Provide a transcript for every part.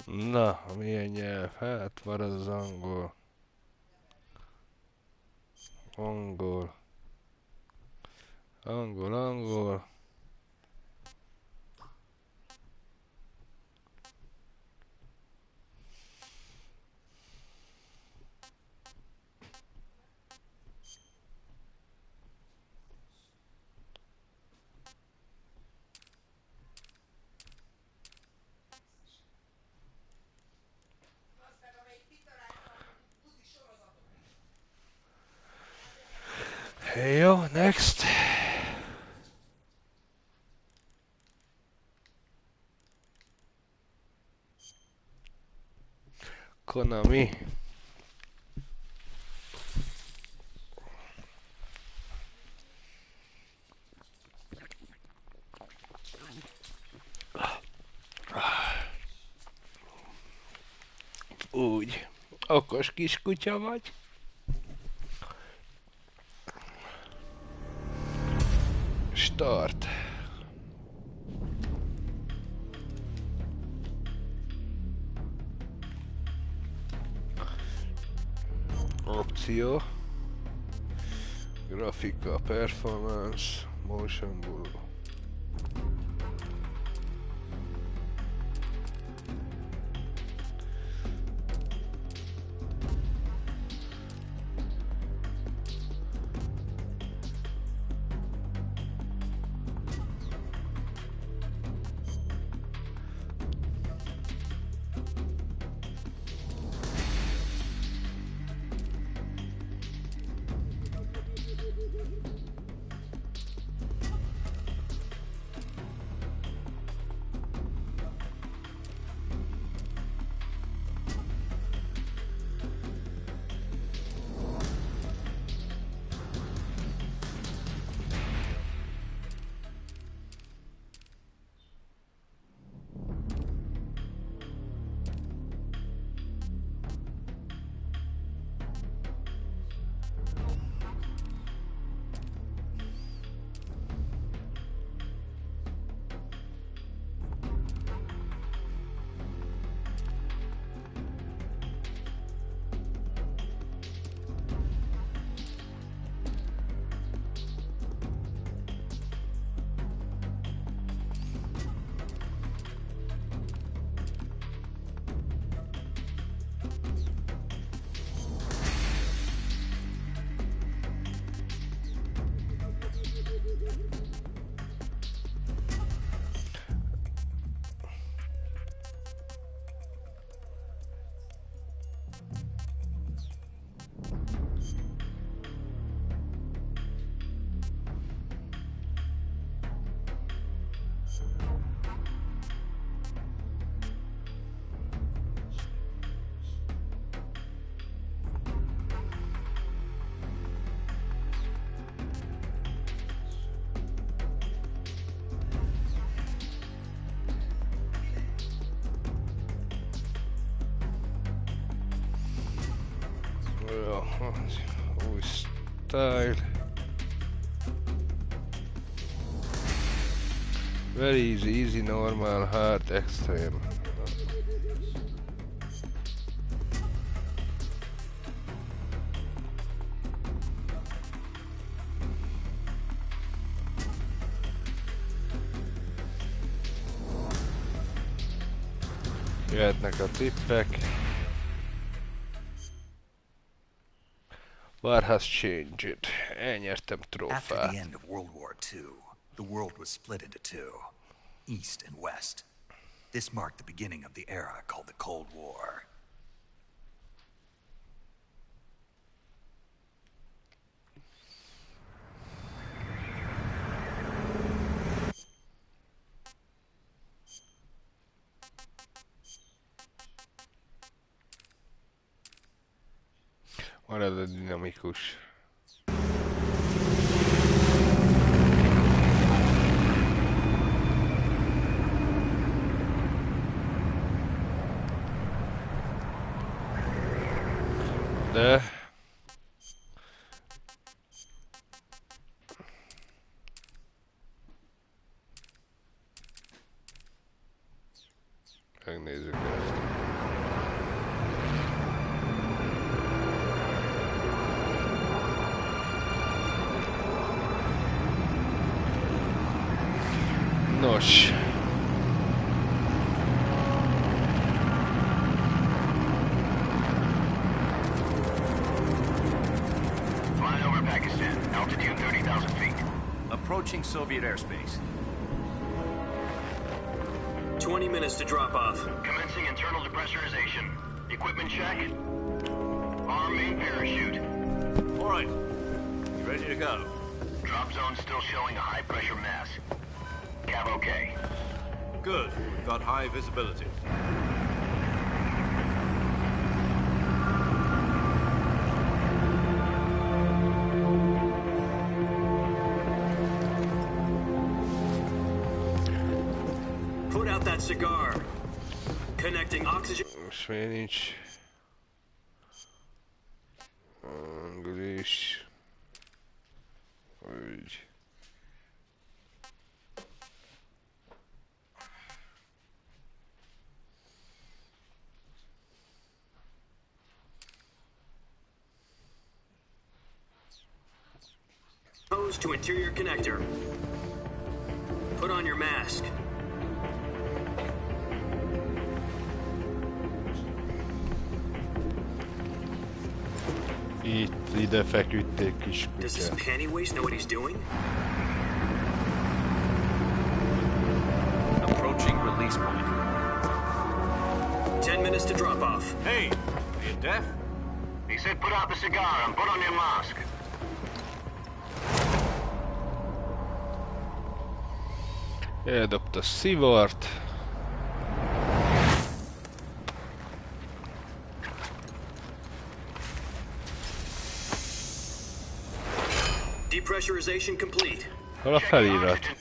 Na, milyen nyelv? Hát van az angol. Angol. Angol, angol. Jó, next. Konami. Úgy. Okos kiskutya vagy. Start. Opció. Grafika, performance, motion blue. Jó, új style. Very easy, easy, normal, hard, extreme. Jöhetnek a tippek. War has changed. Elnyertem After trófát. the end of World War II, the world was split into two, East and West. This marked the beginning of the era called the Cold War. Marad a dinamikus. De... Megnézzük ezt. Nos. Flying over Pakistan, altitude 30,000 feet. Approaching Soviet airspace. 20 minutes to drop off. Commencing internal depressurization. Equipment check. Arm main parachute. All right. You ready to go? Drop zone still showing a high pressure mass. Cav okay. Good. We've got high visibility. Put out that cigar. Connecting oxygen. Most még nincs. Angolés. Úgy. Pose to interior connector. Put on your mask. Itt ide feküdték kis Does this kutya. panty waste know what he's doing? Approaching release point. 10 minutes to drop off. Hey, are you deaf? He said put out the cigar and put on your mask. Eldobta a szivart. Depressurization complete. Hol a felirat?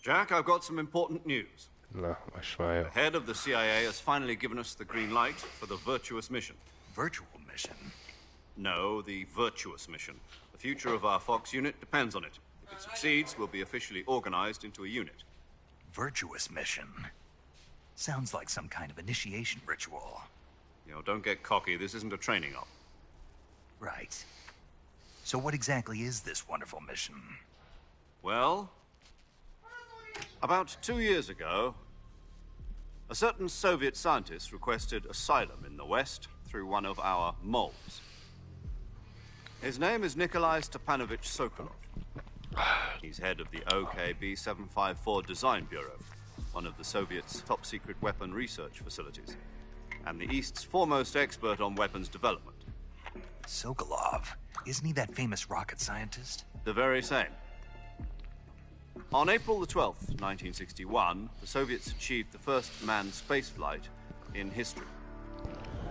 Jack, I've got some important news. Na, most már jó. The head of the CIA has finally given us the green light for the virtuous mission. Virtual mission? No, the virtuous mission. The future of our Fox unit depends on it. If it succeeds, we'll be officially organized into a unit. Virtuous mission? Sounds like some kind of initiation ritual. You know, don't get cocky. This isn't a training op. Right. So what exactly is this wonderful mission? Well, about 2 years ago, a certain Soviet scientist requested asylum in the West through one of our moles. His name is Nikolai Stepanovich Sokolov. He's head of the OKB 754 Design Bureau, one of the Soviets' top-secret weapon research facilities, and the East's foremost expert on weapons development. Sokolov? Isn't he that famous rocket scientist? The very same. On April the 12th, 1961, the Soviets achieved the first manned spaceflight in history.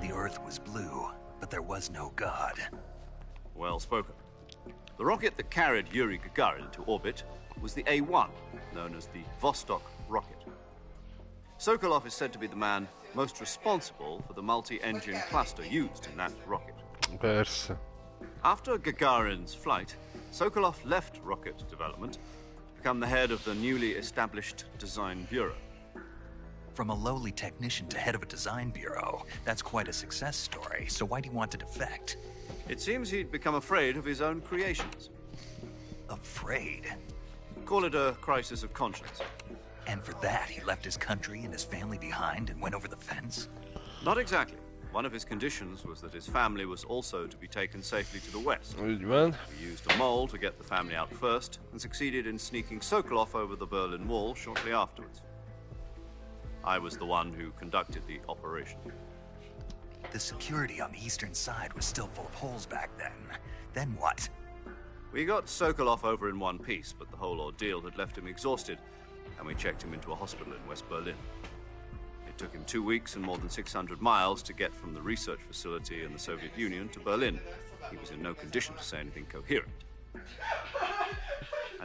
The Earth was blue, but there was no God. Well spoken. The rocket that carried Yuri Gagarin to orbit was the A-1, known as the Vostok rocket. Sokolov is said to be the man most responsible for the multi-engine cluster used in that rocket. Persze. After Gagarin's flight, Sokolov left rocket development to become the head of the newly established Design Bureau. From a lowly technician to head of a design bureau, that's quite a success story, so why'd he want to defect? It seems he'd become afraid of his own creations. Afraid? Call it a crisis of conscience. And for that, he left his country and his family behind and went over the fence? Not exactly. One of his conditions was that his family was also to be taken safely to the west. Úgy van. He used a mole to get the family out first and succeeded in sneaking Sokolov over the Berlin Wall shortly afterwards. I was the one who conducted the operation. The security on the eastern side was still full of holes back then. Then what? We got Sokolov over in one piece, but the whole ordeal had left him exhausted, and we checked him into a hospital in West Berlin. It took him 2 weeks and more than 600 miles to get from the research facility in the Soviet Union to Berlin. He was in no condition to say anything coherent.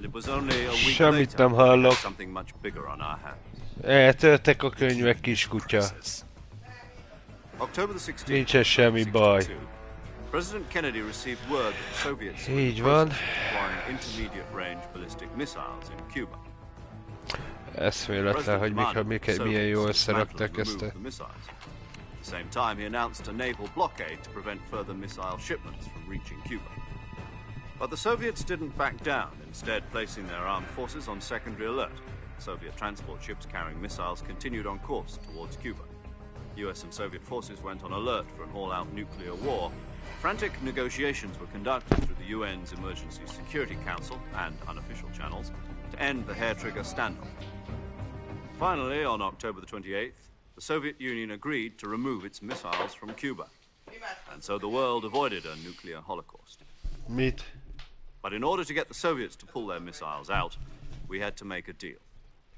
And it was only a week Semmit later nem we had hallok. something much bigger on our hands. Eltörtek a könyvek, kiskutya. October the 16th, Nincsen semmi baj. 1962, President Kennedy received word that the Soviets were in Így the van. process of deploying intermediate-range ballistic missiles in Cuba. Eszméletlen, hogy milyen jól összerakták ezt. At the same time, he announced a naval blockade to prevent further missile shipments from reaching Cuba. But the Soviets didn't back down, instead placing their armed forces on secondary alert. Soviet transport ships carrying missiles continued on course towards Cuba. US and Soviet forces went on alert for an all-out nuclear war. Frantic negotiations were conducted through the UN's Emergency Security Council and unofficial channels to end the hair-trigger standoff. Finally, on October the 28th, the Soviet Union agreed to remove its missiles from Cuba. And so the world avoided a nuclear holocaust. Mit? But in order to get the Soviets to pull their missiles out, we had to make a deal.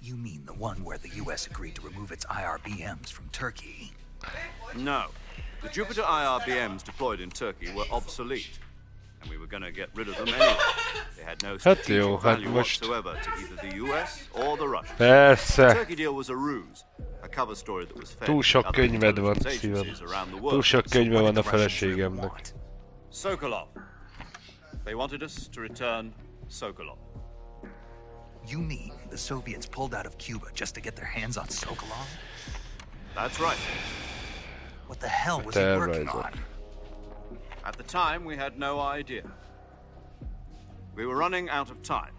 You mean the one where the US agreed to remove its IRBMs from Turkey? No. The Jupiter IRBMs deployed in Turkey were obsolete, and we were going to get rid of them anyway. They had no strategic value whatsoever to either the US or the Russians. The Persze. Turkey deal was a ruse, a cover story that was fed Túl to sok other könyved van, intelligence szívem. agencies around the Túl world. sok könyve van a What did the Russians really feleségemnek. want? Sokolov. They wanted us to return Sokolov. You mean the Soviets pulled out of Cuba just to get their hands on Sokolov? That's right. What the hell was he working on? At the time, we had no idea. We were running out of time.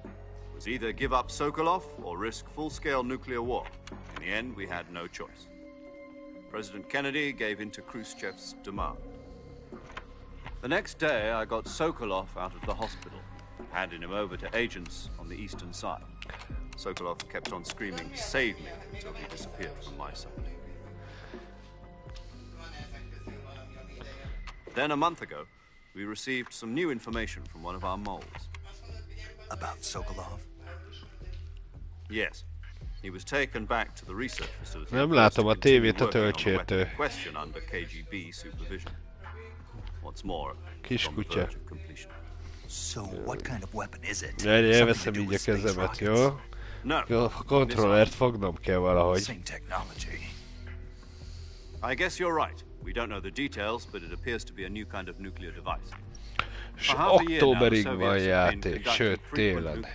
It was either give up Sokolov or risk full-scale nuclear war. In the end, we had no choice. President Kennedy gave in to Khrushchev's demand. The next day, I got Sokolov out of the hospital, handing him over to agents on the eastern side. Sokolov kept on screaming, "Save me," until he disappeared from my sight. Then a month ago, we received some new information from one of our moles. About Sokolov? Yes. He was taken back to the research facility. Nem látom a tévét a töltsértől. Question under KGB supervision. What's more, Kis on the kutya. verge of completion. So what kind of weapon is it? Elveszem így a kezemet, jó? No. A kontrollert fognom kell valahogy. Same technology. I guess you're right. We don't know the details, but it appears to be a new kind of nuclear device. És októberig van játék, sőt télen.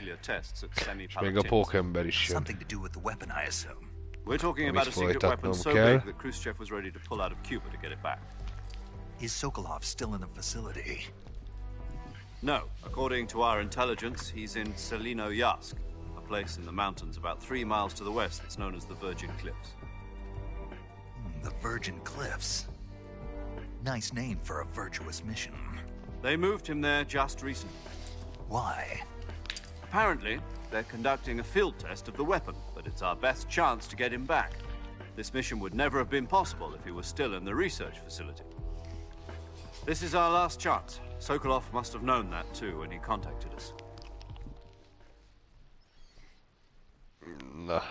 És még a pókember is jön. Something to do with the weapon, I assume. We're talking about a secret weapon so big that Khrushchev was ready to pull out of Cuba to get it back. Is Sokolov still in the facility? No. According to our intelligence, he's in Selinoyarsk, a place in the mountains about 3 miles to the west that's known as the Virgin Cliffs. The Virgin Cliffs. Nice name for a virtuous mission. They moved him there just recently. Why? Apparently, they're conducting a field test of the weapon, but it's our best chance to get him back. This mission would never have been possible if he was still in the research facility. This is our last chance. Sokolov must have known that too when he contacted us. Na.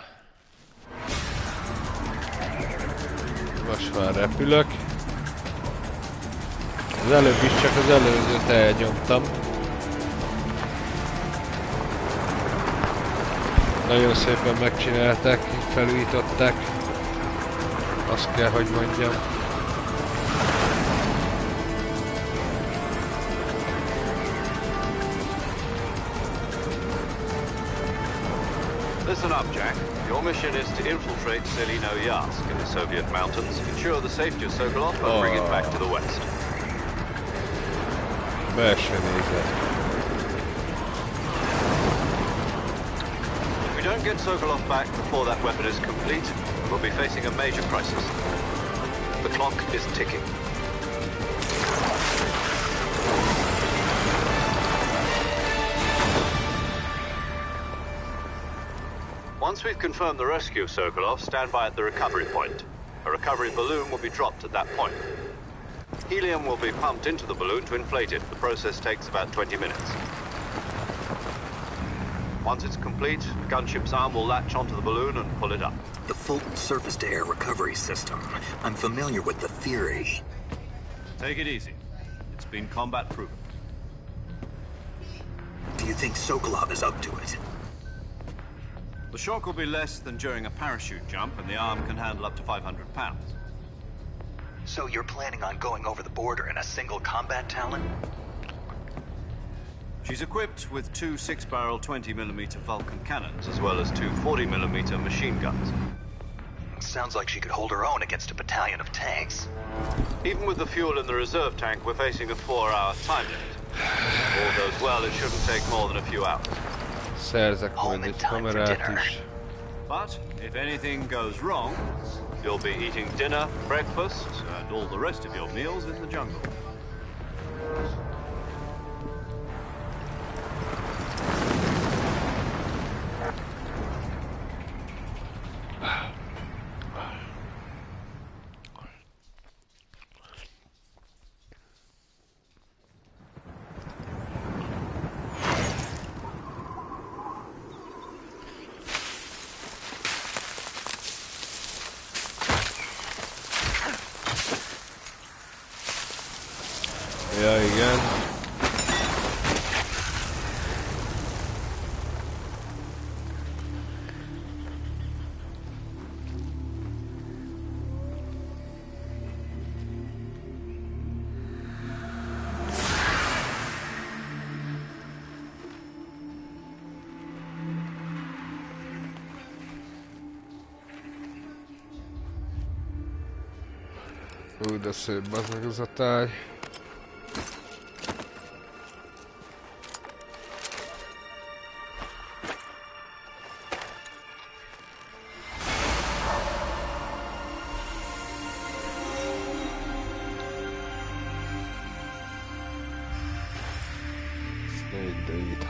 Most már repülök. Az előbb is csak az előzőt elnyomtam. Nagyon szépen megcsinálták, felújították. Azt kell, hogy mondjam. Listen up, Jack. Your mission is to infiltrate Selinoyarsk in the Soviet mountains, ensure the safety of Sokolov, and bring it back to the west. Belső nézet. If we don't get Sokolov back before that weapon is complete, we'll be facing a major crisis. The clock is ticking. Once we've confirmed the rescue of Sokolov, stand by at the recovery point. A recovery balloon will be dropped at that point. Helium will be pumped into the balloon to inflate it. The process takes about 20 minutes. Once it's complete, the gunship's arm will latch onto the balloon and pull it up. The Fulton surface-to-air recovery system. I'm familiar with the theory. Take it easy. It's been combat-proven. Do you think Sokolov is up to it? The shock will be less than during a parachute jump, and the arm can handle up to 500 pounds. So you're planning on going over the border in a single combat Talon? She's equipped with two 6-barrel 20mm Vulcan cannons, as well as two 40mm machine guns. Sounds like she could hold her own against a battalion of tanks. Even with the fuel in the reserve tank, we're facing a 4-hour time limit. If all goes well, it shouldn't take more than a few hours. Szerzek majd egy kamerát is. But if anything goes wrong, you'll be eating dinner, breakfast, and all the rest of your meals in the jungle. Ja, igen. De szép az meg az a táj.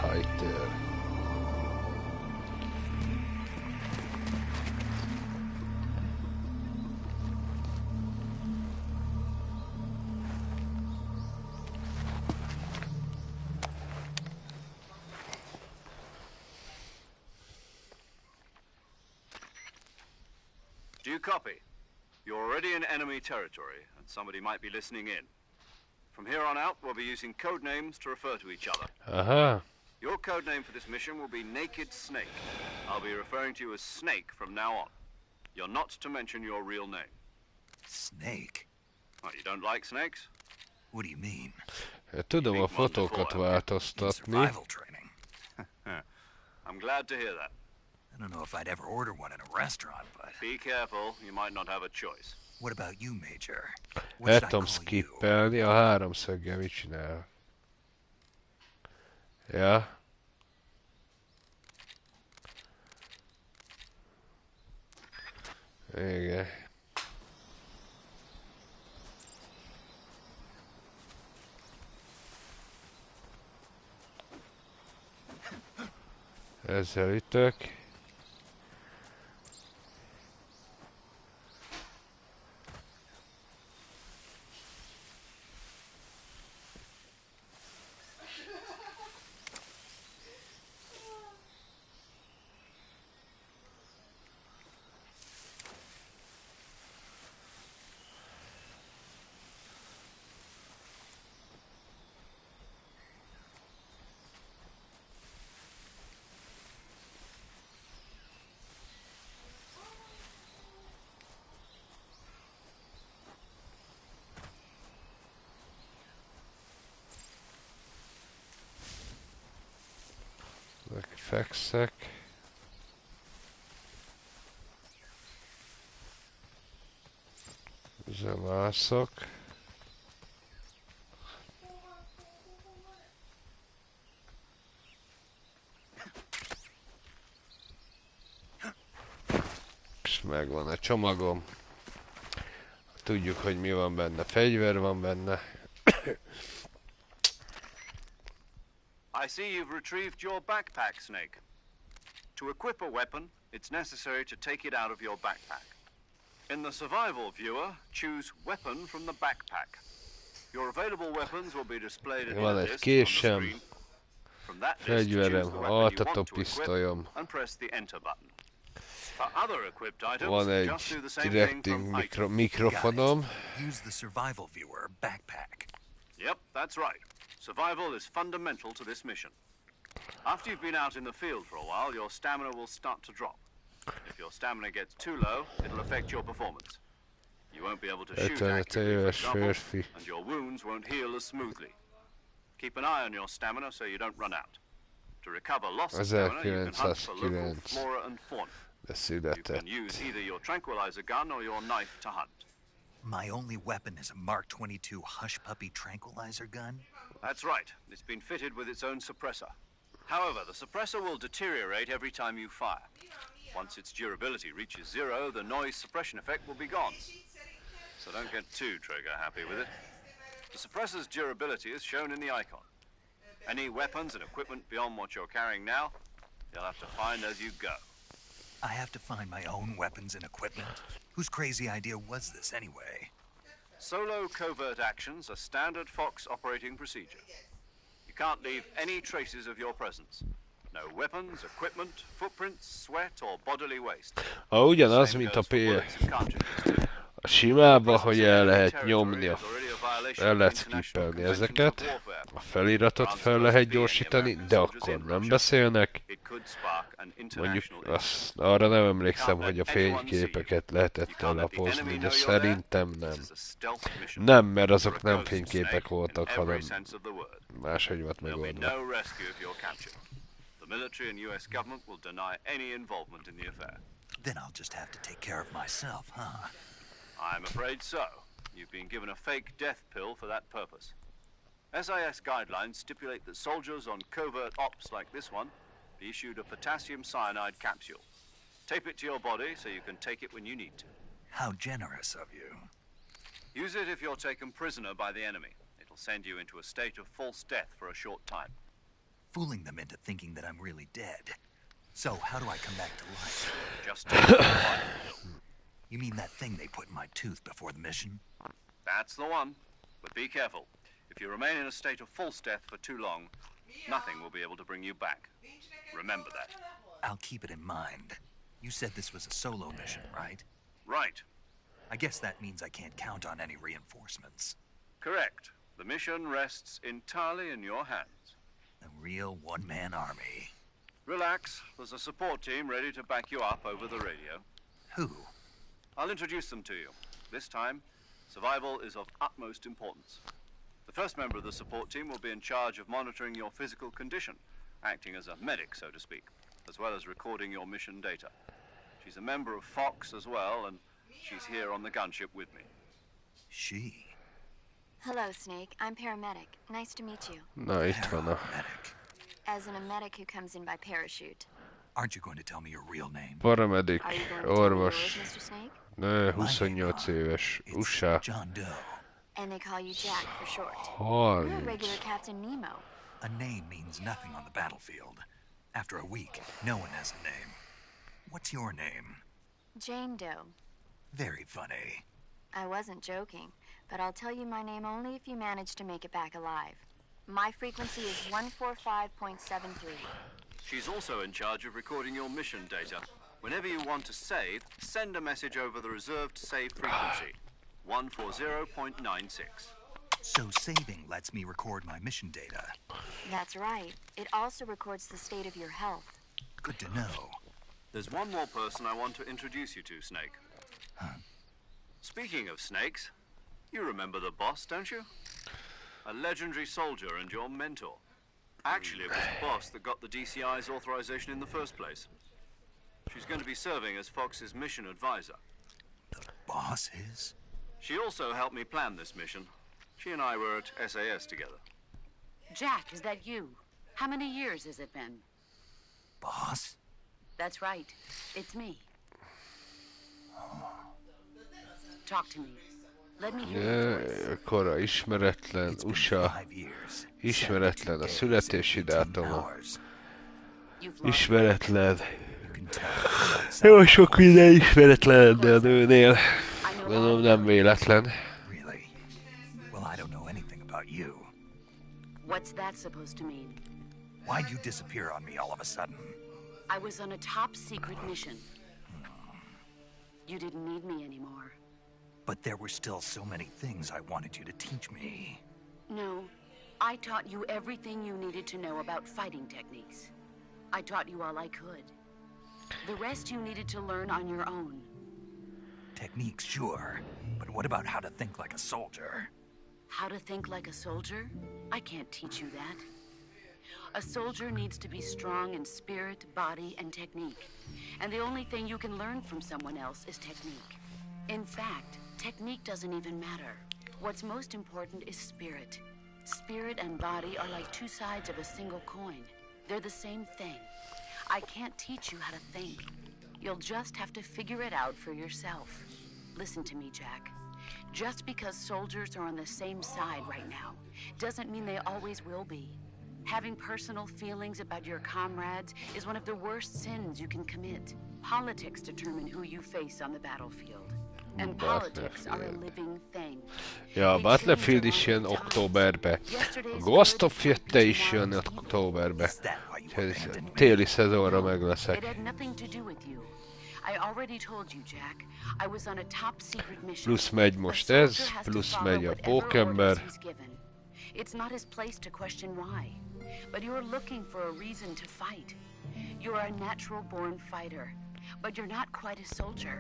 EATER. Do you copy? You're already in enemy territory, and somebody might be listening in. From here on out, we'll be using code names to refer to each other. Aha. Your code name for this mission will be Naked Snake. I'll be referring to you as Snake from now on. You're not to mention your real name. Snake? Oh, you don't like snakes? What do you mean? Tudom a fotókat változtatni. I'm glad to hear that. I don't know if I'd ever order one in a restaurant, but... Be careful, you might not have a choice. What about you, Major? El tudom skippelni, a háromszöggel mit csinál? Ja. Igen. Ezzel ütök. Fekszek. Ezzel mászok. És megvan a csomagom. Tudjuk, hogy mi van benne. Fegyver van benne. I see you've retrieved your backpack, Snake. To equip a weapon, it's necessary to take it out of your backpack. In the survival viewer, choose weapon from the backpack. Your available weapons will be displayed in the list on the screen. From that list, choose the weapon you want to equip and press the enter button. For other equipped items, just do the same thing from mikrofonom. Use the survival viewer backpack. Yep, that's right. Survival is fundamental to this mission. After you've been out in the field for a while, your stamina will start to drop. If your stamina gets too low, it'll affect your performance. You won't be able to shoot accurately, for example, and your wounds won't heal as smoothly. Keep an eye on your stamina so you don't run out. To recover lost stamina, you can hunt for local flora and fauna. You can use either your tranquilizer gun or your knife to hunt. My only weapon is a Mark 22 Hush Puppy tranquilizer gun? That's right. It's been fitted with its own suppressor. However, the suppressor will deteriorate every time you fire. Once its durability reaches 0, the noise suppression effect will be gone. So don't get too trigger happy with it. The suppressor's durability is shown in the icon. Any weapons and equipment beyond what you're carrying now, you'll have to find as you go. I have to find my own weapons and equipment? Whose crazy idea was this anyway? Solo covert actions are standard Fox operating procedure. You can't leave any traces of your presence. No weapons, equipment, footprints, sweat or bodily waste. Ugyanaz, mint a A simába, hogy el lehet nyomni, el lehet skippelni ezeket, a feliratot fel lehet gyorsítani, de akkor nem beszélnek. Mondjuk arra nem emlékszem, hogy a fényképeket lehetett lapozni, de szerintem nem. Nem, mert azok nem fényképek voltak, hanem máshogy volt megoldva. The military and US government will deny any involvement in the affair. Then I'll just have to take care of myself, huh? I'm afraid so. You've been given a fake death pill for that purpose. SIS guidelines stipulate that soldiers on covert ops like this one be issued a potassium cyanide capsule. Tape it to your body so you can take it when you need to. How generous of you. Use it if you're taken prisoner by the enemy. It'll send you into a state of false death for a short time. Fooling them into thinking that I'm really dead. So, how do I come back to life? Just take the body pill. You mean that thing they put in my tooth before the mission? That's the one. But be careful. If you remain in a state of false death for too long, nothing will be able to bring you back. Remember that. I'll keep it in mind. You said this was a solo mission, right? Right. I guess that means I can't count on any reinforcements. Correct. The mission rests entirely in your hands. A real one-man army. Relax. There's a support team ready to back you up over the radio. Who? I'll introduce them to you. This time, survival is of utmost importance. The first member of the support team will be in charge of monitoring your physical condition, acting as a medic, so to speak, as well as recording your mission data. She's a member of Fox as well, and she's here on the gunship with me. She? Hello, Snake. I'm paramedic. Nice to meet you. Na, itt van a... As in a medic who comes in by parachute. Aren't you going to tell me your real name? Paramedik, orvos. Yours, Mr. Snake? Nő, 28 éves. USA. John Doe. And they call you Jack for short. 30. You're a regular Captain Nemo. A name means nothing on the battlefield. After a week, no one has a name. What's your name? Jane Doe. Very funny. I wasn't joking, but I'll tell you my name only if you manage to make it back alive. My frequency is 145.73. She's also in charge of recording your mission data. Whenever you want to save, send a message over the reserved save frequency, 140.96. So saving lets me record my mission data. That's right. It also records the state of your health. Good to know. There's one more person I want to introduce you to, Snake. Huh? Speaking of snakes, you remember the boss, don't you? A legendary soldier and your mentor. Actually, it was the boss that got the DCI's authorization in the first place. She's going to be serving as Fox's mission advisor. The boss is? She also helped me plan this mission. She and I were at SAS together. Jack, is that you? How many years has it been? Boss? That's right. It's me. Talk to me. Let me hear your voice. Kora ismeretlen, USA, ismeretlen a születési dátuma, ismeretlen, jó sok minden ismeretlen, de a nőnél, nem véletlen. What's that supposed to mean? Why'd you disappear on me all of a sudden? I was on a top secret mission. You didn't need me anymore. But there were still so many things I wanted you to teach me. No, I taught you everything you needed to know about fighting techniques. I taught you all I could. The rest you needed to learn on your own. Techniques, sure. But what about how to think like a soldier? How to think like a soldier? I can't teach you that. A soldier needs to be strong in spirit, body, and technique. And the only thing you can learn from someone else is technique. In fact, technique doesn't even matter. What's most important is spirit. Spirit and body are like two sides of a single coin. They're the same thing. I can't teach you how to think. You'll just have to figure it out for yourself. Listen to me, Jack. Just because soldiers are on the same side right now doesn't mean they always will be. Having personal feelings about your comrades is one of the worst sins you can commit. Politics determine who you face on the battlefield. And politics are a living thing. Ja, a Battlefield is jön októberbe. A Ghost of Fette is jön októberbe. Téli szezonra meg leszek. Plusz megy most ez, plusz megy a pókember. It's not his place to question why, but you're looking for a reason to fight. You're a natural-born fighter, but you're not quite a soldier.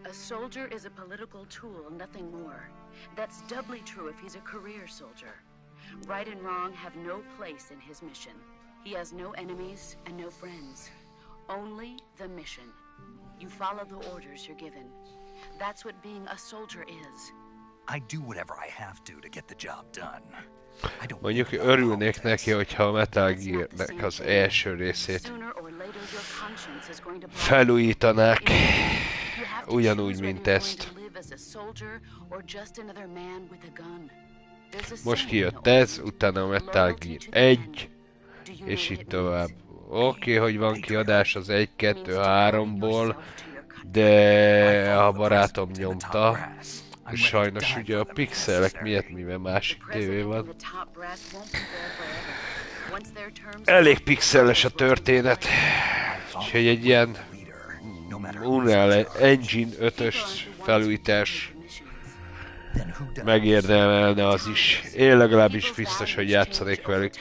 A soldier is a political tool, nothing more. That's doubly true if he's a career soldier. Right and wrong have no place in his mission. He has no enemies and no friends. Only the mission. You follow the orders you're given. That's what being a soldier is. I do whatever I have to get the job done. Mondjuk örülnék neki, hogyha a Metal Gear-nek az első részét felújítanák, ugyanúgy, mint ezt. Most kijött ez, utána a Metal Gear 1, és így tovább. Oké, hogy van kiadás az 1, 2, 3-ból, de a barátom nyomta. És sajnos ugye a pixelek miatt, mivel másik tévé van. Elég pixeles a történet. Úgyhogy egy ilyen Unreal Engine 5-ös felújítás megérdemelne az is. Én legalábbis biztos, hogy játszanék velük.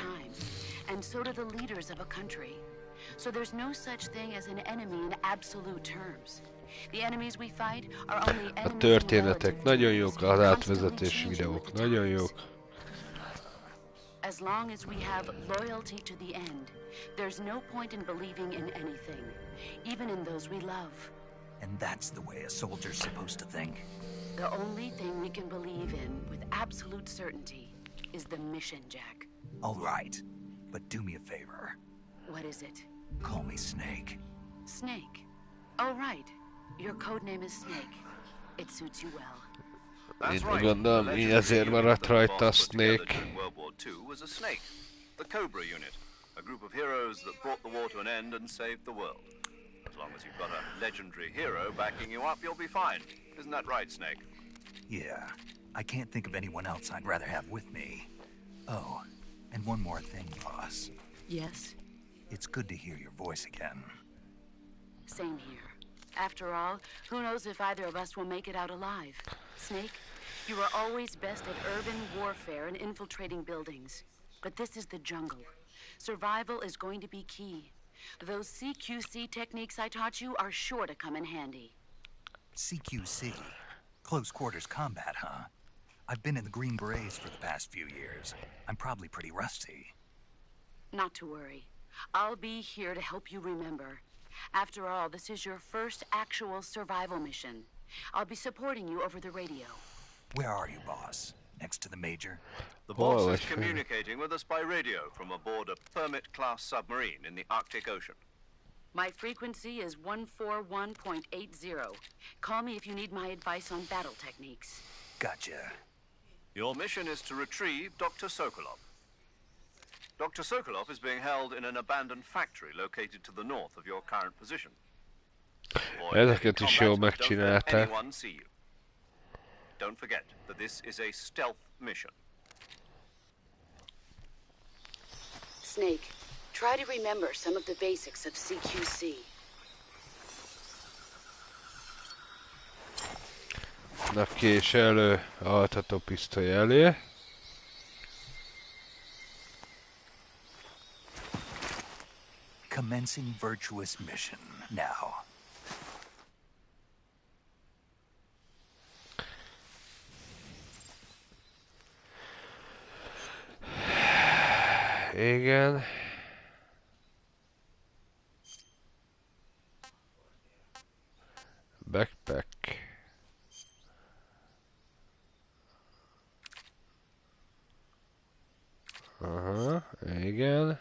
A történetek nagyon jók, az átvezetés videók nagyon jók. As long as we have loyalty to the end, there's no point in believing in anything, even in those we love. And that's the way a soldier's supposed to think. The only thing we can believe in with absolute certainty is the mission, Jack. All right, but do me a favor. What is it? Call me Snake. Snake? Oh, right. Your code name is Snake. It suits you well. Én úgy gondolom, így ezért maradt rajta a Snake. World War II was a Snake, the Cobra unit, a group of heroes that brought the war to an end and saved the world. As long as you've got a legendary hero backing you up, you'll be fine. Isn't that right, Snake? Yeah, I can't think of anyone else I'd rather have with me. Oh, and one more thing, boss. Yes? It's good to hear your voice again. Same here. After all, who knows if either of us will make it out alive? Snake, you are always best at urban warfare and infiltrating buildings. But this is the jungle. Survival is going to be key. Those CQC techniques I taught you are sure to come in handy. CQC? Close quarters combat, huh? I've been in the Green Berets for the past few years. I'm probably pretty rusty. Not to worry. I'll be here to help you remember. After all, this is your first actual survival mission. I'll be supporting you over the radio. Where are you, boss? Next to the Major? The boss is communicating with us by radio from aboard a Permit-class submarine in the Arctic Ocean. My frequency is 141.80. Call me if you need my advice on battle techniques. Gotcha. Your mission is to retrieve Dr. Sokolov. Dr. Sokolov is being held in an abandoned factory located to the north of your current position. Ezeket is jól megcsinálták. Don't forget that this is a stealth mission. Snake, try to remember some of the basics of CQC. Na, kés elő, altató pisztoly elé. Commencing virtuous mission now. Igen. Backpack. Aha, igen.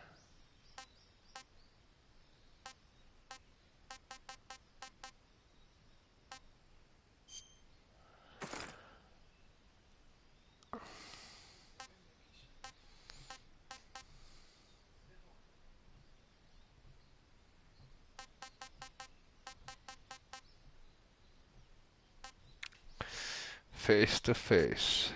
Face to face.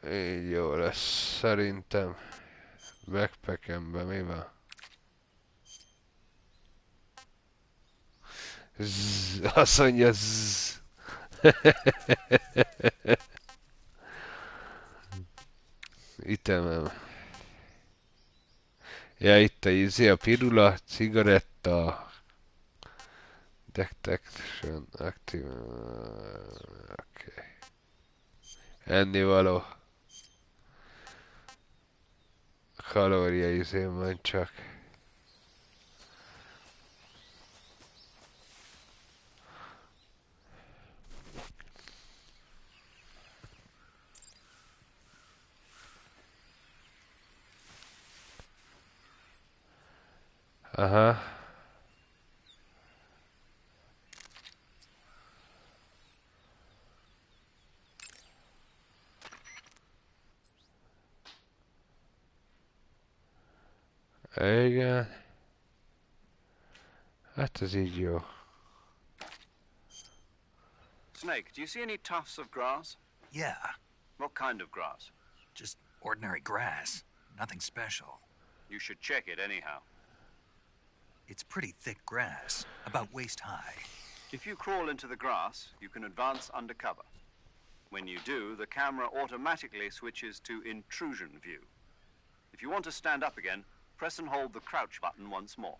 Így jó lesz, szerintem. Backpackemben mi van? Zzz, azt mondja zzz. Itemem. Ja, itt a pirula, cigaretta. Detection, active. Okay. Ennivaló. Kalória van csak. Aha. Igen. Hát ez így jó. Snake, do you see any tufts of grass? Yeah, What kind of grass? just ordinary grass. Nothing special. You should check it anyhow. It's pretty thick grass, about waist high. If you crawl into the grass, you can advance undercover. When you do, the camera automatically switches to intrusion view. If you want to stand up again, press and hold the crouch button once more.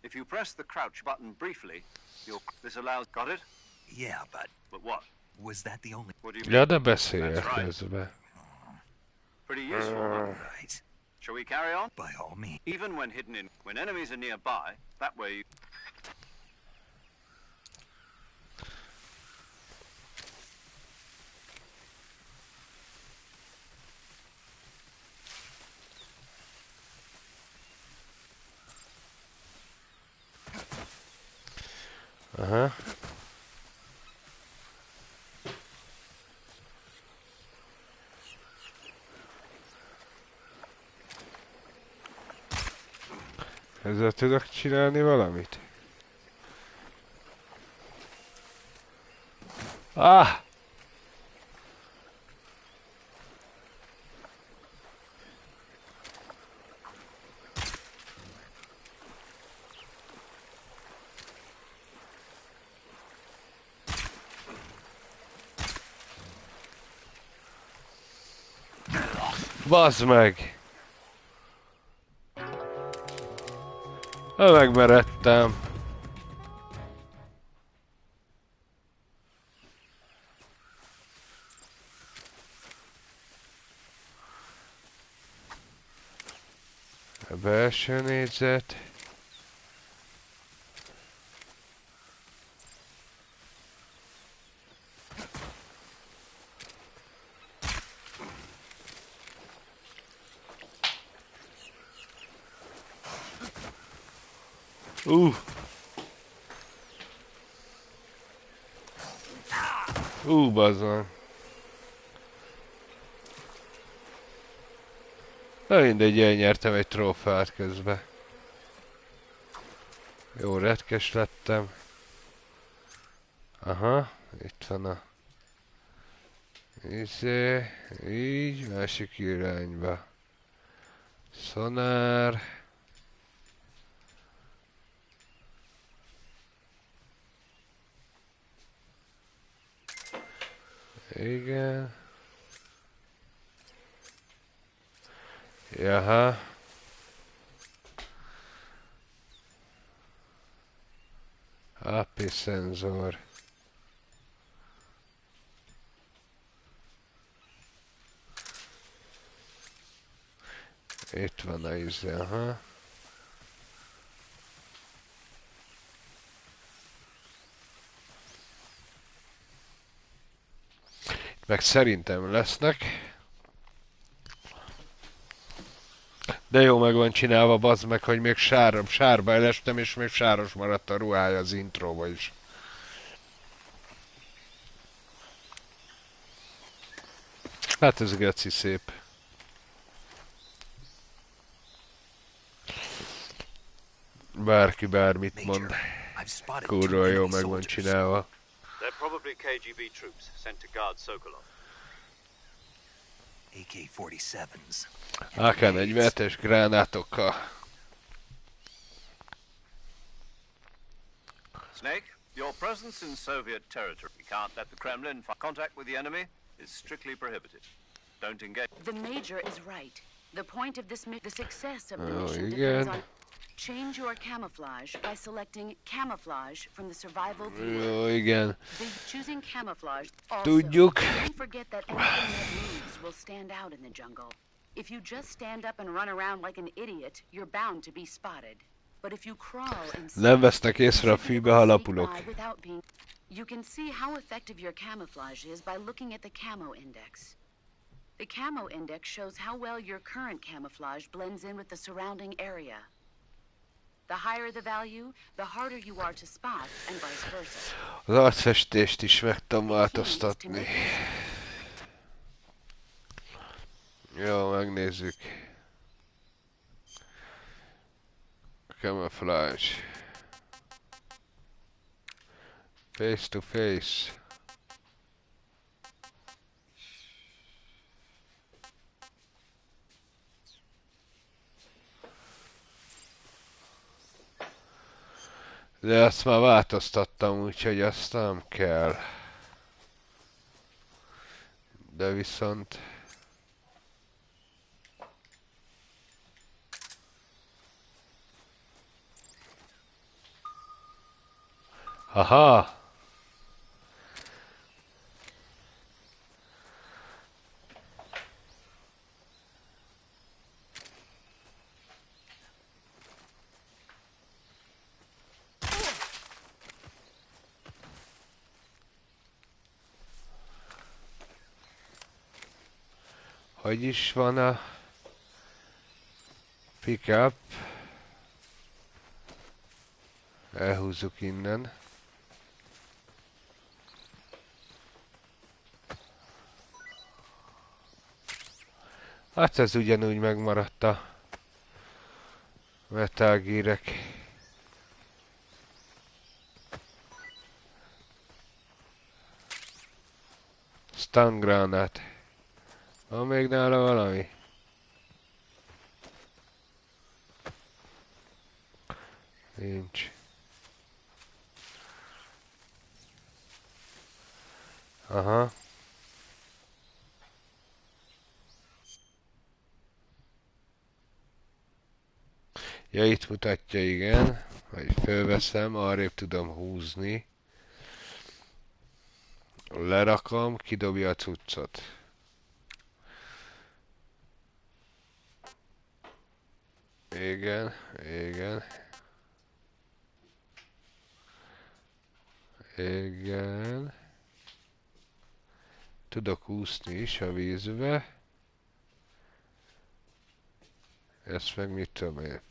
If you press the crouch button briefly, this allows... Got it? Yeah, but But what? was that the only... What do you mean? Ja, de beszéljek That's right. közben. Pretty useful, huh? Right. Shall we carry on? By all means. Even when hidden in... When enemies are nearby, that way you... Aha. Ezzel tudok csinálni valamit? Ah! Bazd meg! Megmeredtem. A belső négyzet. Bazd meg. Na mindegy, elnyertem egy trófeát közben. Jó, retkes lettem. Aha, itt van a... így, másik irányba. Szonár. Igen. Jaha. AP szenzor. Itt van a izé, aha. Meg szerintem lesznek. De jó meg van csinálva, bazd meg, hogy még sárba elestem, és még sáros maradt a ruhája az intróba is. Hát ez geci szép. Bárki bármit mond. Kurva jó meg van csinálva. They're probably KGB troops sent to guard Sokolov. AK-47s. AK-47-es gránátokkal. Snake, your presence in Soviet territory can't let the Kremlin find contact with the enemy is strictly prohibited. Don't engage. The Major is right. The point of this the success of the Oh, mission igen. depends on... Change your camouflage by selecting camouflage from the survival view. Jó, igen. Choosing camouflage also. Tudjuk. Don't forget that anything that moves will stand out in the jungle. If you just stand up and run around like an idiot, you're bound to be spotted. But if you crawl and Nem vesznek észre a fűbe, ha lapulok. You can see how effective your camouflage is by looking at the camo index. The camo index shows how well your current camouflage blends in with the surrounding area. The higher the value, the harder you are to spot, and vice versa. Az arcfestést is meg tudom változtatni. Jó, megnézzük. Camouflage. Face to face. De azt már változtattam, úgyhogy azt nem kell. De viszont... Aha! Hogy is van a pickup? Elhúzzuk innen. Hát ez ugyanúgy megmaradt a Metal Gear-ek. Stun gránát. Van még nála valami? Nincs. Aha. Ja, itt mutatja, igen. Hogy fölveszem, arrébb tudom húzni. Lerakom, kidobja a cuccot. Igen, igen. Igen. Tudok úszni is a vízbe. Ezt meg mit tudom én.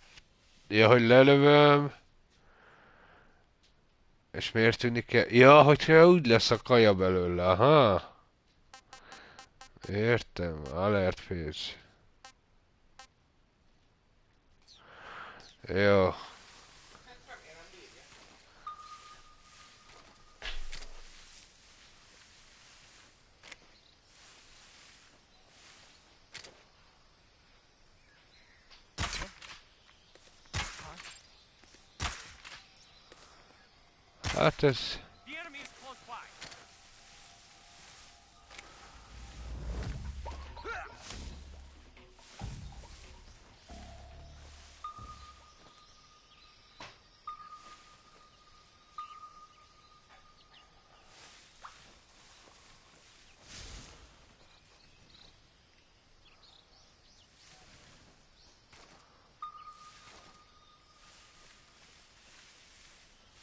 Ja, hogy lelövöm. És miért tűnik el? Ja, hogyha úgy lesz a kaja belőle, aha. Értem, alert phase. Jó. Hát ez...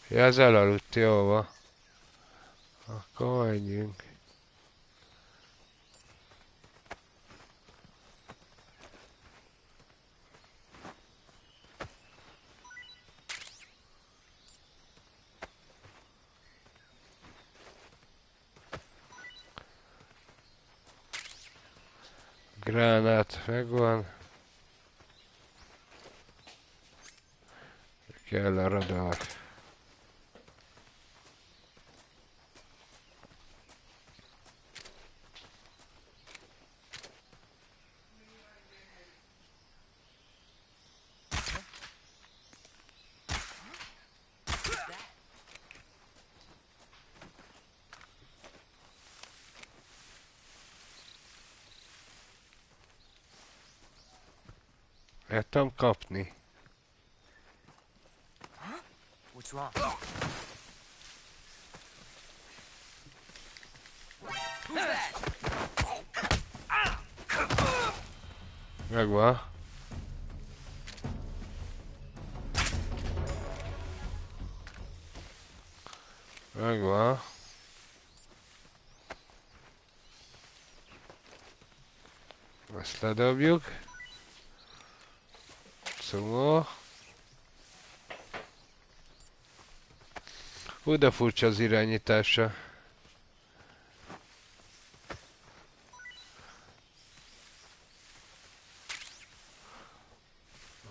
Ja, ez elaludt, jó van. Akkor menjünk. Gránát megvan. Kell a radar. El tudom kapni. What's wrong? Who's that? Megvan. Megvan. Ezt ledobjuk. Szumó. Hú, de furcsa az irányítása.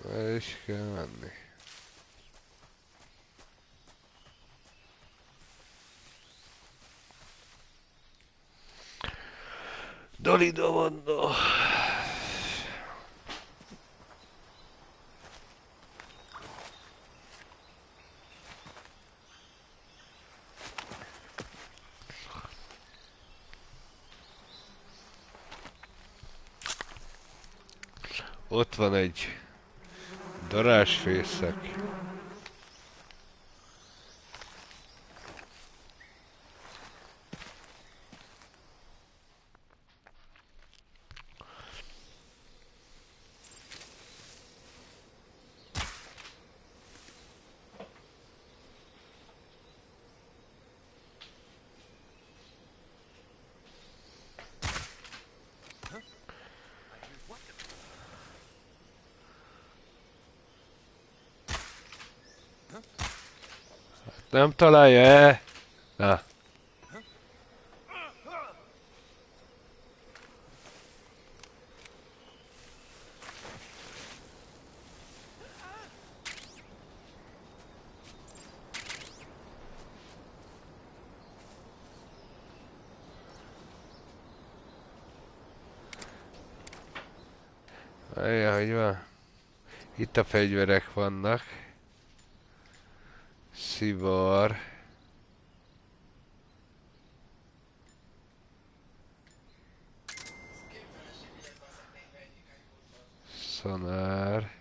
El is kell menni. Dolido mondó. Ott van egy darázsfészek. Nem találja-e? Na. Várjál, hogy van? Itt a fegyverek vannak. Szivár. Szanár.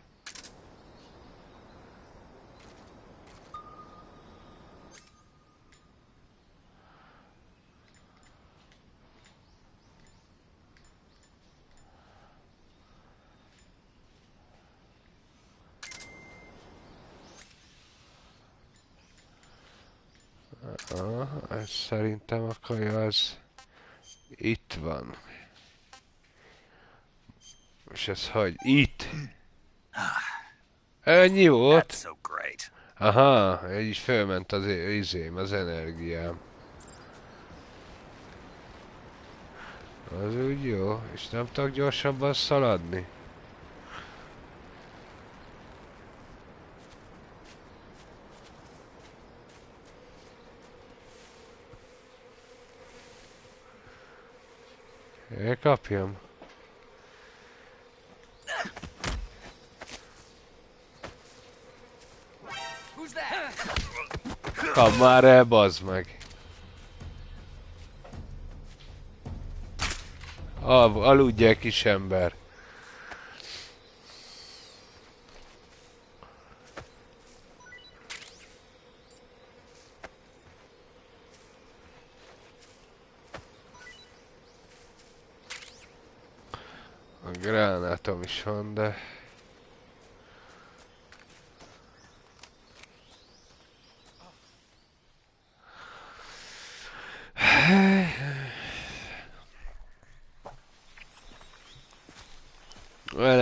Ez szerintem a kaja az itt van. És ez hogy? Itt! Ennyi That's volt? so great. Aha, így is fölment az az energiám. Az úgy jó, és nem tudok gyorsabban szaladni. Elkapjam. Who's that? Kap már el, bazd meg. Aludjál, kis ember. A gránátom is van, de...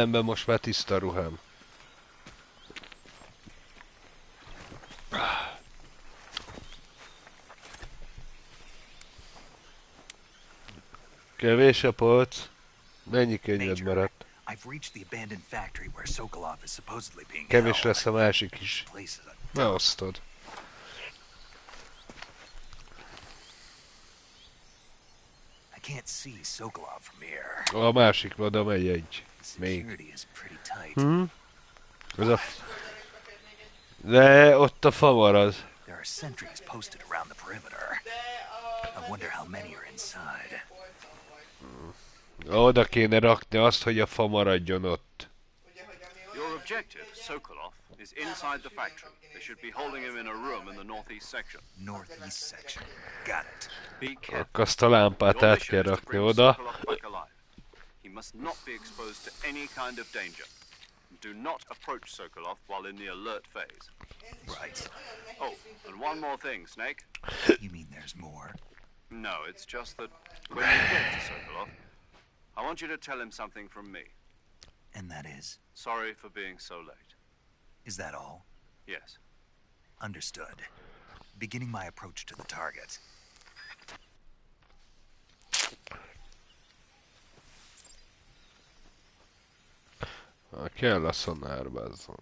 szemben most már tiszta ruhám. Kevés a polc. Mennyi könyved maradt? I've reached the abandoned factory where Sokolov is supposedly being Kevés held. lesz a másik is. Place is a Beosztod. I can't see Sokolov from here. A másik oda megy egy. The Még. security is pretty tight. Ez a... De ott a fa marad. There are sentries posted around the perimeter. I wonder how many are inside. Oda kéne rakni azt, hogy a fa maradjon ott. Your objective, Sokolov, is inside the factory. They should be holding him in a room in the northeast section. Northeast section. Got it. Be careful. Akkor azt a lámpát Your át mission kell is to rakni bring oda. Sokolov back alive. He must not be exposed to any kind of danger. Do not approach Sokolov while in the alert phase. Right. Oh, and one more thing, Snake. You mean there's more? No, it's just that when you get to Sokolov, I want you to tell him something from me. And that is? Sorry for being so late. Is that all? Yes. Understood. Beginning my approach to the target. Kell a szonár, bazzon.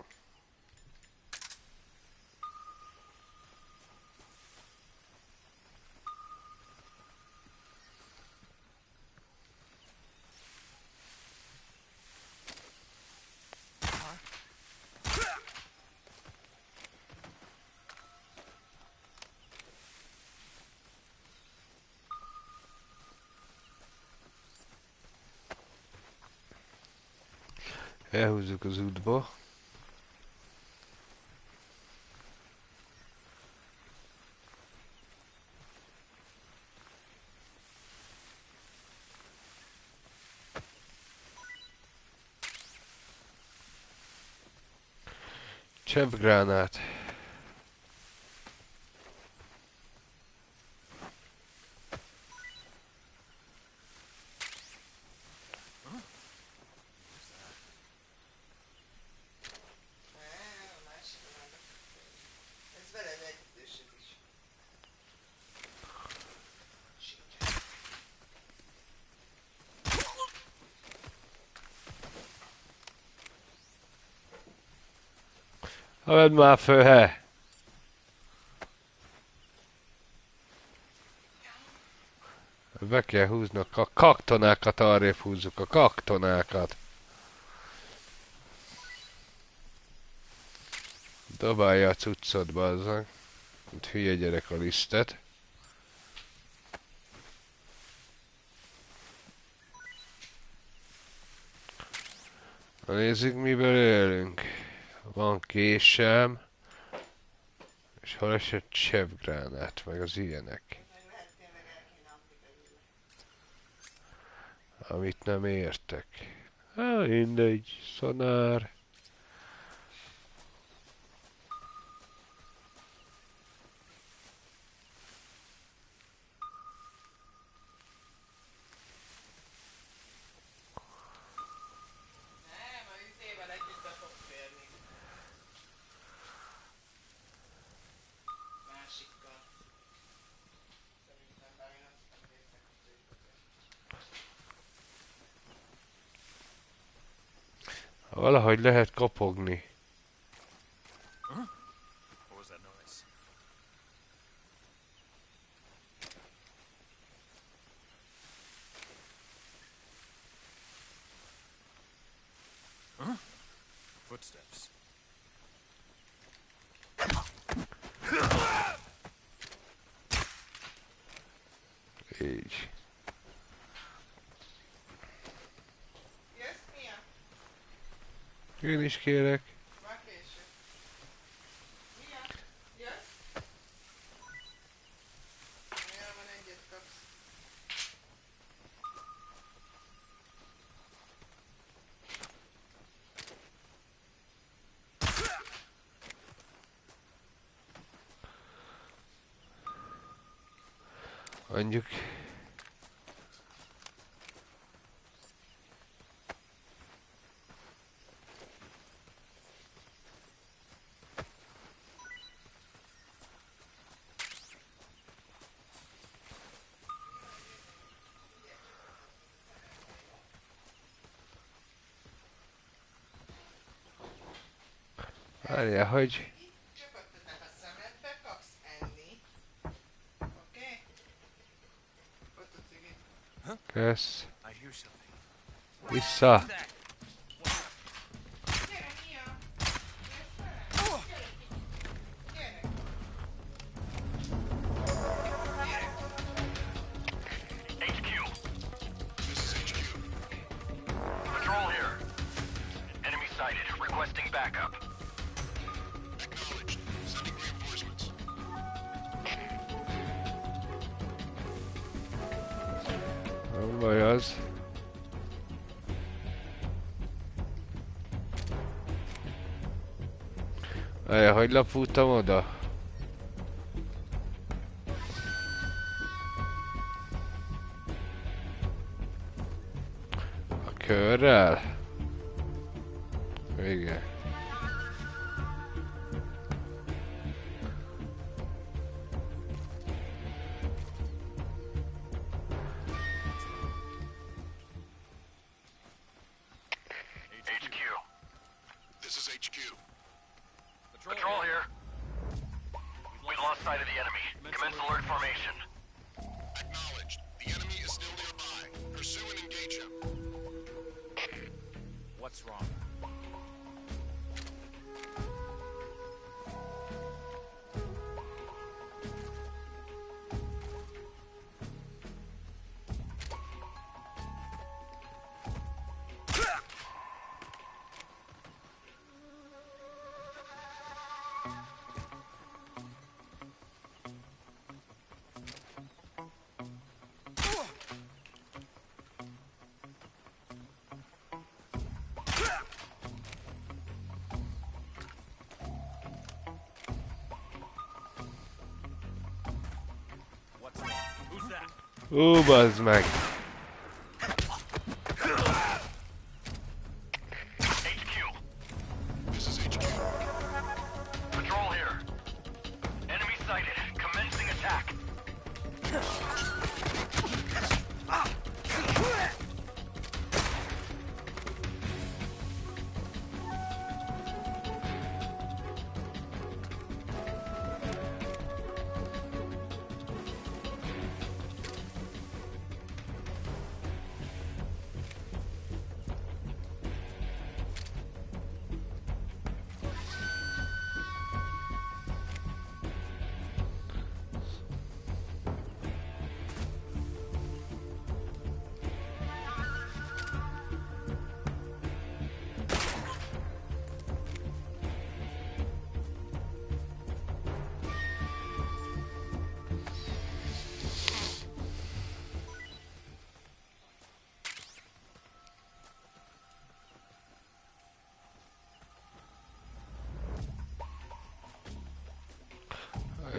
Elhúzzuk az útba. Cseppgránát. Vedd már föl, he! Be kell húznak a kaktonákat, arrébb húzzuk a kaktonákat. Dobálja a cuccot, bazzag. Itt hülye gyerek a lisztet. Na nézzük, miből élünk. Van késem. És hol esett cseppgránát, meg az ilyenek. Amit nem értek. Mindegy, szonár. Valahogy lehet kopogni. What was that noise? Huh? Footsteps. Így. Én is kérek. Mondjuk. Várjál, hogy... Csöpögtetek a szemedbe, kapsz enni. Oké? Ott a cigi. Kösz. I hear something. Vissza. Gyere, Mia! Gyere fel! Gyere! HQ. This is HQ. Patrol here. Enemy sighted. Requesting backup. Acknowledged. Sending reinforcements. Nem baj az. Várjál, hogy lapultam oda? A körrel? Igen. HQ. This is HQ. Patrol here. We lost sight of the enemy. Commence alert formation. Acknowledged. The enemy is still nearby. Pursue and engage him. What's wrong? Bazd meg! HQ. This is HQ. Patrol here. Enemy sighted. Commencing attack.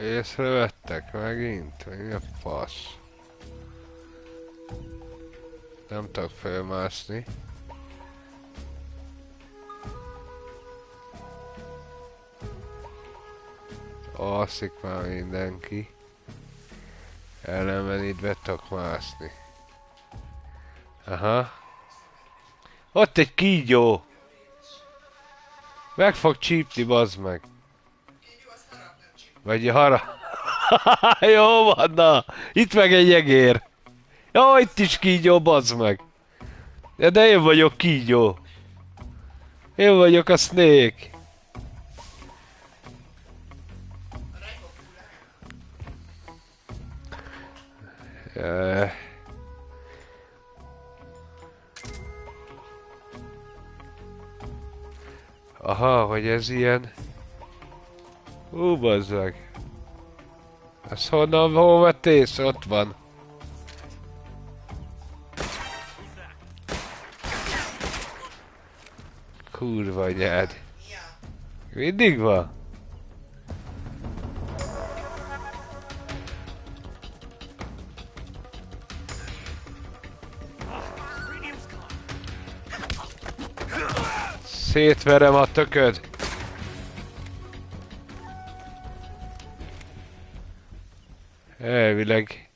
Észrevettek megint? Mi a fasz? Nem tudok felmászni. Alszik már mindenki. Ellenben itt be tudok mászni. Aha. Ott egy kígyó! Meg fog csípni, bazd meg! Vagy Jó van, na! Itt meg egy egér! Jó, itt is kígyó, bazd meg! De én vagyok kígyó! Én vagyok a Snake! Aha, hogy ez ilyen... Bazd meg! Ez hol vettész? Ott van. Kurva anyád. Mindig van? Szétverem a tököd. Elvileg.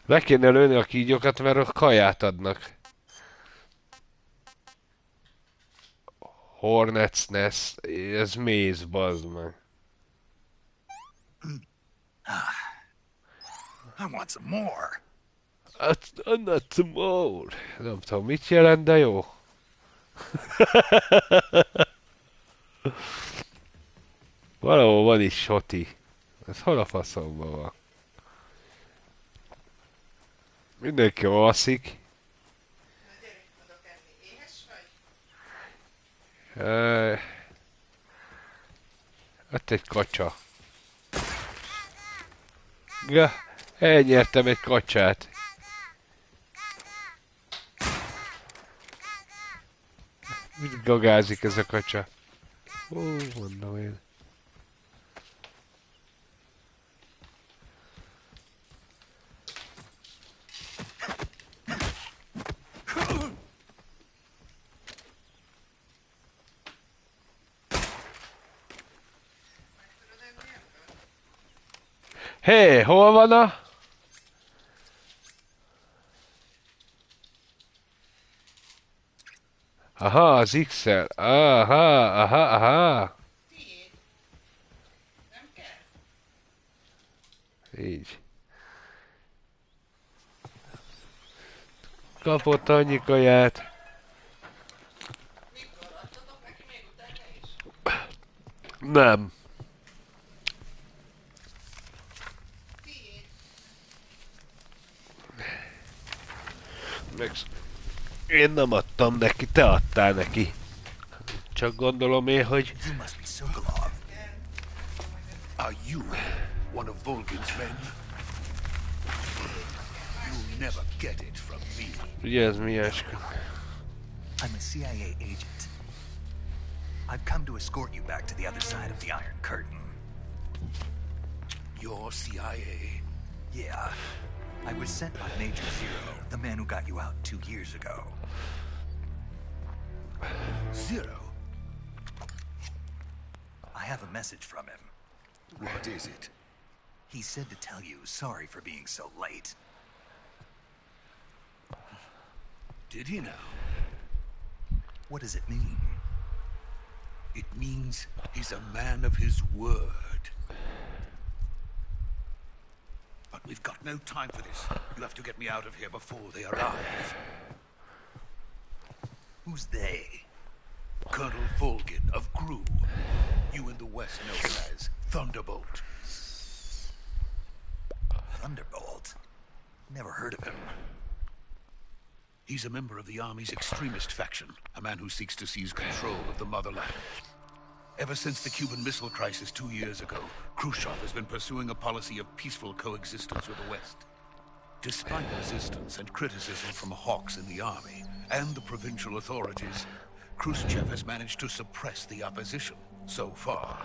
Le kéne lőni a kígyókat, mert a kaját adnak. Hornet's Nest, ez méz, bazd meg. I want some more. I'm not some more. Nem tudom, mit jelent, de jó. Valahol van is Soti. Ez hol a faszomban van? Mindenki alszik. Na gyere, tudok enni. Éhes vagy? Ott egy kacsa. Ja, elnyertem egy kacsát. Mit gagázik ez a kacsa? Ó, mondom én. Hé, hol van a... Aha, az X-el. Aha. Tiéd. Nem kell? Így. Kapott annyi kaját. Mikor adtatok neki még utána is? Nem. Tiéd. Meg... Én nem adtam neki, te adtál neki. Csak gondolom én, hogy... You must be Sokolov. Are you one of Volgin's men? You'll never get it from me. Ugye ez milyen I'm a CIA agent. I've come to escort you back to the other side of the Iron Curtain. You're CIA? Yeah. I was sent by Major Zero, the man who got you out 2 years ago. Zero? I have a message from him. What is it? He said to tell you sorry for being so late. Did he now? What does it mean? It means he's a man of his word. But we've got no time for this. You have to get me out of here before they arrive. Who's they? Colonel Volgin of Gru. You in the West know him as Thunderbolt. Thunderbolt? Never heard of him. He's a member of the Army's extremist faction, a man who seeks to seize control of the motherland. Ever since the Cuban Missile Crisis 2 years ago, Khrushchev has been pursuing a policy of peaceful coexistence with the West. Despite resistance and criticism from hawks in the army and the provincial authorities, Khrushchev has managed to suppress the opposition so far.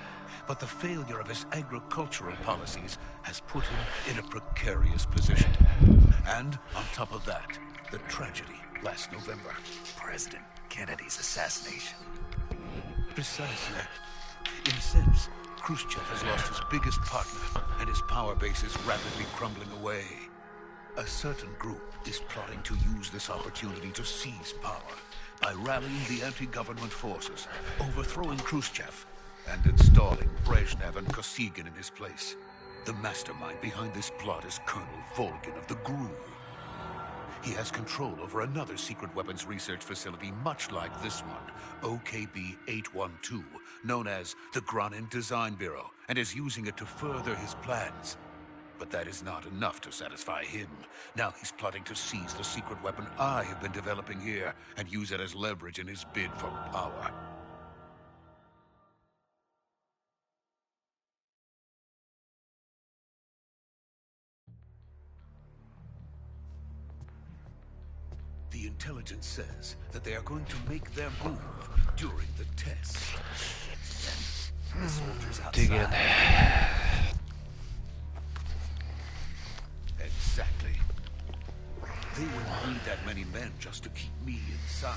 But the failure of his agricultural policies has put him in a precarious position. And on top of that, the tragedy last November. President Kennedy's assassination. Precisely. In a sense, Khrushchev has lost his biggest partner, and his power base is rapidly crumbling away. A certain group is plotting to use this opportunity to seize power by rallying the anti-government forces, overthrowing Khrushchev, and installing Brezhnev and Kosygin in his place. The mastermind behind this plot is Colonel Volgin of the Gru. He has control over another secret weapons research facility much like this one, OKB-812, known as the Granin Design Bureau, and is using it to further his plans. But that is not enough to satisfy him. Now he's plotting to seize the secret weapon I have been developing here and use it as leverage in his bid for power. The intelligence says that they are going to make their move during the test. Then the soldiers outside. Exactly. They wouldn't need that many men just to keep me inside.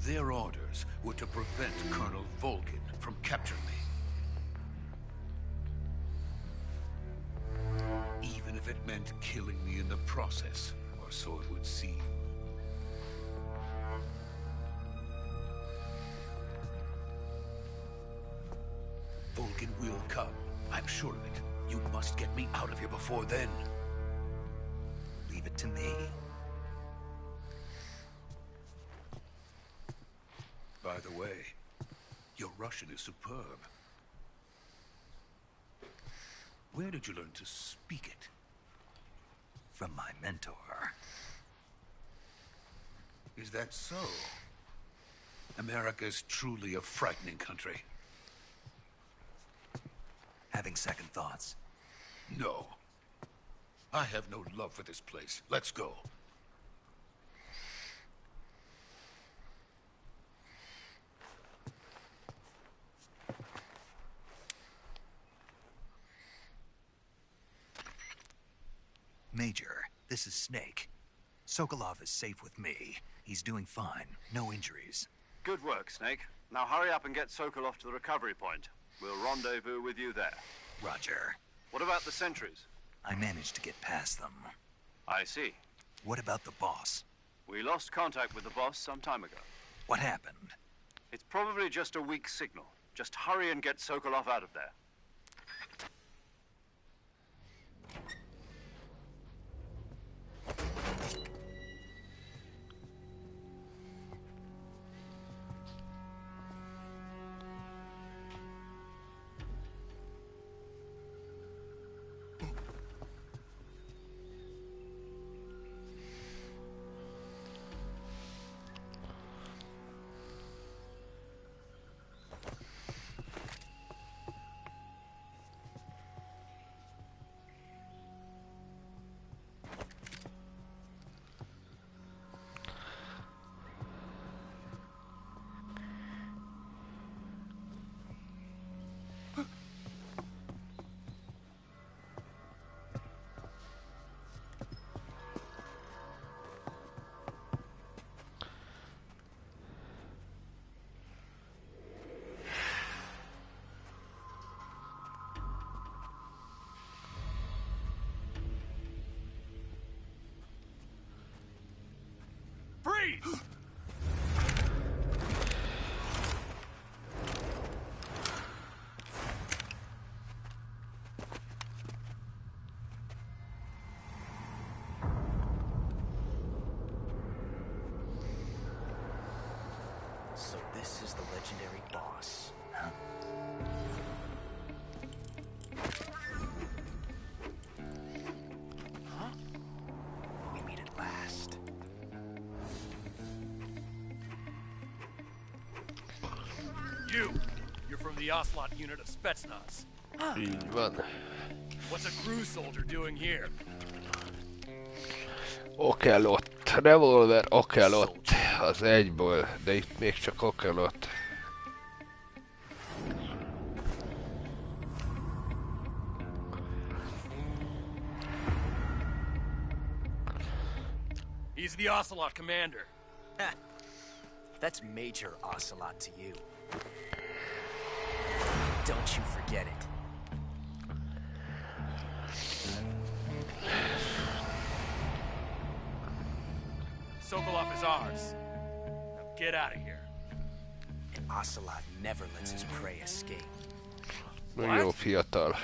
Their orders were to prevent Colonel Volgin from capturing me. Even if it meant killing me in the process. So it would seem. Vulcan will come. I'm sure of it. You must get me out of here before then. Leave it to me. By the way, your Russian is superb. Where did you learn to speak it? From my mentor. Is that so? America's truly a frightening country. Having second thoughts. No. I have no love for this place. Let's go. Major, this is Snake. Sokolov is safe with me. He's doing fine. No injuries. Good work, Snake. Now hurry up and get Sokolov to the recovery point. We'll rendezvous with you there. Roger. What about the sentries? I managed to get past them. I see. What about the boss? We lost contact with the boss some time ago. What happened? It's probably just a weak signal. Just hurry and get Sokolov out of there. Freeze! So this is the legendary boss, huh? Huh? We meet at last. You're from the Ocelot unit of Spetsnaz. Így van. What's a crew soldier doing here? Okelott. Revolver Okelott. Az egyből, de itt még csak Okelott. He's the Ocelot commander. That's Major Ocelot to you. Don't you forget it. Sokolov is ours. Now get out of here. And Ocelot never lets his prey escape. Jó fiatal.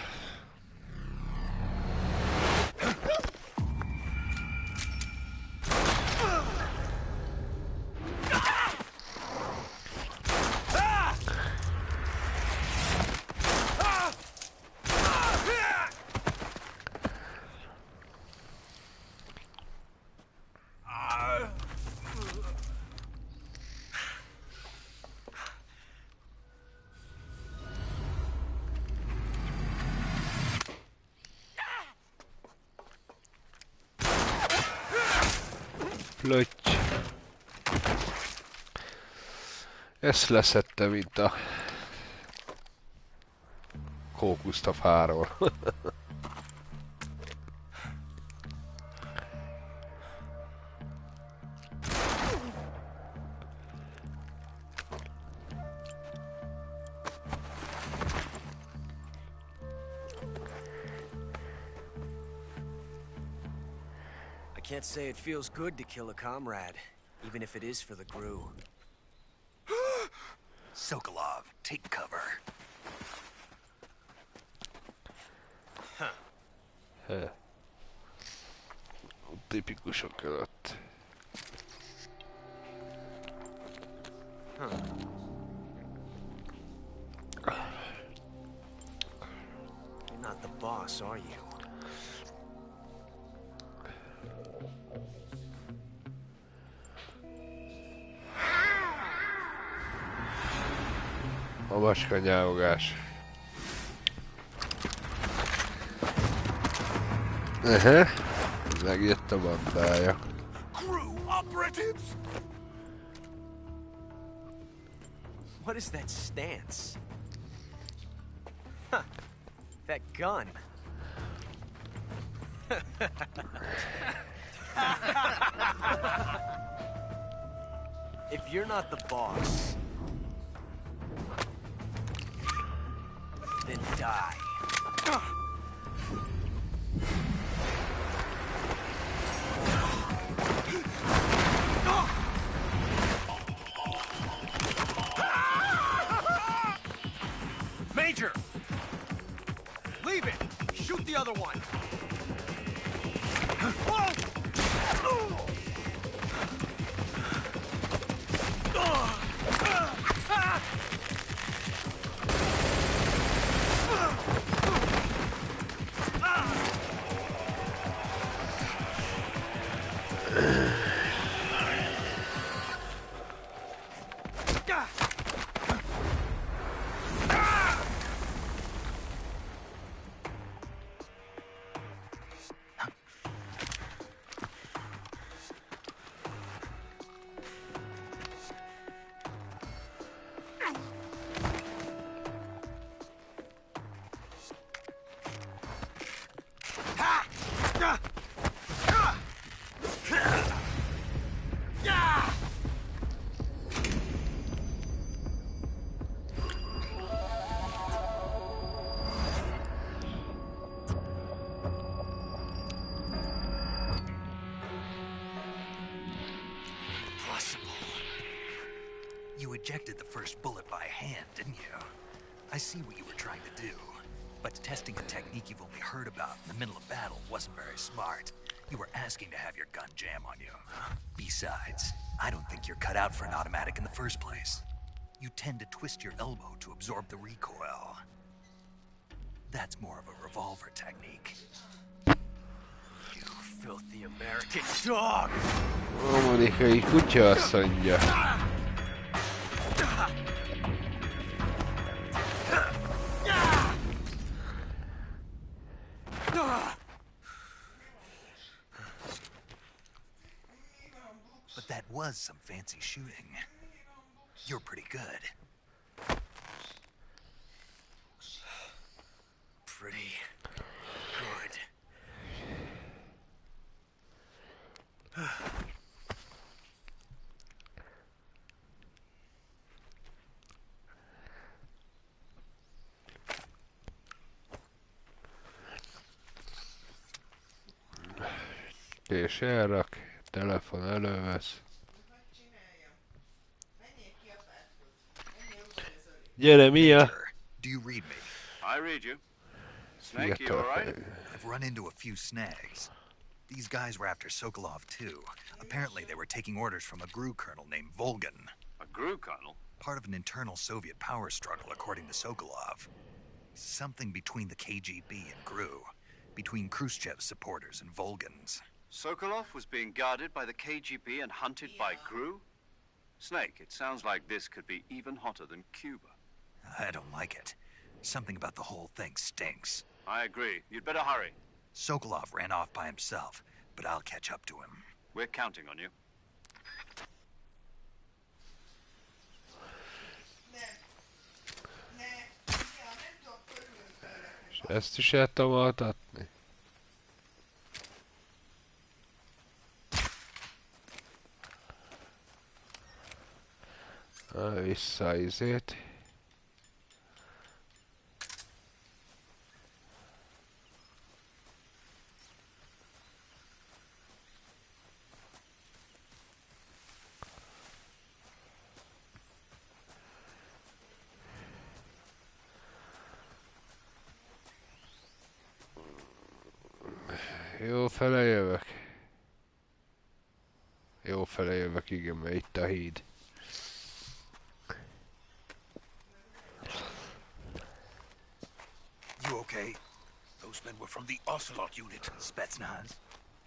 Löty. Ezt leszette, mint a kókuszt a fáról. I can't say it feels good to kill a comrade, even if it is for the GRU. Sokolov, take cover. Tipikusok előtt. You're not the boss, are you? A macska nyávogás. Megjött a bandája. Crew operatives! What is that stance? Huh. That gun. If you're not the boss, then die. Major! Leave it! Shoot the other one! You ejected the first bullet by hand, didn't you? I see what you were trying to do. But testing a technique you've only heard about in the middle of battle wasn't very smart. You were asking to have your gun jam on you. Besides, I don't think you're cut out for an automatic in the first place. You tend to twist your elbow to absorb the recoil. That's more of a revolver technique. You filthy American dog! Amerikai kutya asszonyja. But that was some fancy shooting. You're pretty good. Pretty good. És elrak, telefon elővesz. Gyere, Mia! Do you read me? I read you. Snake, you all right? I've run into a few snags. These guys were after Sokolov too. Apparently they were taking orders from a GRU colonel named Volgan. A GRU colonel? Part of an internal Soviet power struggle, according to Sokolov. Something between the KGB and GRU. Between Khrushchev's supporters and Volgan's. Sokolov was being guarded by the KGB and hunted by GRU? Snake, it sounds like this could be even hotter than Cuba. I don't like it. Something about the whole thing stinks. I agree. You'd better hurry. Sokolov ran off by himself, but I'll catch up to him. We're counting on you. És ezt is el tudom altatni. Vissza izét. Jó fele jövök. Jó fele jövök, igen, mert itt a híd. You okay? Those men were from the Ocelot unit. Spetsnaz?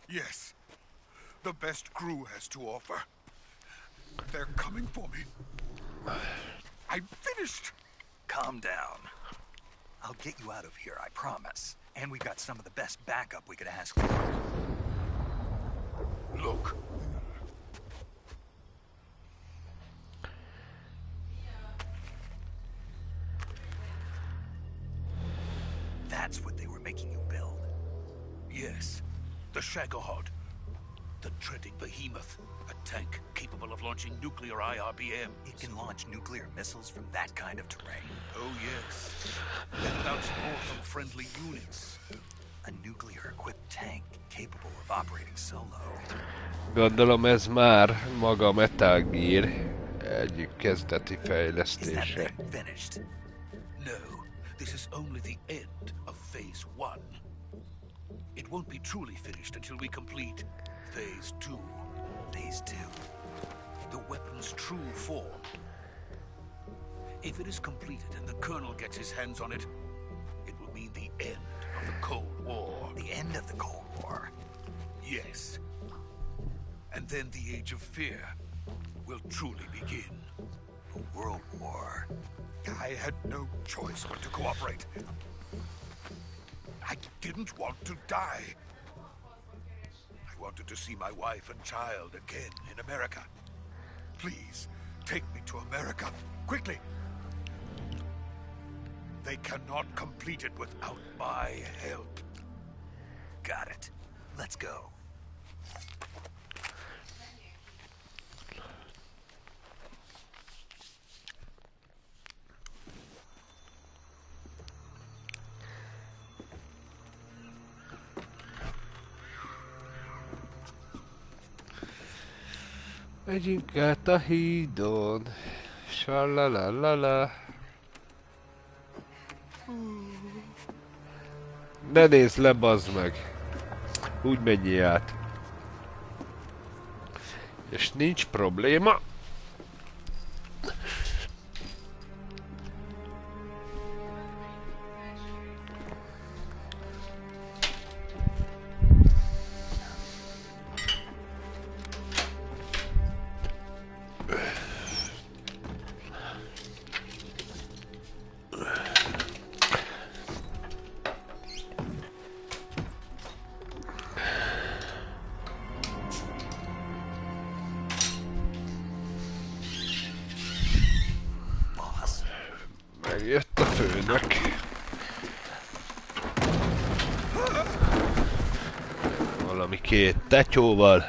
Yes. The best crew has to offer. They're coming for me. I'm finished. Calm down. I'll get you out of here, I promise. And we've got some of the best backup we could ask for. Look. That's what they were making you build? Yes. The Shagohod. The dreaded behemoth. A tank capable of launching nuclear IRBM. It can launch nuclear missiles from that kind of terrain? Oh, yes. And without support from friendly units. A nuclear-equipped tank capable of operating solo. Gondolom ez már maga Metal Gear egyik kezdeti fejlesztése. No, this is only the end of Phase 1. It won't be truly finished until we complete Phase 2. Phase 2? The weapon's true form. If it is completed and the Colonel gets his hands on it, it will mean the end of the Cold War. The end of the Cold War? Yes. And then the Age of Fear will truly begin. A world war. I had no choice but to cooperate. I didn't want to die. I wanted to see my wife and child again in America. Please, take me to America, quickly. They cannot complete it without my help. Got it. Let's go. Megyünk át a hídon. Sallalalala. Ne nézd le, bazd meg. Úgy menjél át. És nincs probléma. Megjött a főnök. Valami két tetyóval.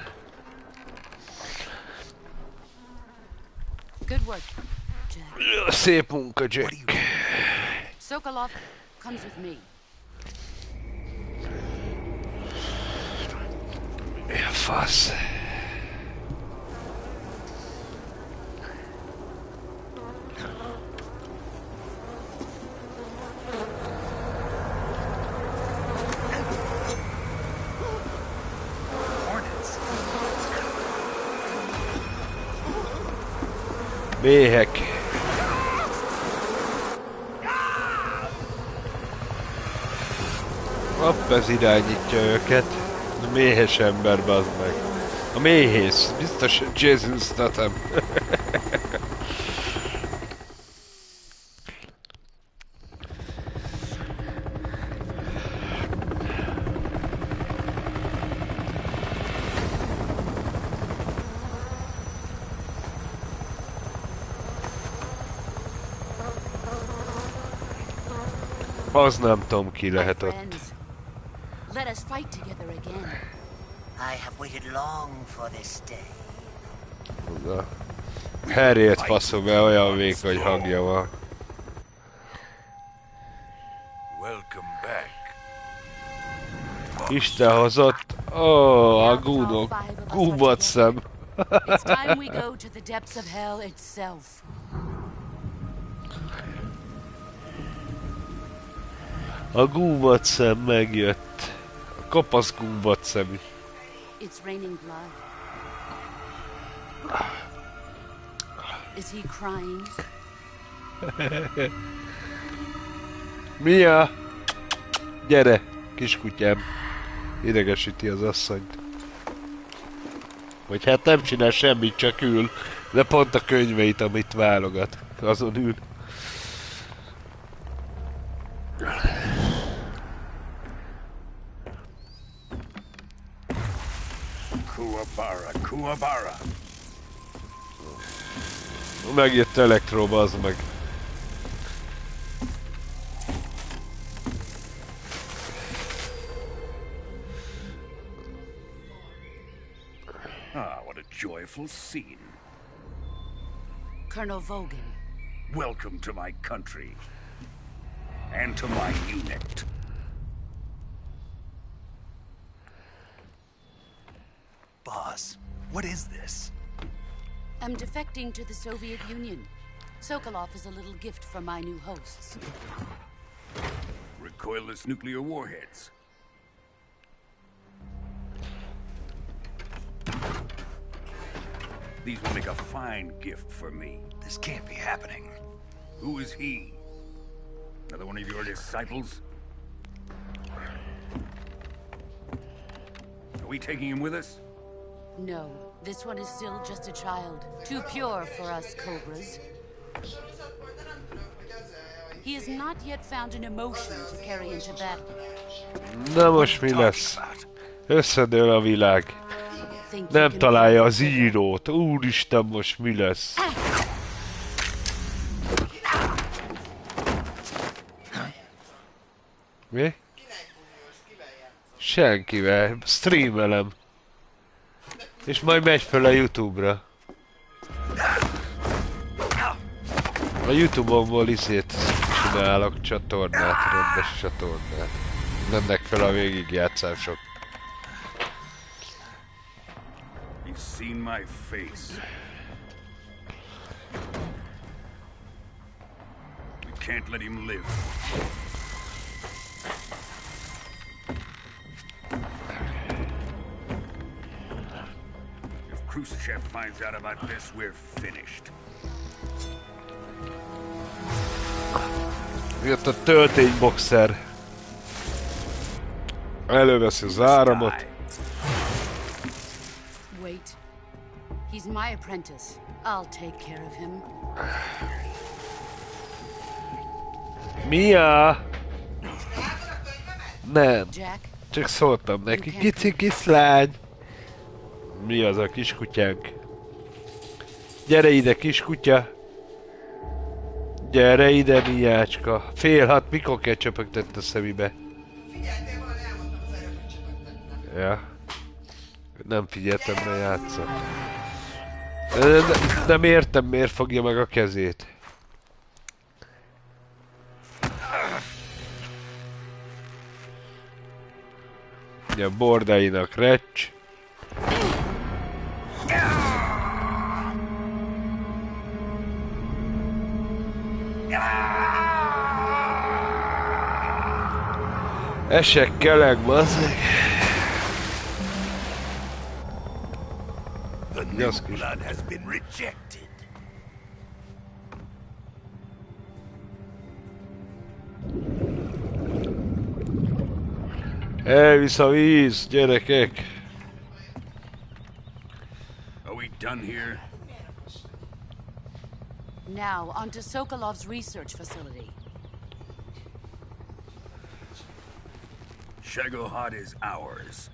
Good work, Jack. Szép munka, Jack. Sokolov comes with me. Mi a fasz? Méhek. Hopp, ez irányítja őket. A méhes ember, bazd meg. A méhész. Biztos Jason Statham. Az nem tudom, ki lehet ott. Let us fight together again. I have waited long for this day. Na. Harriet faszom, mert olyan vékony hangja van. Welcome back. Isten hozott. Ó, a gúnok. Gúbat szem. It's time we go to the depths of hell itself. A gúvat szem megjött. A Kopasz gumbat szemű. It's raining blood. Is he crying? Mia! Gyere, kiskutyám. Idegesíti az asszonyt. Vagy hát nem csinál semmit, csak ül. De pont a könyveit, amit válogat. Azon ül. Kuwabara. Megjött Elektro, bazd meg. Ah, what a joyful scene. Colonel Vogan. Welcome to my country. And to my unit. Boss, what is this? I'm defecting to the Soviet Union. Sokolov is a little gift from my new hosts. Recoilless nuclear warheads. These will make a fine gift for me. This can't be happening. Who is he? Another one of your disciples? Are we taking him with us? No, this one is still just a child. Too pure for us Cobras. He has not yet found an emotion to carry into battle. Na most mi lesz? Összedől a világ. Nem találja az írót. Úristen, most mi lesz? Mi? Senkivel. Streamelem. És majd megy fel a YouTube-ra. A YouTube-omból izét csinálok csatornát, rendes csatornát. Mennek fel a végigjátszások. He's seen my face. We can't let him live. If Khrushchev finds out about this, we're finished. Jött a töltényboxer. Előveszi az áramot. Wait. He's my apprentice. I'll take care of him. Mia! Nem. Jack? Csak szóltam neki. Kici kiszlány! Mi az a kiskutyánk? Gyere ide, kiskutya! Gyere ide, Miácska! Fél hat, mikor kell csöpögtett a szemébe? Ja. Nem figyeltem, mert játszott. Nem értem, miért fogja meg a kezét. A bordainak recs. Esek kelek, bazzeg. The new blood has been rejected. Elvisz a víz, gyerekek! Are we done here? Now, onto Sokolov's research facility. Shagohod is ours.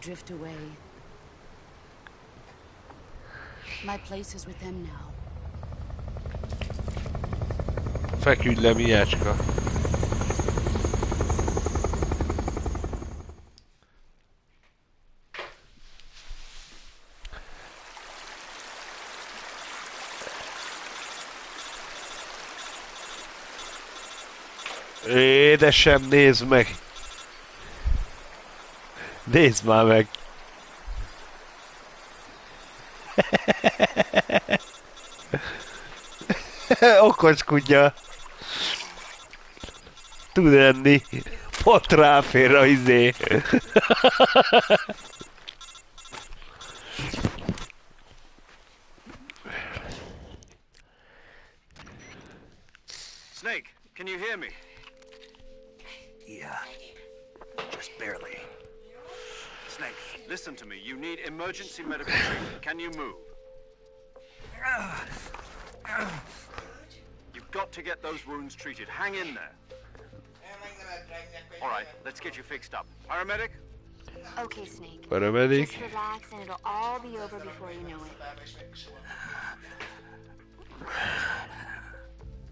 Drift away. My place is with them now. Feküdj le, Miácska! Édesem, nézd meg! Nézd már meg! Okos kutya. Tud enni. Pont ráfér a izé. Snake, can you hear me? Yeah. Just barely. Snake, listen to me. You need emergency medical treatment. Can you move? You've got to get those wounds treated. Hang in there. All right, let's get you fixed up. Paramedic? Okay, Snake. Paramedic. Just relax and it'll all be over before you know it.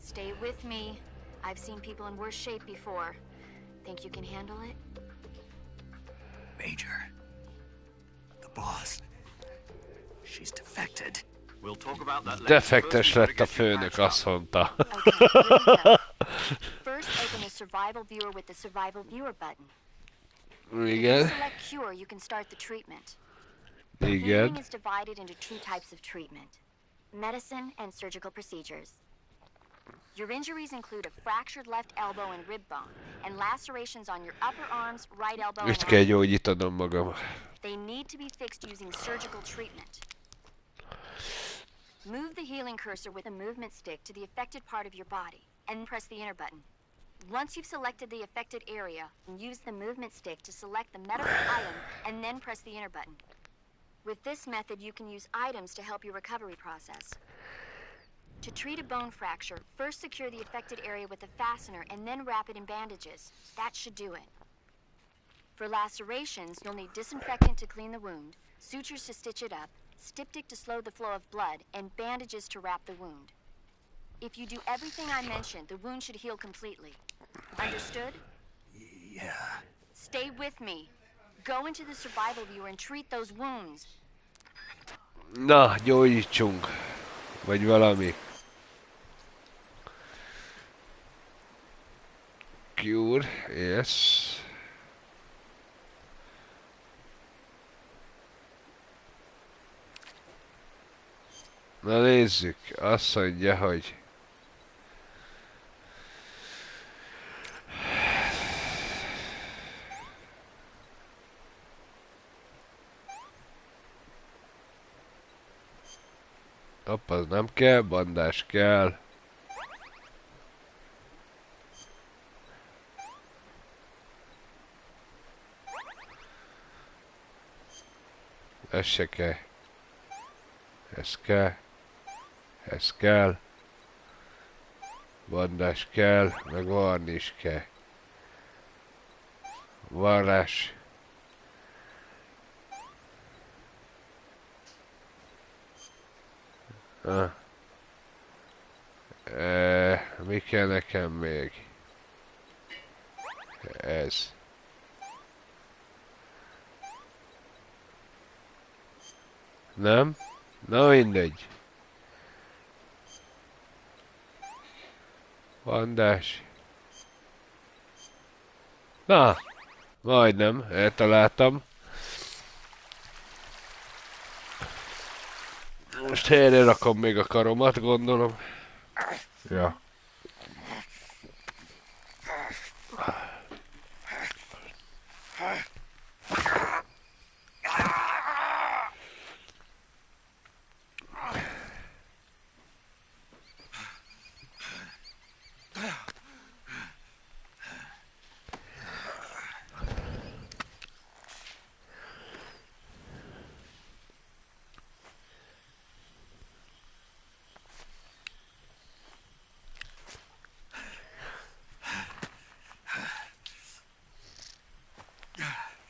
Stay with me. I've seen people in worse shape before. Think you can handle it? Major. The boss. She's defected. We'll talk about that later. Defektes lett a főnök, azt mondta. Okay, here we go. First, open the survival viewer with the survival viewer button. If you Igen. select cure, you can start the treatment. Igen. Healing is divided into two types of treatment: medicine and surgical procedures. Your injuries include a fractured left elbow and rib bone, and lacerations on your upper arms, right elbow, Itt and kell arm. gyógyítanom magam. They need to be fixed using surgical treatment. Move the healing cursor with a movement stick to the affected part of your body, and press the enter button. Once you've selected the affected area, use the movement stick to select the medical item, and then press the enter button. With this method, you can use items to help your recovery process. To treat a bone fracture, first secure the affected area with a fastener and then wrap it in bandages. That should do it. For lacerations, you'll need disinfectant to clean the wound, sutures to stitch it up, styptic to slow the flow of blood, and bandages to wrap the wound. If you do everything I mentioned, the wound should heal completely. Understood? Yeah. Stay with me. Go into the survival viewer and treat those wounds. Na, gyógyítsunk. Vagy valami. Cure, yes. Na nézzük, azt mondja, hogy hopp, az nem kell, bandás kell. Ez se kell. Ez kell. Ez kell. Bandás kell, meg varni is kell. Varrás. Mi kell nekem még? Ez. Nem? Na mindegy. Bandás. Na, majdnem, eltaláltam. Most helyre rakom még a karomat, gondolom. Ja.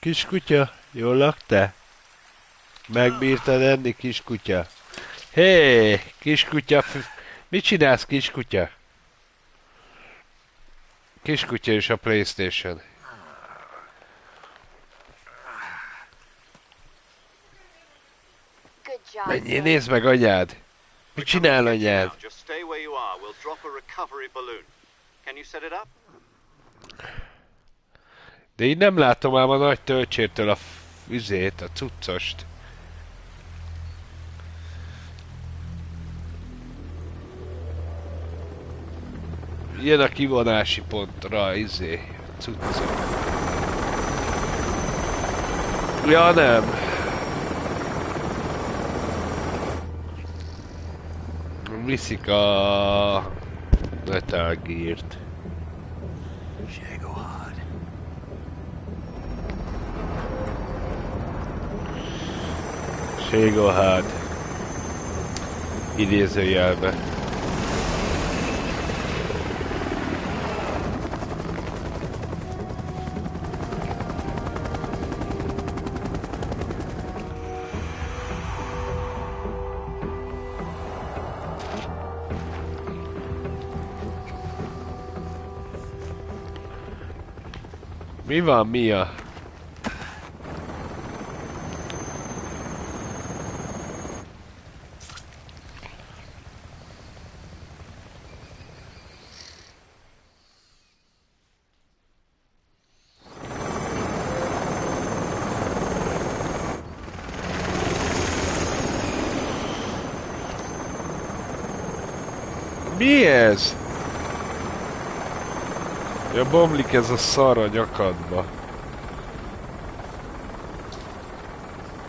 Kiskutya, jól laktál? Megbírtad enni, kiskutya? Hé, kiskutya, mit csinálsz, kiskutya? Kiskutya és a PlayStation. Menjél, nézd meg anyád! Mit csinál anyád? Just stay where you are. We'll drop a recovery balloon. Can you set it up? De így nem látom ám a nagy töltsértől a vizét, a cuccost. Jön a kivonási pontra, cuccok. Ja nem. Viszik a... Metal Gear-t. Shagohad. Idézőjelbe. Mi van, Mia? Mi ez? Ja, bomlik ez a szar a nyakadba.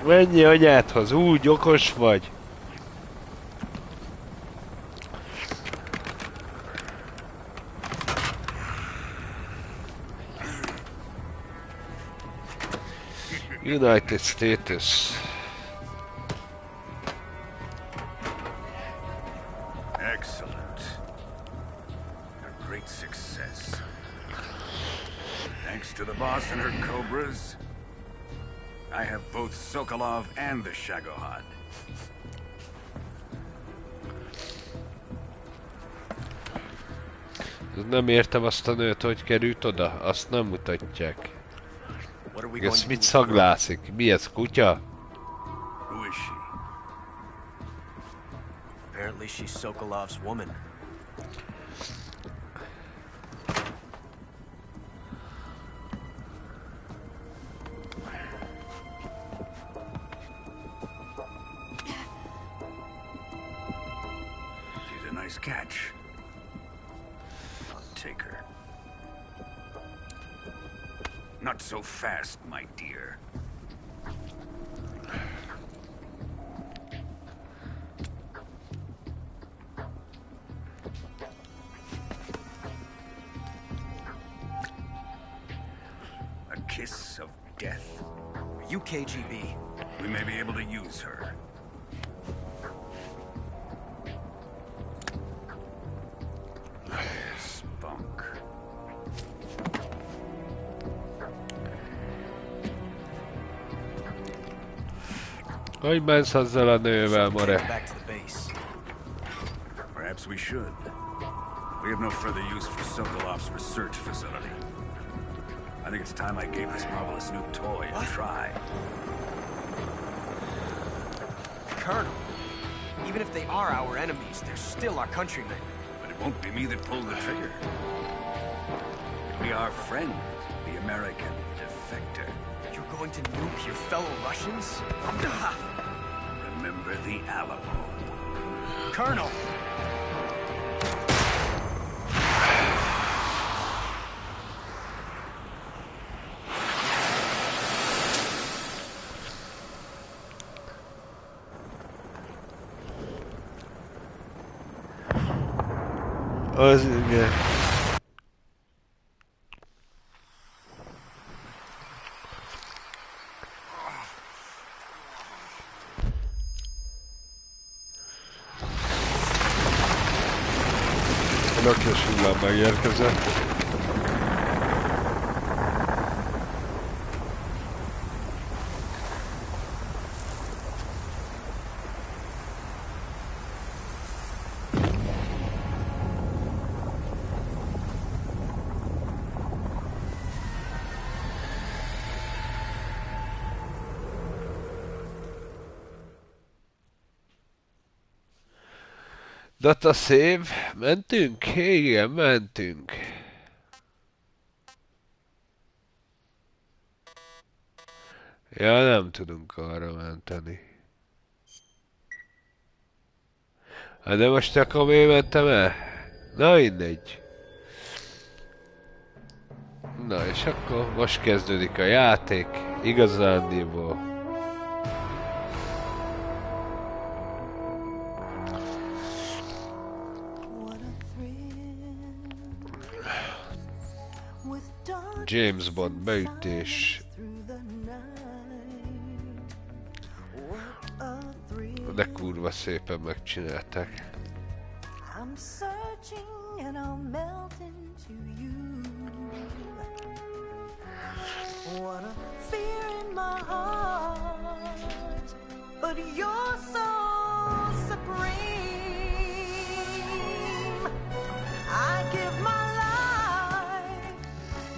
Menj anyádhoz, úgy okos vagy. United Status. Excellent. A great success. Thanks to the boss and her cobras, I have both Sokolov and the Shagohad. Nem értem azt a nőt, hogy került oda. Azt nem mutatják. Ez mit szaglászik? Mi ez, kutya? Who is she? Apparently she's Sokolov's woman. She's a nice catch. I'll take her. Not so fast, my dear. A kiss of death. Are you KGB? We may be able to use her. Spunk. Hogy mensz azzal a nővel, more? Perhaps we should. We have no further use for Sokolov's research facility. I think it's time I gave this marvelous new toy a try. Colonel, even if they are our enemies, they're still our countrymen. But it won't be me that pulled the trigger. It'll be our friend, the American defector. You're going to nuke your fellow Russians? Remember the Alamo. Colonel! Az igen. A lökés hullám megérkezett. Data save. Mentünk? Igen, mentünk. Ja, nem tudunk arra menteni. Hát de most akkor miért mentem el? Na mindegy. Na és akkor most kezdődik a játék, igazándiból. James Bond beütés. De kurva szépen megcsinálták. But you're so supreme. I give my life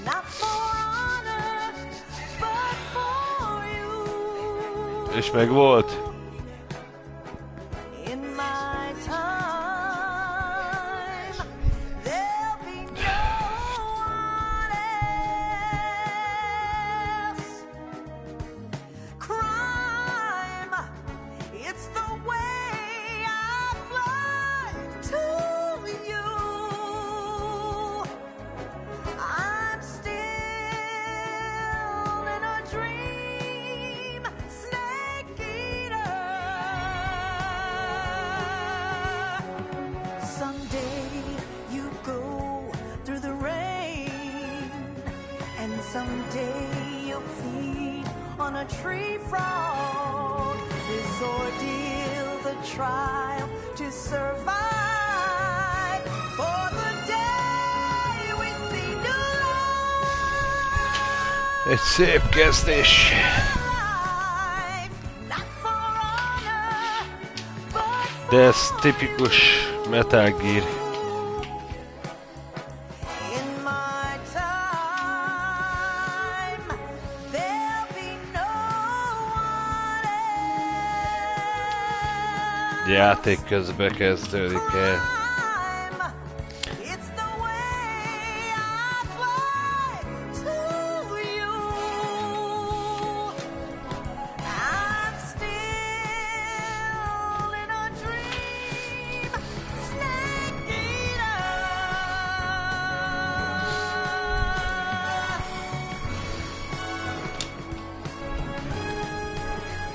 not for honor, but for you. És meg volt. In my time, there'll be no one else. Crime, it's the way I fly to you. I'm still in a dream, snake eater. Someday you go through the rain, and someday you'll feed on a tree frog. This ordeal, the trial to survive, for the day we see new life. Egy szép kezdés. De ez tipikus Metal Gear. In my time, there'll be no one else. Játék közben kezdődik el. It's the way I fly to you. I'm still in a dream, snake eater.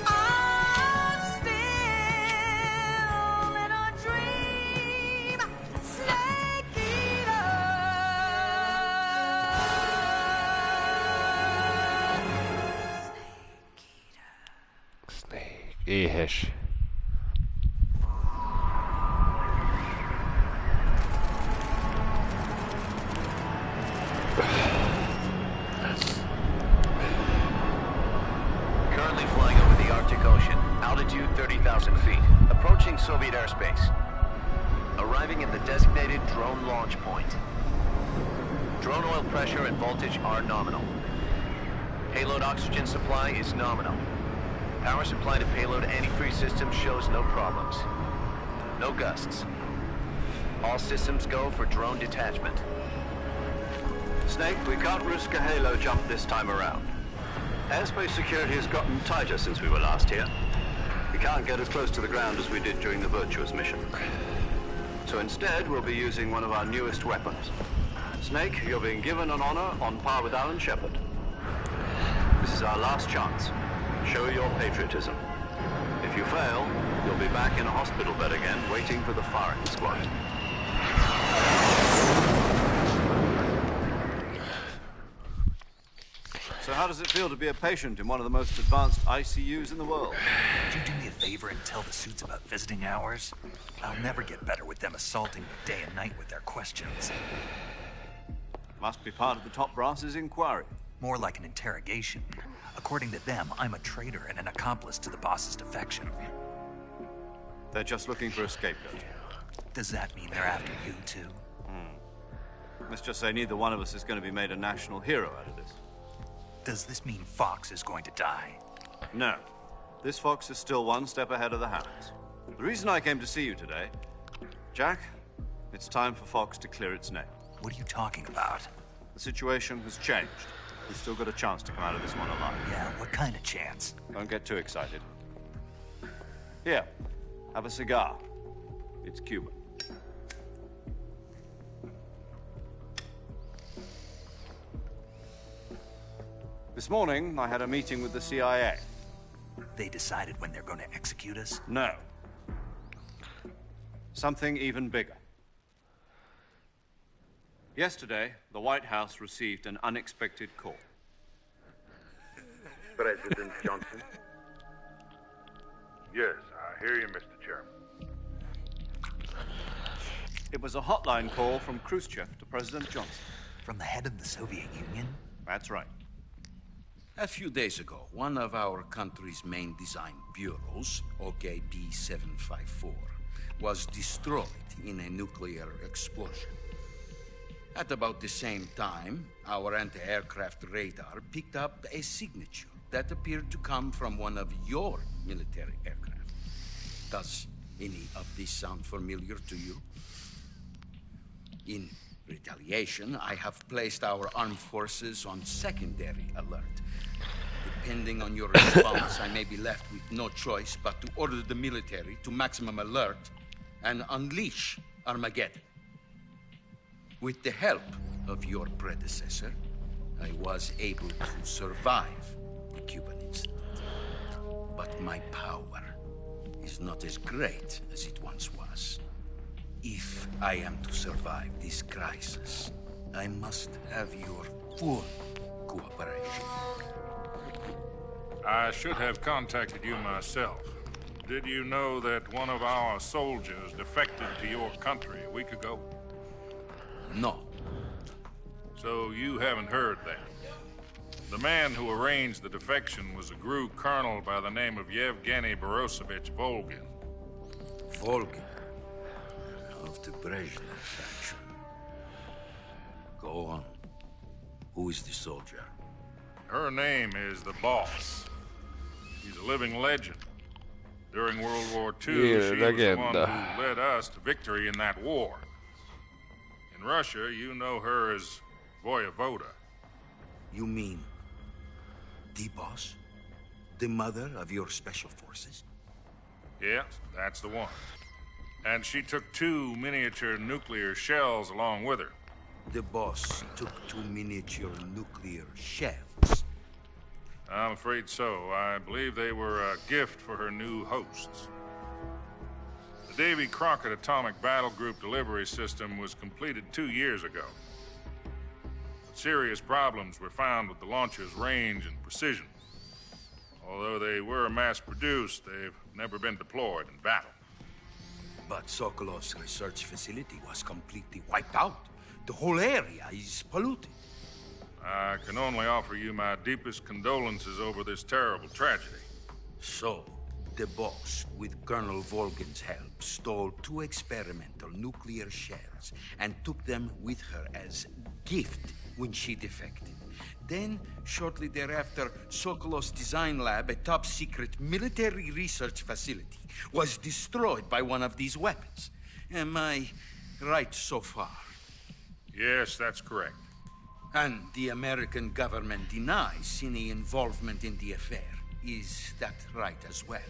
I'm still in a dream, snake eater. Snake. Éhes. Currently flying over the Arctic Ocean, altitude 30,000 feet, approaching Soviet airspace. Arriving at the designated drone launch point. Drone oil pressure and voltage are nominal. Payload oxygen supply is nominal. Power supply to payload antifreeze system shows no problems. No gusts. All systems go for drone detachment. Snake, we can't risk a halo jump this time around. Airspace security has gotten tighter since we were last here. We can't get as close to the ground as we did during the Virtuous mission. So instead, we'll be using one of our newest weapons. Snake, you're being given an honor on par with Alan Shepard. This is our last chance. Show your patriotism. If you fail, you'll be back in a hospital bed again, waiting for the firing squad. So how does it feel to be a patient in one of the most advanced ICUs in the world? Would you do me a favor and tell the suits about visiting hours? I'll never get better with them assaulting me day and night with their questions. Must be part of the top brass's inquiry. More like an interrogation. According to them, I'm a traitor and an accomplice to the boss's defection. They're just looking for a scapegoat. Does that mean they're after you too? Let's just say neither one of us is going to be made a national hero out of this. Does this mean Fox is going to die? No. This Fox is still one step ahead of the Hounds. The reason I came to see you today, Jack, it's time for Fox to clear its name. What are you talking about? The situation has changed. We've still got a chance to come out of this one alive. Yeah, what kind of chance? Don't get too excited. Here, have a cigar. It's Cuban. This morning, I had a meeting with the CIA. They decided when they're going to execute us? No. Something even bigger. Yesterday, the White House received an unexpected call. President Johnson? Yes, I hear you, Mr. Chairman. It was a hotline call from Khrushchev to President Johnson. From the head of the Soviet Union? That's right. A few days ago, one of our country's main design bureaus, OKB 754, was destroyed in a nuclear explosion. At about the same time, our anti-aircraft radar picked up a signature that appeared to come from one of your military aircraft. Does any of this sound familiar to you? In retaliation, I have placed our armed forces on secondary alert. Depending on your response, I may be left with no choice but to order the military to maximum alert and unleash Armageddon. With the help of your predecessor, I was able to survive the Cuban incident. But my power is not as great as it once was. If I am to survive this crisis, I must have your full cooperation. I should have contacted you myself. Did you know that one of our soldiers defected to your country a week ago? No. So you haven't heard that. The man who arranged the defection was a GRU colonel by the name of Yevgeny Borosovich Volgin. Volgin? Of the Brezhnev faction. Go on. Who is the soldier? Her name is the Boss. She's a living legend. During World War II, she was the one who led us to victory in that war. In Russia, you know her as Voyevoda. You mean the Boss? The mother of your special forces? Yes, that's the one. And she took 2 miniature nuclear shells along with her. The Boss took 2 miniature nuclear shells? I'm afraid so. I believe they were a gift for her new hosts. The Davy Crockett Atomic Battle Group delivery system was completed 2 years ago. But serious problems were found with the launcher's range and precision. Although they were mass-produced, they've never been deployed in battle. But Sokolov's research facility was completely wiped out. The whole area is polluted. I can only offer you my deepest condolences over this terrible tragedy. So, the Boss, with Colonel Volgin's help, stole 2 experimental nuclear shells and took them with her as gift when she defected. Then, shortly thereafter, Sokolov's design lab, a top-secret military research facility, was destroyed by one of these weapons. Am I right so far? Yes, that's correct. And the American government denies any involvement in the affair. Is that right as well?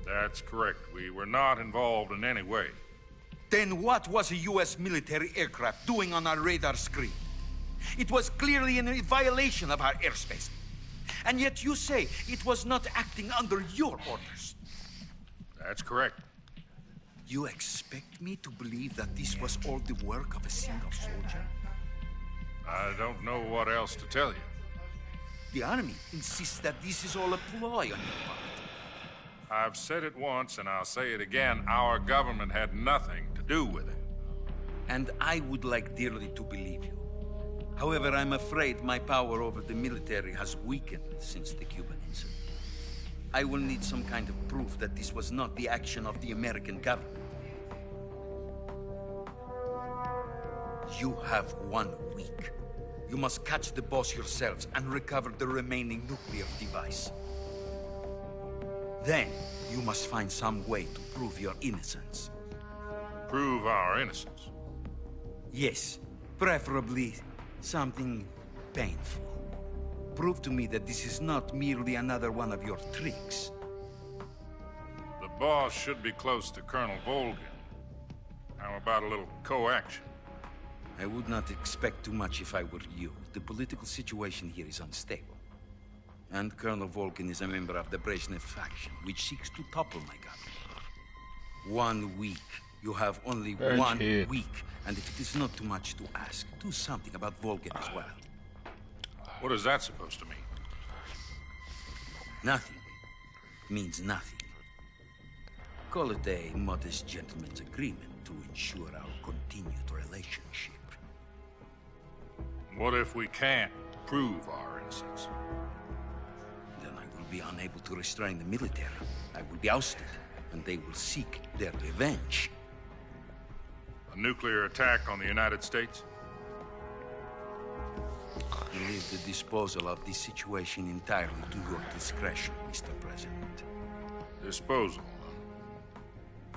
That's correct. We were not involved in any way. Then what was a U.S. military aircraft doing on our radar screen? It was clearly in violation of our airspace. And yet you say it was not acting under your orders. That's correct. You expect me to believe that this was all the work of a single soldier? I don't know what else to tell you. The Army insists that this is all a ploy on your part. I've said it once and I'll say it again. Our government had nothing to do with it. And I would like dearly to believe you. However, I'm afraid my power over the military has weakened since the Cuban incident. I will need some kind of proof that this was not the action of the American government. You have 1 week. You must catch the Boss yourselves and recover the remaining nuclear device. Then, you must find some way to prove your innocence. Prove our innocence? Yes, preferably something painful. Prove to me that this is not merely another one of your tricks. The Boss should be close to Colonel Volgin. How about a little co-action? I would not expect too much if I were you. The political situation here is unstable. And Colonel Volkin is a member of the Brezhnev faction, which seeks to topple my government. 1 week. You have only 1 week. And if it is not too much to ask, do something about Volkin as well. What is that supposed to mean? Nothing. Means nothing. Call it a modest gentleman's agreement to ensure our continued relationship. What if we can't prove our innocence? Then I will be unable to restrain the military. I will be ousted, and they will seek their revenge. A nuclear attack on the United States? Leave the disposal of this situation entirely to your discretion, Mr. President. Disposal?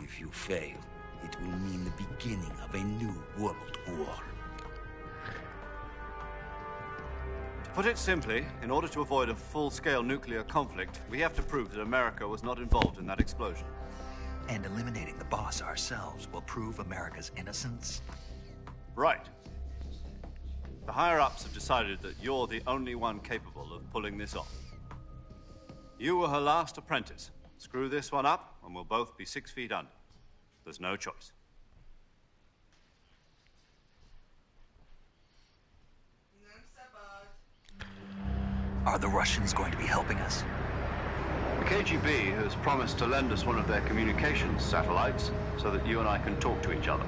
If you fail, it will mean the beginning of a new world war. To put it simply, in order to avoid a full-scale nuclear conflict, we have to prove that America was not involved in that explosion. And eliminating the boss ourselves will prove America's innocence? Right. The higher-ups have decided that you're the only one capable of pulling this off. You were her last apprentice. Screw this one up, and we'll both be 6 feet under. There's no choice. Are the Russians going to be helping us? The KGB has promised to lend us one of their communications satellites so that you and I can talk to each other.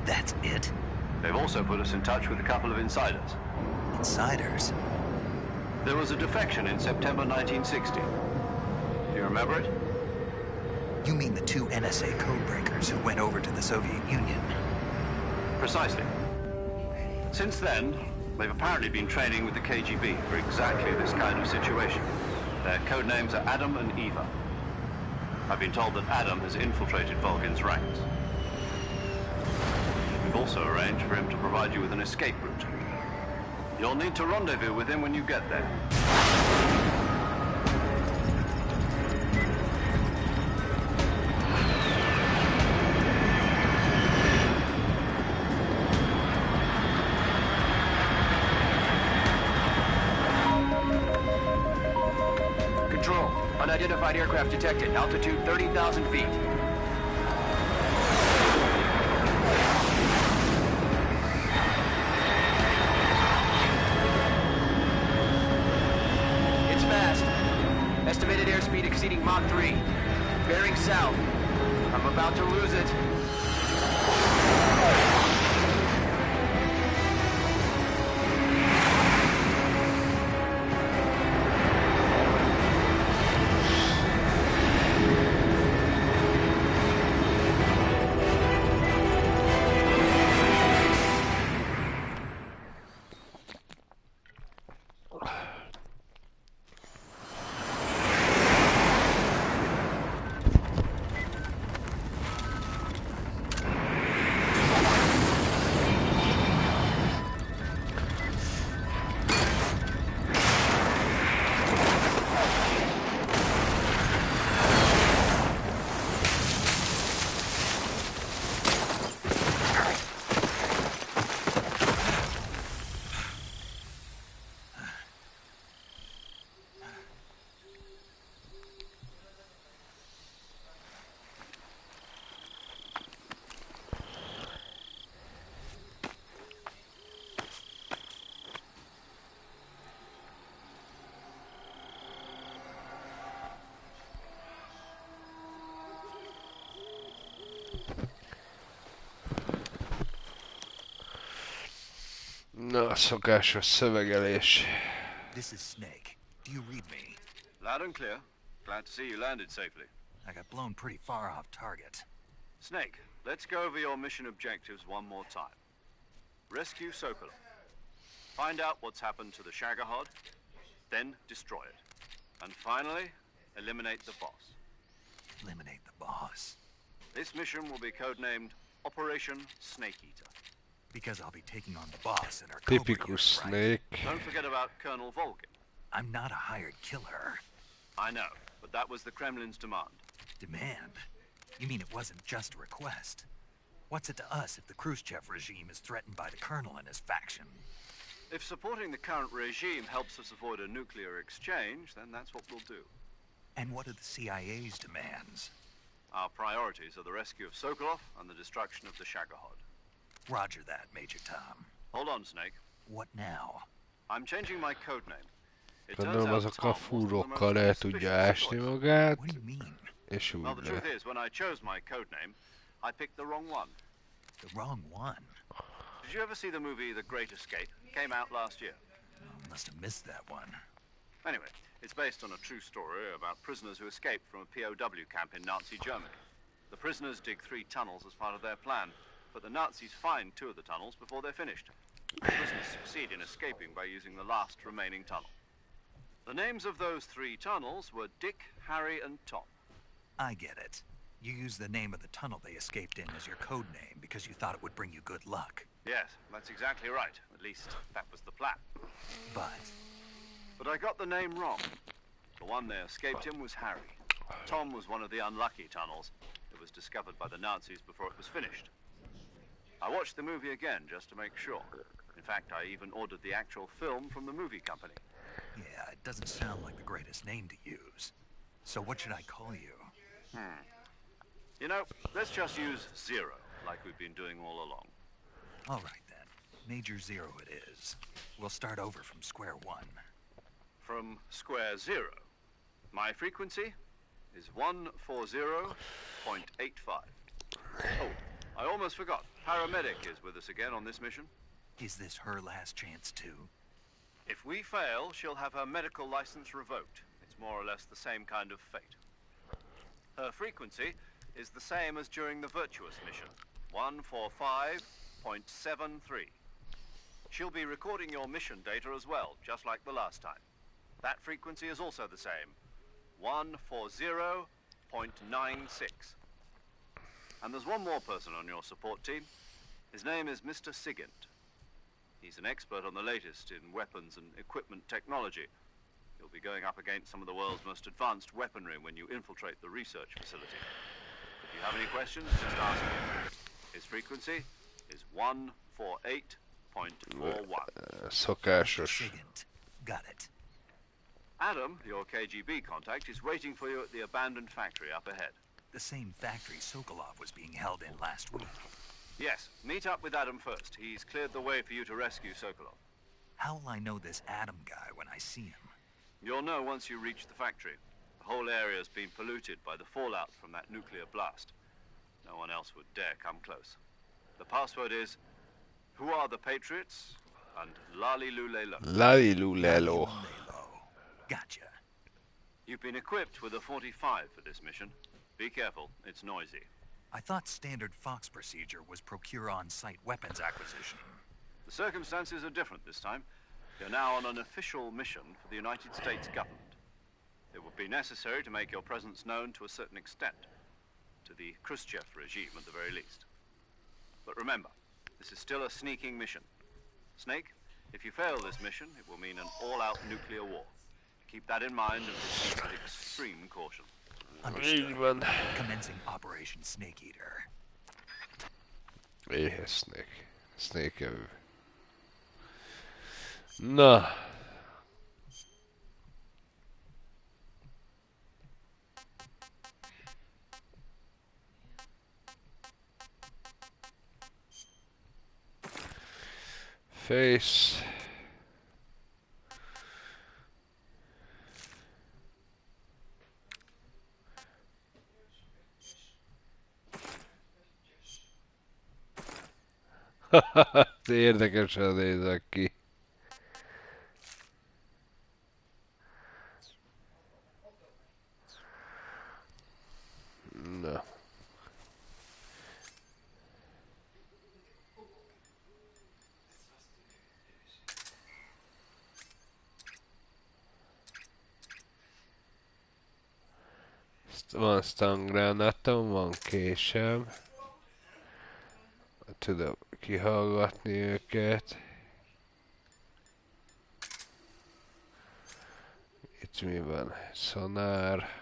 That's it? They've also put us in touch with a couple of insiders. Insiders? There was a defection in September 1960. Do you remember it? You mean the 2 NSA codebreakers who went over to the Soviet Union? Precisely. Since then, they've apparently been training with the KGB for exactly this kind of situation. Their code names are Adam and Eva. I've been told that Adam has infiltrated Volkin's ranks. We've also arranged for him to provide you with an escape route. You'll need to rendezvous with him when you get there. Control, unidentified aircraft detected. Altitude 30,000 feet. Estimated airspeed exceeding Mach 3. Bearing south. I'm about to lose it. Na, szokásos szövegelés. This is Snake. Do you read me? Loud and clear. Glad to see you landed safely. I got blown pretty far off target. Snake, let's go over your mission objectives one more time. Rescue Sokolov. Find out what's happened to the Shagohod, then destroy it. And finally, eliminate the boss. Eliminate the boss? This mission will be codenamed Operation Snake Eater. Because I'll be taking on the boss and our Typical Snake. Right? Don't forget about Colonel Volkin. I'm not a hired killer. I know, but that was the Kremlin's demand. Demand? You mean it wasn't just a request? What's it to us if the Khrushchev regime is threatened by the Colonel and his faction? If supporting the current regime helps us avoid a nuclear exchange, then that's what we'll do. And what are the CIA's demands? Our priorities are the rescue of Sokolov and the destruction of the Shagohod. Roger that, Major Tom. Hold on, Snake. What now? I'm changing my code name. It turns Gondolom out azokkal a Tom wasn't the most fúrókkal el tudja auspicious ásni choice. magát, What do you mean? és Well, the úgy truth le. is, when I chose my code name, I picked the wrong one. The wrong one? Did you ever see the movie The Great Escape? Came out last year. Oh, must have missed that one. Anyway, it's based on a true story about prisoners who escaped from a POW camp in Nazi Germany. The prisoners dig 3 tunnels as part of their plan, but the Nazis find 2 of the tunnels before they're finished. The prisoners succeed in escaping by using the last remaining tunnel. The names of those 3 tunnels were Dick, Harry, and Tom. I get it. You used the name of the tunnel they escaped in as your code name because you thought it would bring you good luck. Yes, that's exactly right. At least, that was the plan. But I got the name wrong. The one they escaped in was Harry. Tom was one of the unlucky tunnels. It was discovered by the Nazis before it was finished. I watched the movie again just to make sure. In fact, I even ordered the actual film from the movie company. Yeah, it doesn't sound like the greatest name to use. So what should I call you? You know, let's just use Zero, like we've been doing all along. All right, then. Major Zero it is. We'll start over from square one. From square 0. My frequency is 140.85. Oh, I almost forgot. Paramedic is with us again on this mission. Is this her last chance, too? If we fail, she'll have her medical license revoked. It's more or less the same kind of fate. Her frequency is the same as during the Virtuous mission, 145.73. She'll be recording your mission data as well, just like the last time. That frequency is also the same, 140.96. And there's one more person on your support team. His name is Mr. Sigint. He's an expert on the latest in weapons and equipment technology. You'll be going up against some of the world's most advanced weaponry when you infiltrate the research facility. If you have any questions, just ask him. His frequency is 148.41. Szokásos. Got it. Adam, your KGB contact, is waiting for you at the abandoned factory up ahead. The same factory Sokolov was being held in last week. Yes, meet up with Adam first. He's cleared the way for you to rescue Sokolov. How will I know this Adam guy when I see him? You'll know once you reach the factory. The whole area's been polluted by the fallout from that nuclear blast. No one else would dare come close. The password is, "Who are the Patriots?" and Lali Lulelo. Lali Lulelo. Gotcha. You've been equipped with a 45 for this mission. Be careful, it's noisy. I thought standard Fox procedure was procure on-site weapons acquisition. The circumstances are different this time. You're now on an official mission for the United States government. It would be necessary to make your presence known to a certain extent. To the Khrushchev regime, at the very least. But remember, this is still a sneaking mission. Snake, if you fail this mission, it will mean an all-out nuclear war. Keep that in mind and proceed with extreme caution. Understood. Commencing Operation Snake Eater. Éhes Snake. Snake evő. Na. Face. Érdekesen nézek ki. Na. Van stangránátom, van késem. Tudom kihallgatni őket. Itt mi van? Szonár.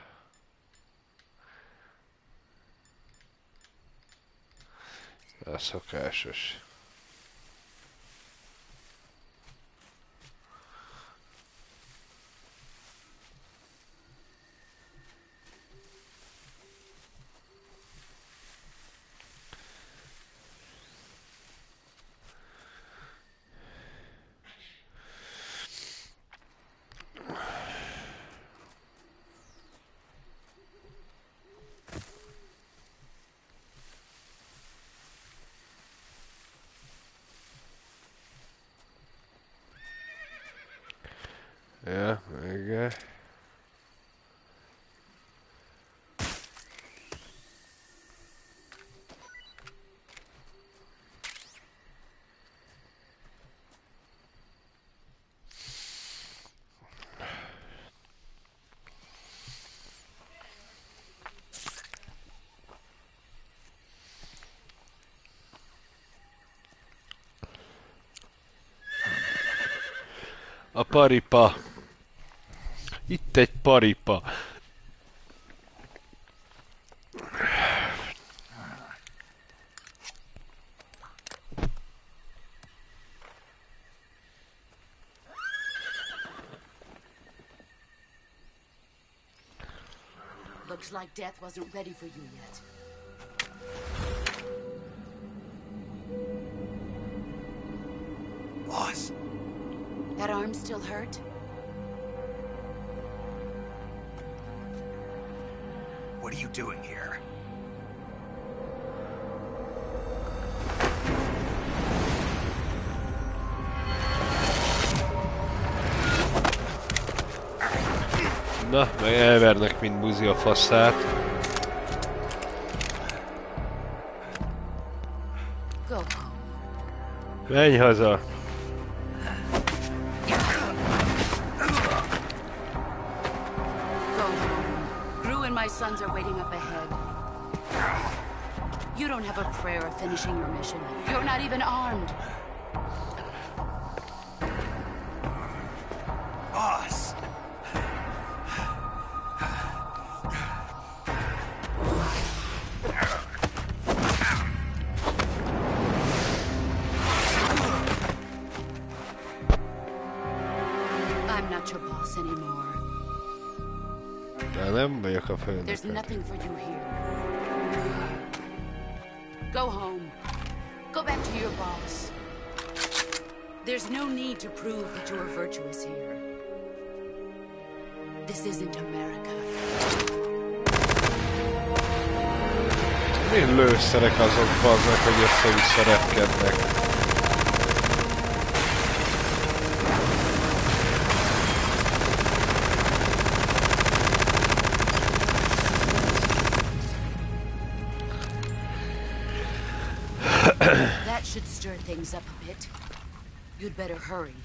A szokásos. Ja, igen. A paripa. Itt egy paripa. Looks like death wasn't ready for you yet. Boss. That arm still hurt? What are you doing here? Na, meg elvernek, mint buzi a faszát. Menj haza! My sons are waiting up ahead. You don't have a prayer of finishing your mission. You're not even armed. Boss! I'm not your boss anymore. Nem vagyok a főnök. There's nothing for you here. Go home. Go back to your boss. There's no need to prove that you are virtuous here. This isn't America. Milyen lőszerek azok, bazzak, hogy össze-vissza repkednek. That should stir things up a bit. You'd better hurry.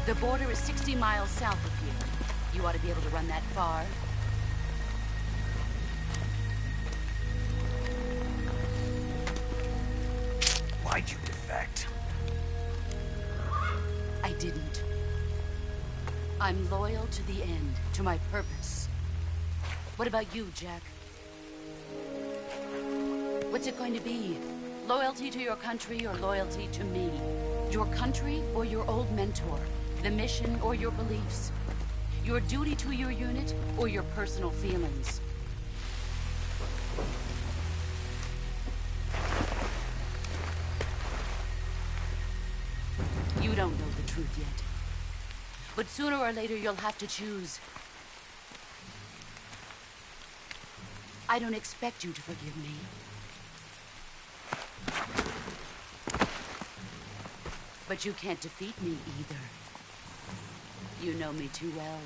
The border is 60 miles south of here. You ought to be able to run that far. Why'd you defect? I didn't. I'm loyal to the end, to my purpose. What about you, Jack? What's it going to be? Loyalty to your country or loyalty to me? Your country or your old mentor? The mission or your beliefs? Your duty to your unit or your personal feelings? You don't know the truth yet. But sooner or later, you'll have to choose. I don't expect you to forgive me. But you can't defeat me either. You know me too well.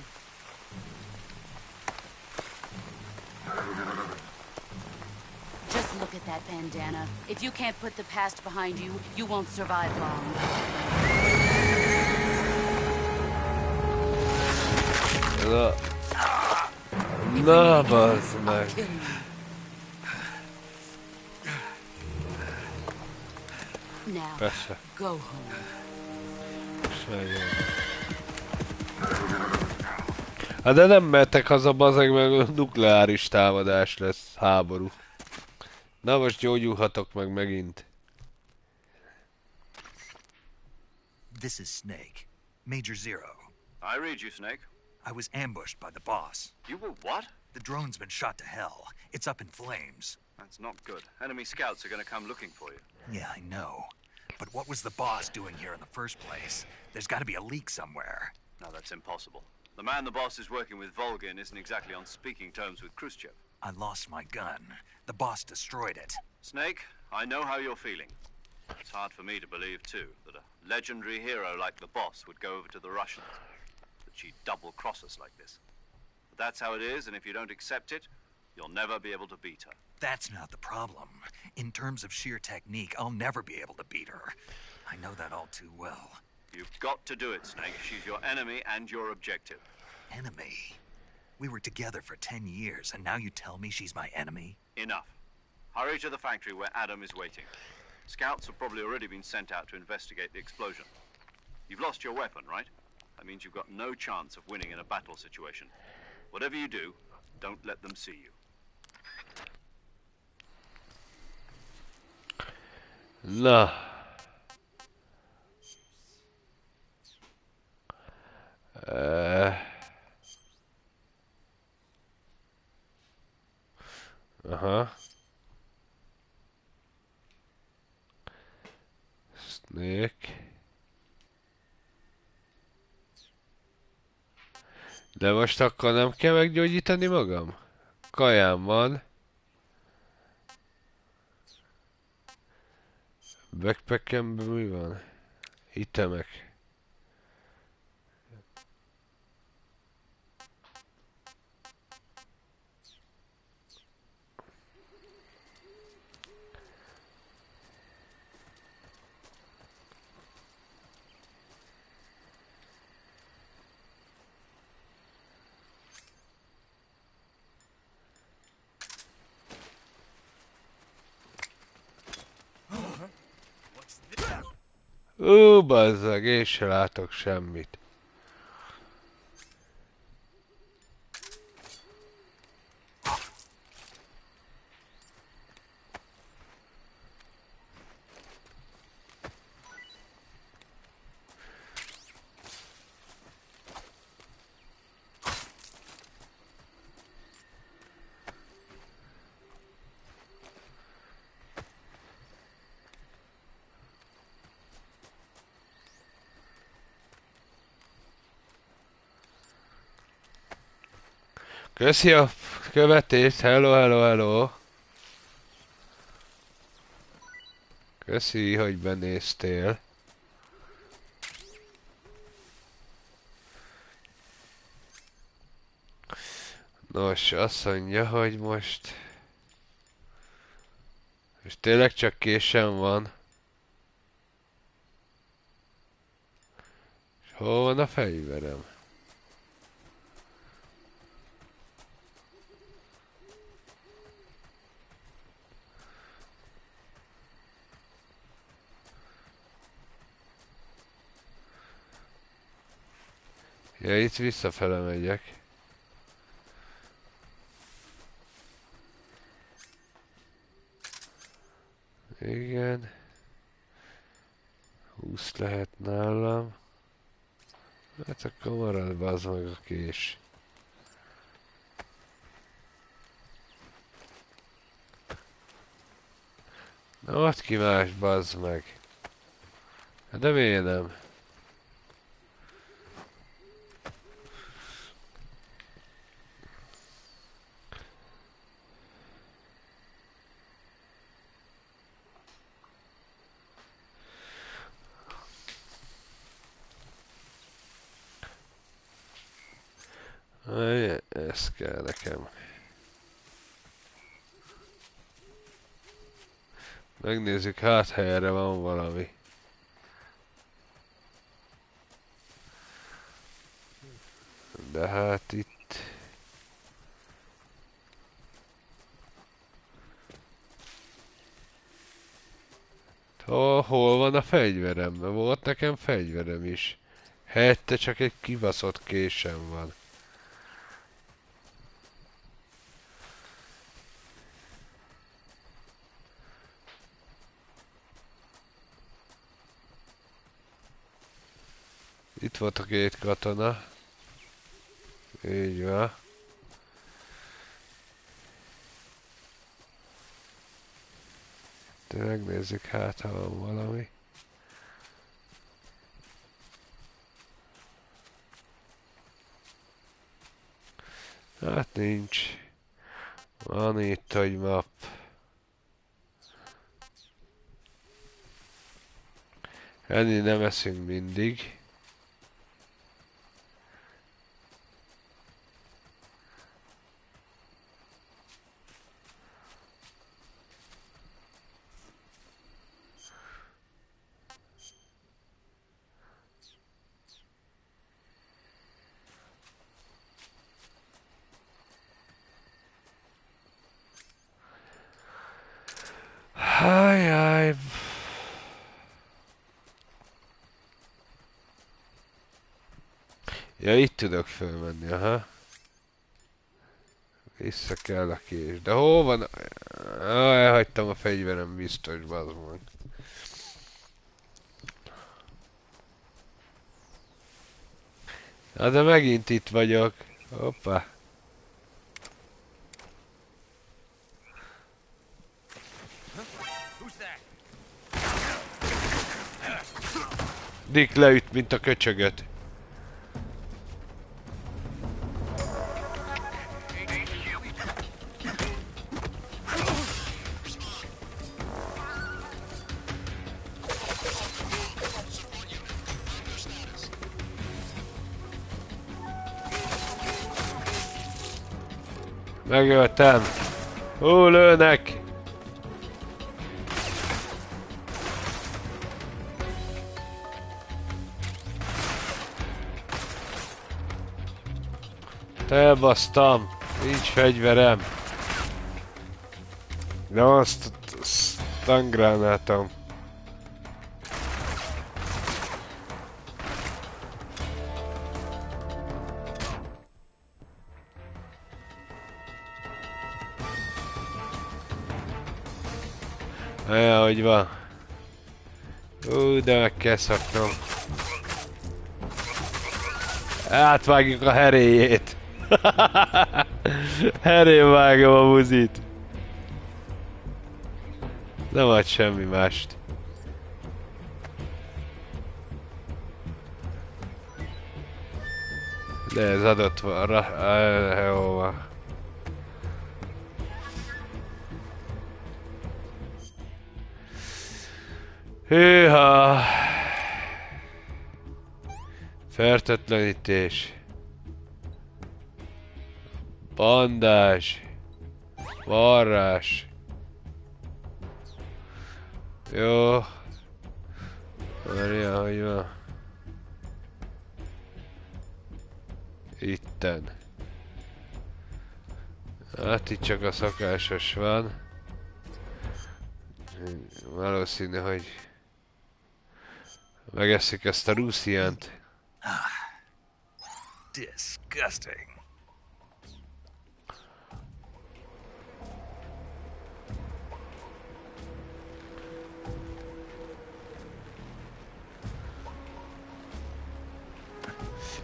Just look at that bandana. If you can't put the past behind you, you won't survive long. Na, bazd meg. Persze. Hát de nem mehetek haza, bazeg, meg nukleáris támadás lesz, háború. Na most gyógyulhatok meg megint. This is Snake. Major Zero. I read you, Snake. I was ambushed by the boss. You were what? The drone's been shot to hell. It's up in flames. That's not good. Enemy scouts are gonna come looking for you. Yeah, I know. But what was the boss doing here in the first place? There's gotta be a leak somewhere. No, that's impossible. The man the boss is working with, Volgin, isn't exactly on speaking terms with Khrushchev. I lost my gun. The boss destroyed it. Snake, I know how you're feeling. It's hard for me to believe, too, that a legendary hero like the boss would go over to the Russians. That she'd double-cross us like this. But that's how it is, and if you don't accept it, you'll never be able to beat her. That's not the problem. In terms of sheer technique, I'll never be able to beat her. I know that all too well. You've got to do it, Snake. She's your enemy and your objective. Enemy? We were together for 10 years, and now you tell me she's my enemy? Enough. Hurry to the factory where Adam is waiting. Scouts have probably already been sent out to investigate the explosion. You've lost your weapon, right? That means you've got no chance of winning in a battle situation. Whatever you do, don't let them see you. Na. Aha. Snake. De most akkor nem kell meggyógyítani magam? Kajám van. Backpackemben mi van? Itemek. Bazzag, én se látok semmit. Köszi a követést, hello. Köszi, hogy benéztél. Nos, azt mondja, hogy most tényleg csak késem van. És hol van a fegyverem? Ja, itt visszafele megyek. Igen. 20 lehet nálam. Hát akkor marad bazd meg a kés. Na ott ki más bazd meg. De miért nem? Ez kell nekem. Megnézzük, hát ha erre van valami. De hát itt... Hol van a fegyverem? Mert volt nekem fegyverem is. Helyette csak egy kibaszott késem van. Itt volt a két katona. Így van. De megnézzük, hát ha van valami. Hát nincs. Van itt, hogy map. Enni nem eszünk mindig. Hájjáj. Ja, itt tudok fölmenni, aha. Vissza kell a kés. De hol van? Elhagytam a fegyverem, biztos, bazd meg. Na de megint itt vagyok. Hoppá. Dick leüt, mint a köcsögöt. Megöltem. Lőnek. Elbasztam. Nincs fegyverem. De azt stangránátom. Hogy van. De meg kell szaknom. Átvágjuk a heréjét. Herén vágom a muzit. Nem ad semmi mást. De ez adott van. Jó van. Hűha! Fertőtlenítés. Bandázs. Varrás. Jó. Várjál, hogy van. Itten. Hát itt csak a szokásos van. Valószínű, hogy megeszik ezt a Russiant. Disgusting.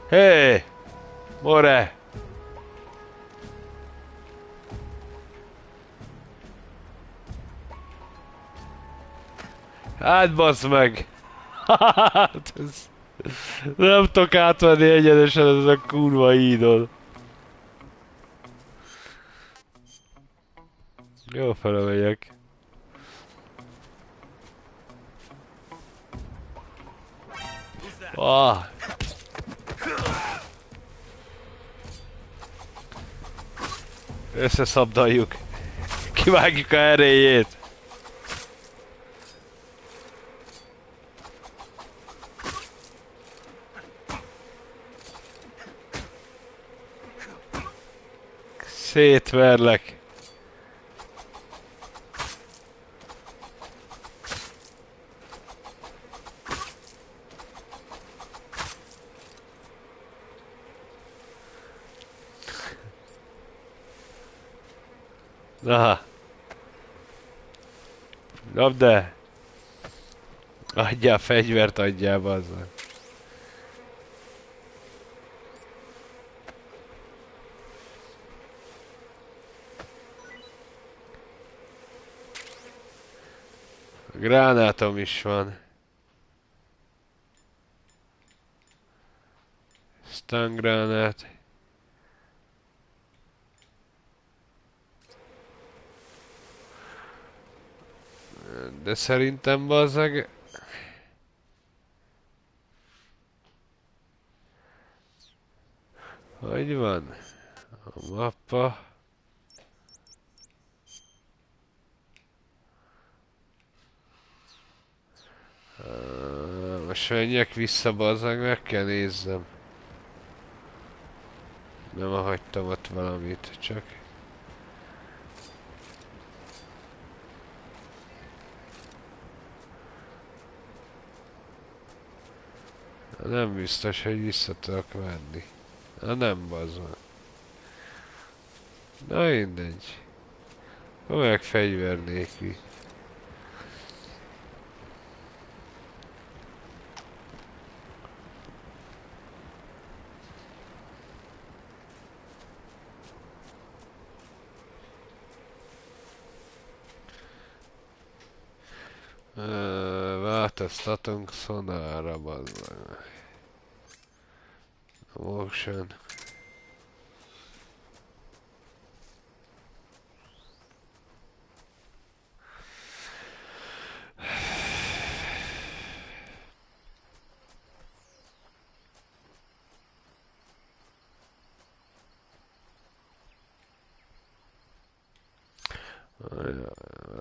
Hé! More! Hát bassz meg! Hát ez... Nem tudok átvenni egyenesen ez a kurva hídon. Jó felemegyek. Összeszabdaljuk. Kivágjuk a erélyét. Szétverlek. Aha. Dobd el. Adjál fegyvert, adjál, bazzag. Gránátom is van. Stun gránát. De szerintem bazzeg... Hogy van? A mappa... Most menjek vissza, bazzeg, meg kell nézzem. Nem hagytam ott valamit, csak... Nem biztos, hogy vissza tudok venni. Na nem, bazzeg. Na mindegy. Meg fegyver nélkül. Változtatunk szonára, bazzeg. Motion.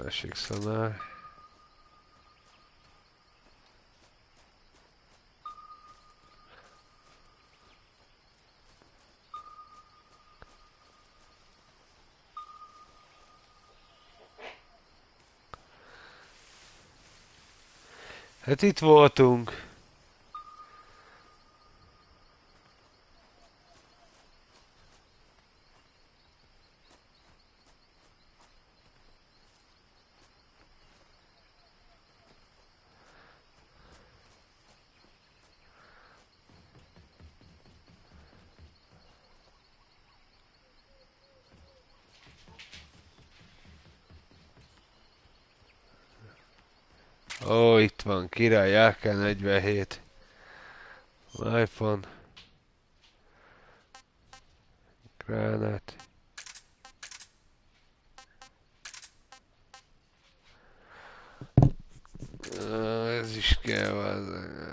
Másik szonár. Hát itt voltunk. Ó, itt van, király, AK-47. iPhone. Gránát. Ez is kell,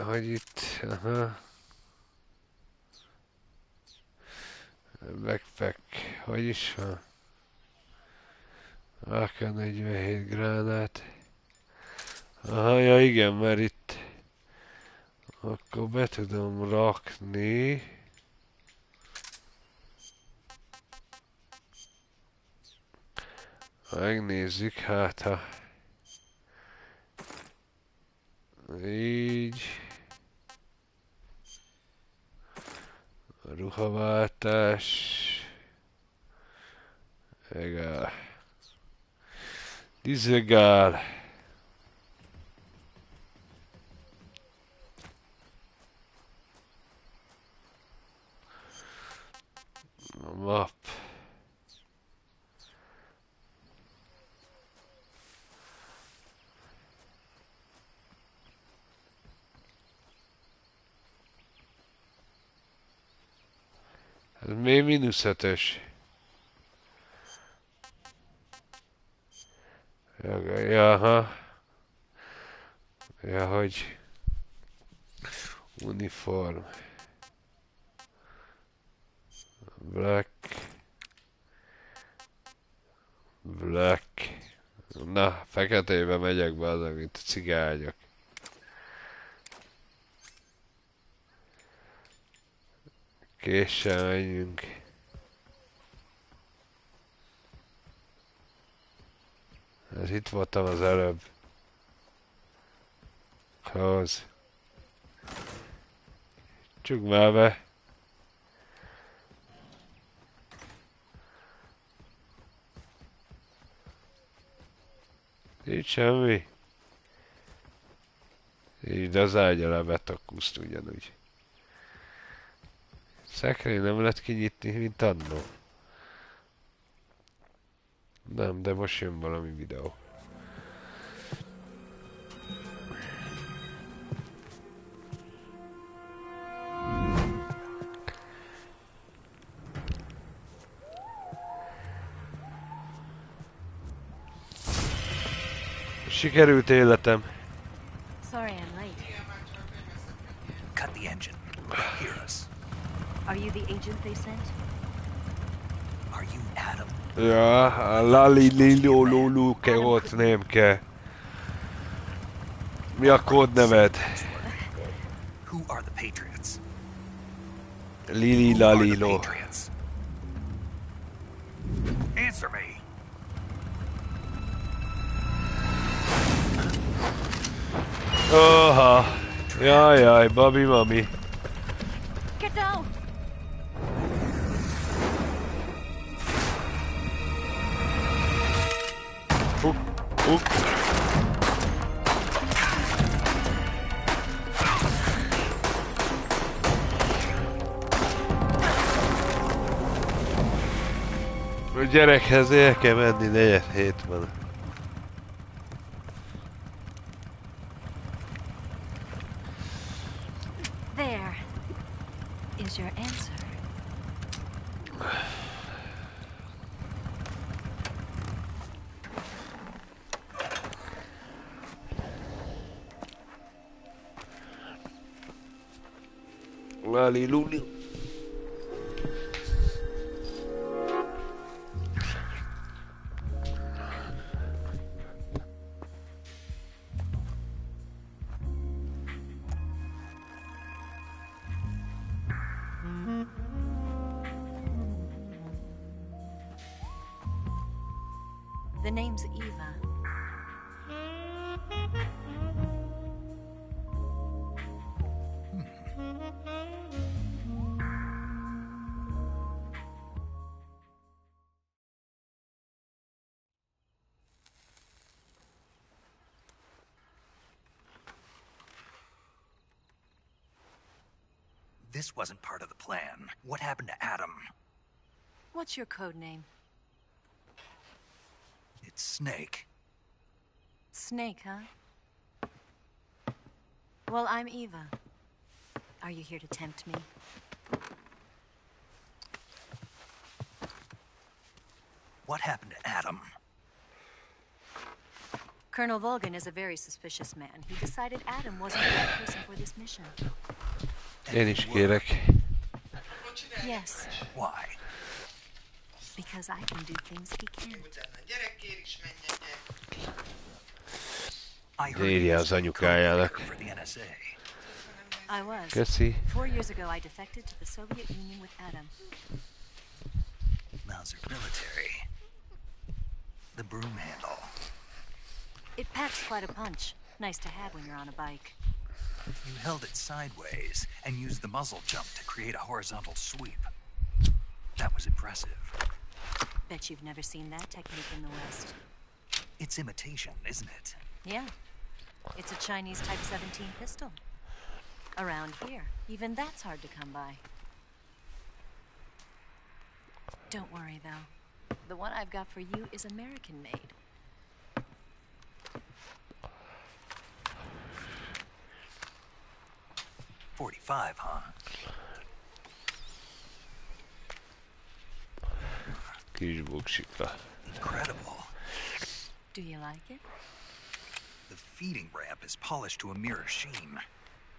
hogy itt, aha. Backpack, hogy is van? AK-47 gránát. Aha, ja igen, mert itt akkor be tudom rakni. Megnézzük, hát ha így a ruhaváltás egál dizegál a map. Ez még -5-ös. Jaha. Ja, hogy uniform. Black. Black. Na, feketébe megyek be az, mint a cigányok. Késsel menjünk. Ez itt voltam az előbb. Hoz. Csukd már be. Nincs semmi. Így az ágya lebetakuszt ugyanúgy. Szekrény nem lehet kinyitni, mint annó. Nem, de most jön valami videó. Sikerült életem. Sorry I'm late. Cut the engine. Hear us. Are you the agent they sent? Are you Adam? Ja, lali lilo lulu kerot nem kell. Mi a kódneved? Who are the Patriots? Lili lalilo. Answer me. Oha. Jaj, babi mami. Get down. A gyerekhez el kell menni 4-7 van. There is your answer. Lali luli. The name's Eva. This wasn't part of the plan. What happened to Adam? What's your code name? It's Snake. Snake, huh? Well, I'm Eva. Are you here to tempt me? What happened to Adam? Colonel Volgan is a very suspicious man. He decided Adam wasn't the right person for this mission. Én is kérek. Yes. Why? Because I can do things he can't. Írja az anyukájának. I was. Köszi. 4 years ago, I defected to the Soviet Union with Adam. Mauser military. The broom handle. It packs quite a punch. Nice to have when you're on a bike. You held it sideways and used the muzzle jump to create a horizontal sweep. That was impressive. Bet you've never seen that technique in the West. It's imitation, isn't it? Yeah. It's a Chinese Type 17 pistol. Around here, even that's hard to come by. Don't worry, though. The one I've got for you is American-made. .45, huh? Kis buksika. Incredible. Do you like it? The feeding ramp is polished to a mirror sheen.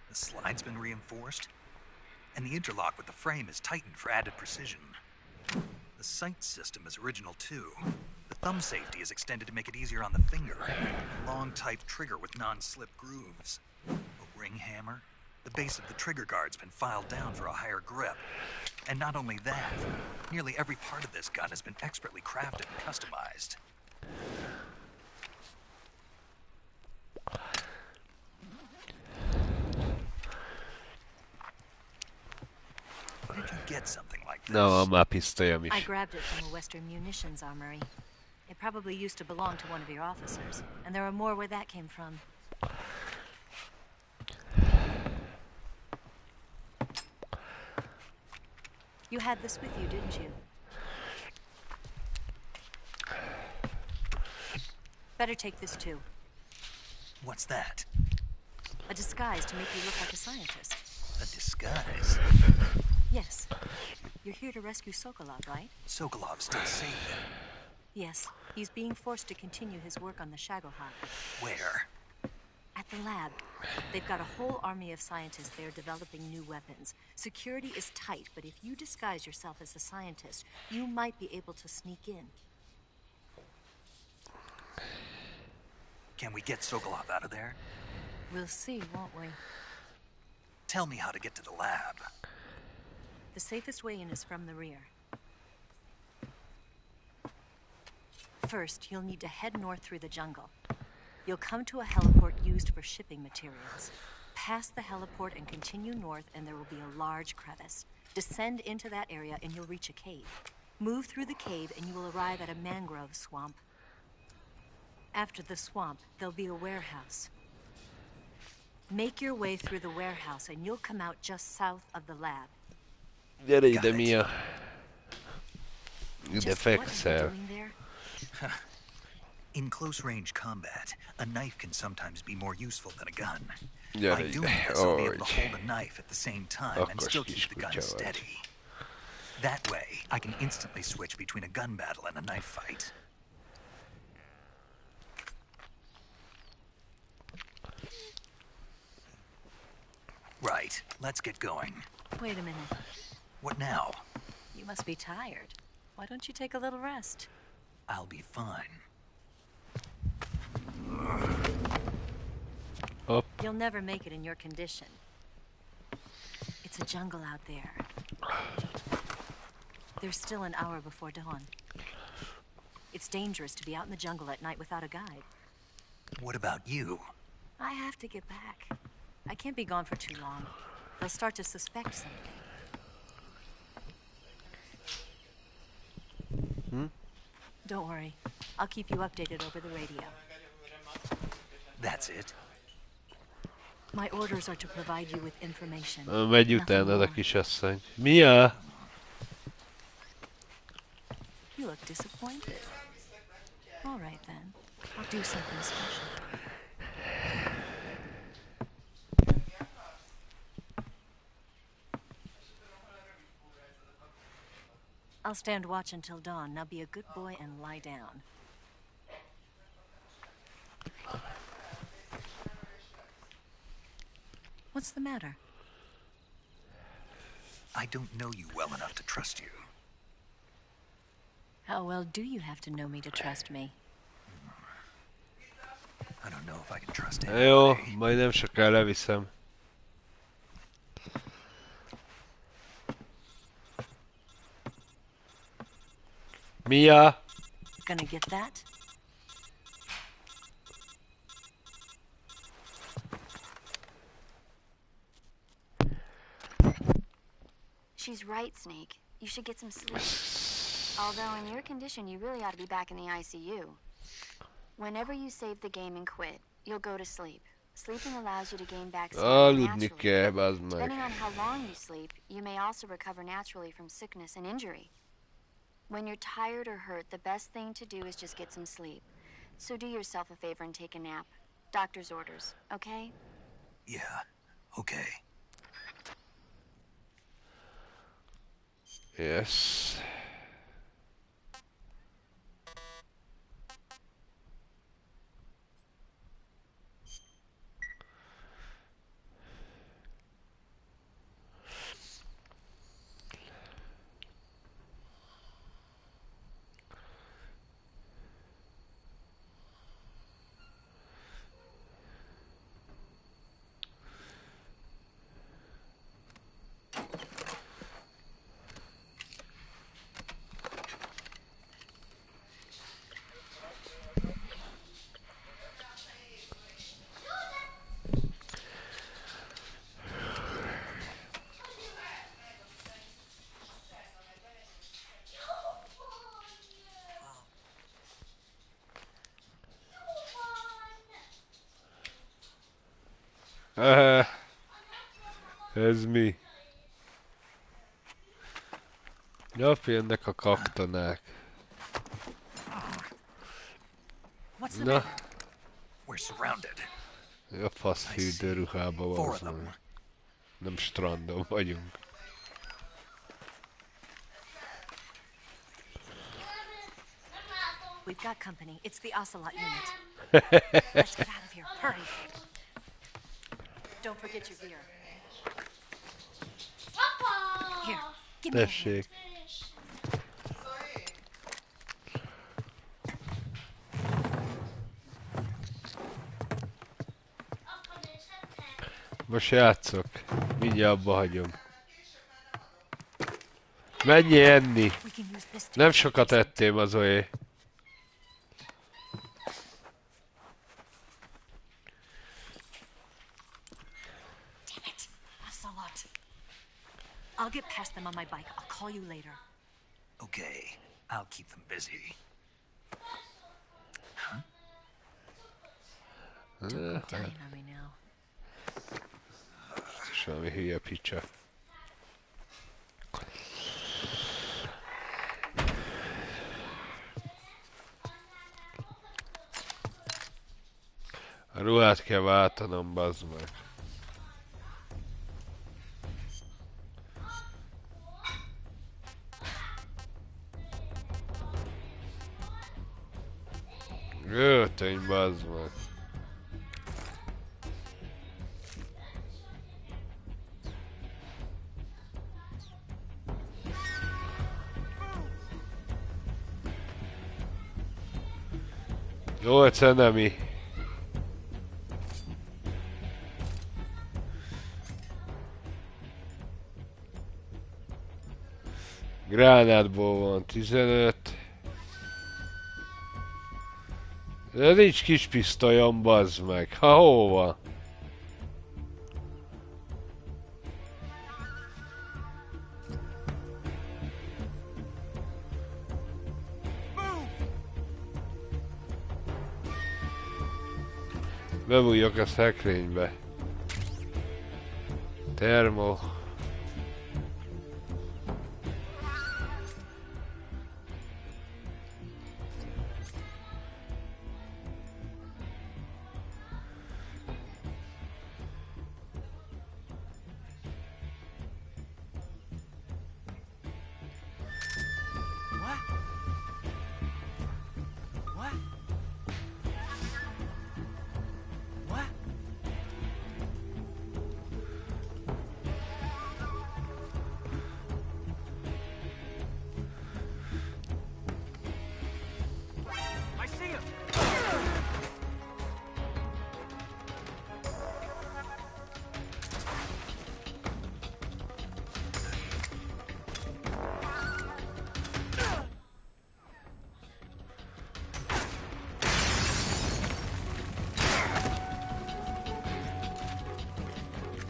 The slide's been reinforced, and the interlock with the frame is tightened for added precision. The sight system is original too. The thumb safety is extended to make it easier on the finger. A long type trigger with non-slip grooves. A ring hammer. The base of the trigger guard's been filed down for a higher grip. And not only that, nearly every part of this gun has been expertly crafted and customized. Where did you get something like this? No, már pisztolyom is. I grabbed it from a Western munitions armory. It probably used to belong to one of your officers, and there are more where that came from. You had this with you, didn't you? Better take this too. What's that? A disguise to make you look like a scientist. A disguise? Yes. You're here to rescue Sokolov, right? Sokolov's still safe then? Yes. He's being forced to continue his work on the Shagohod. Where? At the lab. They've got a whole army of scientists there developing new weapons. Security is tight, but if you disguise yourself as a scientist, you might be able to sneak in. Can we get Sokolov out of there? We'll see, won't we? Tell me how to get to the lab. The safest way in is from the rear. First, you'll need to head north through the jungle. You'll come to a heliport used for shipping materials. Pass the heliport and continue north, and there will be a large crevice. Descend into that area, and you'll reach a cave. Move through the cave, and you will arrive at a mangrove swamp. After the swamp, there'll be a warehouse. Make your way through the warehouse, and you'll come out just south of the lab. Gyere ide, Mia. Ide fekszel. In close-range combat, a knife can sometimes be more useful than a gun. Gyere By ide. doing this, I'll be able to hold a knife at the same time and still keep the gun kicsi steady. That way, I can instantly switch between a gun battle and a knife fight. Right, let's get going. Wait a minute. What now? You must be tired. Why don't you take a little rest? I'll be fine. Up. You'll never make it in your condition. It's a jungle out there. There's still an hour before dawn. It's dangerous to be out in the jungle at night without a guide. What about you? I have to get back. I can't be gone for too long. They'll start to suspect something. Don't worry. I'll keep you updated over the radio. That's it. My orders are to provide you with information. Megy utána a kisasszony. Mia? You look disappointed. All right then. I'll do something special for you. I'll stand watch until dawn. Now be a good boy and lie down. What's the matter? I don't know you well enough to trust you. How well do you have to know me to trust me? I don't know if I can trust Jó, anybody. majd nem sokára leviszem. Mia? Gonna get that? She's right, Snake. You should get some sleep. Although in your condition, you really ought to be back in the ICU. Whenever you save the game and quit, you'll go to sleep. Sleeping allows you to gain back stamina Aludni naturally. kell, bazd meg. Depending on how long you sleep, you may also recover naturally from sickness and injury. When you're tired or hurt, the best thing to do is just get some sleep. So do yourself a favor and take a nap. Doctor's orders, okay? Yeah, okay. Yes. Ez mi? Nap jönnek a kaktonák. Na. We're surrounded. A fasz fürdőruhába van. Nem strandon vagyunk. We've got company. It's the Ocelot unit. Let's get out of here. Hurry. Don't forget your gear. Here, give me a hand. Most játszok. Mindjárt abba hagyom. Mennyi enni? Nem sokat ettél az olyé. I'll get past them on my bike. I'll call you later. Okay, I'll keep them busy. Huh? Don't go dying on me now. Semmi hülye picsa. A ruhát kell váltanom, bazd meg. Öltöny, bazd meg. Nyolc enemi. Gránátból van 15. De nincs kis pisztolyom, bazd meg. Ha hova? Bebújjak a szekrénybe. Termo.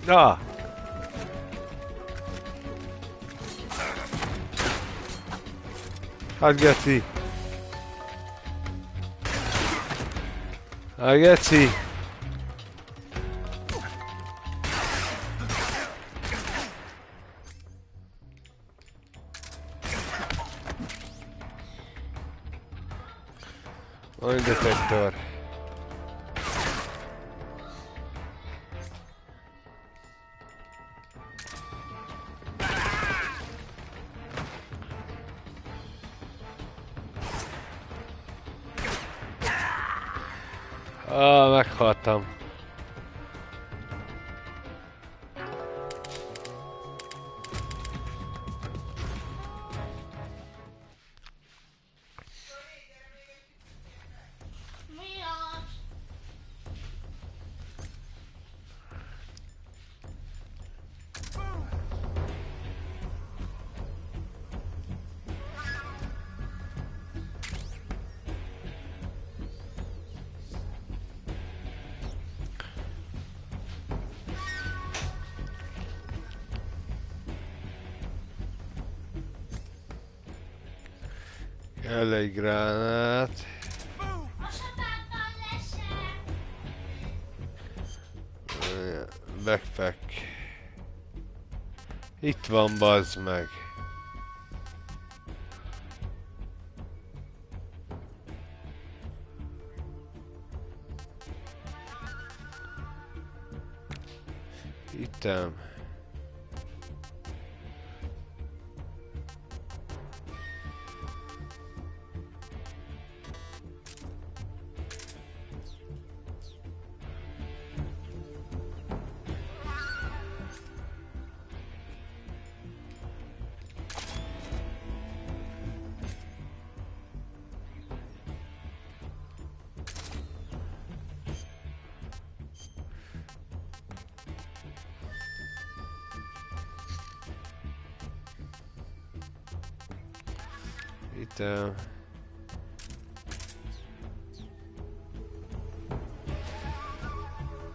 Na! Hát geci! Hát geci! Olyan detektor. Meghaltam. Kell egy gránát. Backpack. Itt van, bazd meg. Ittem. Item.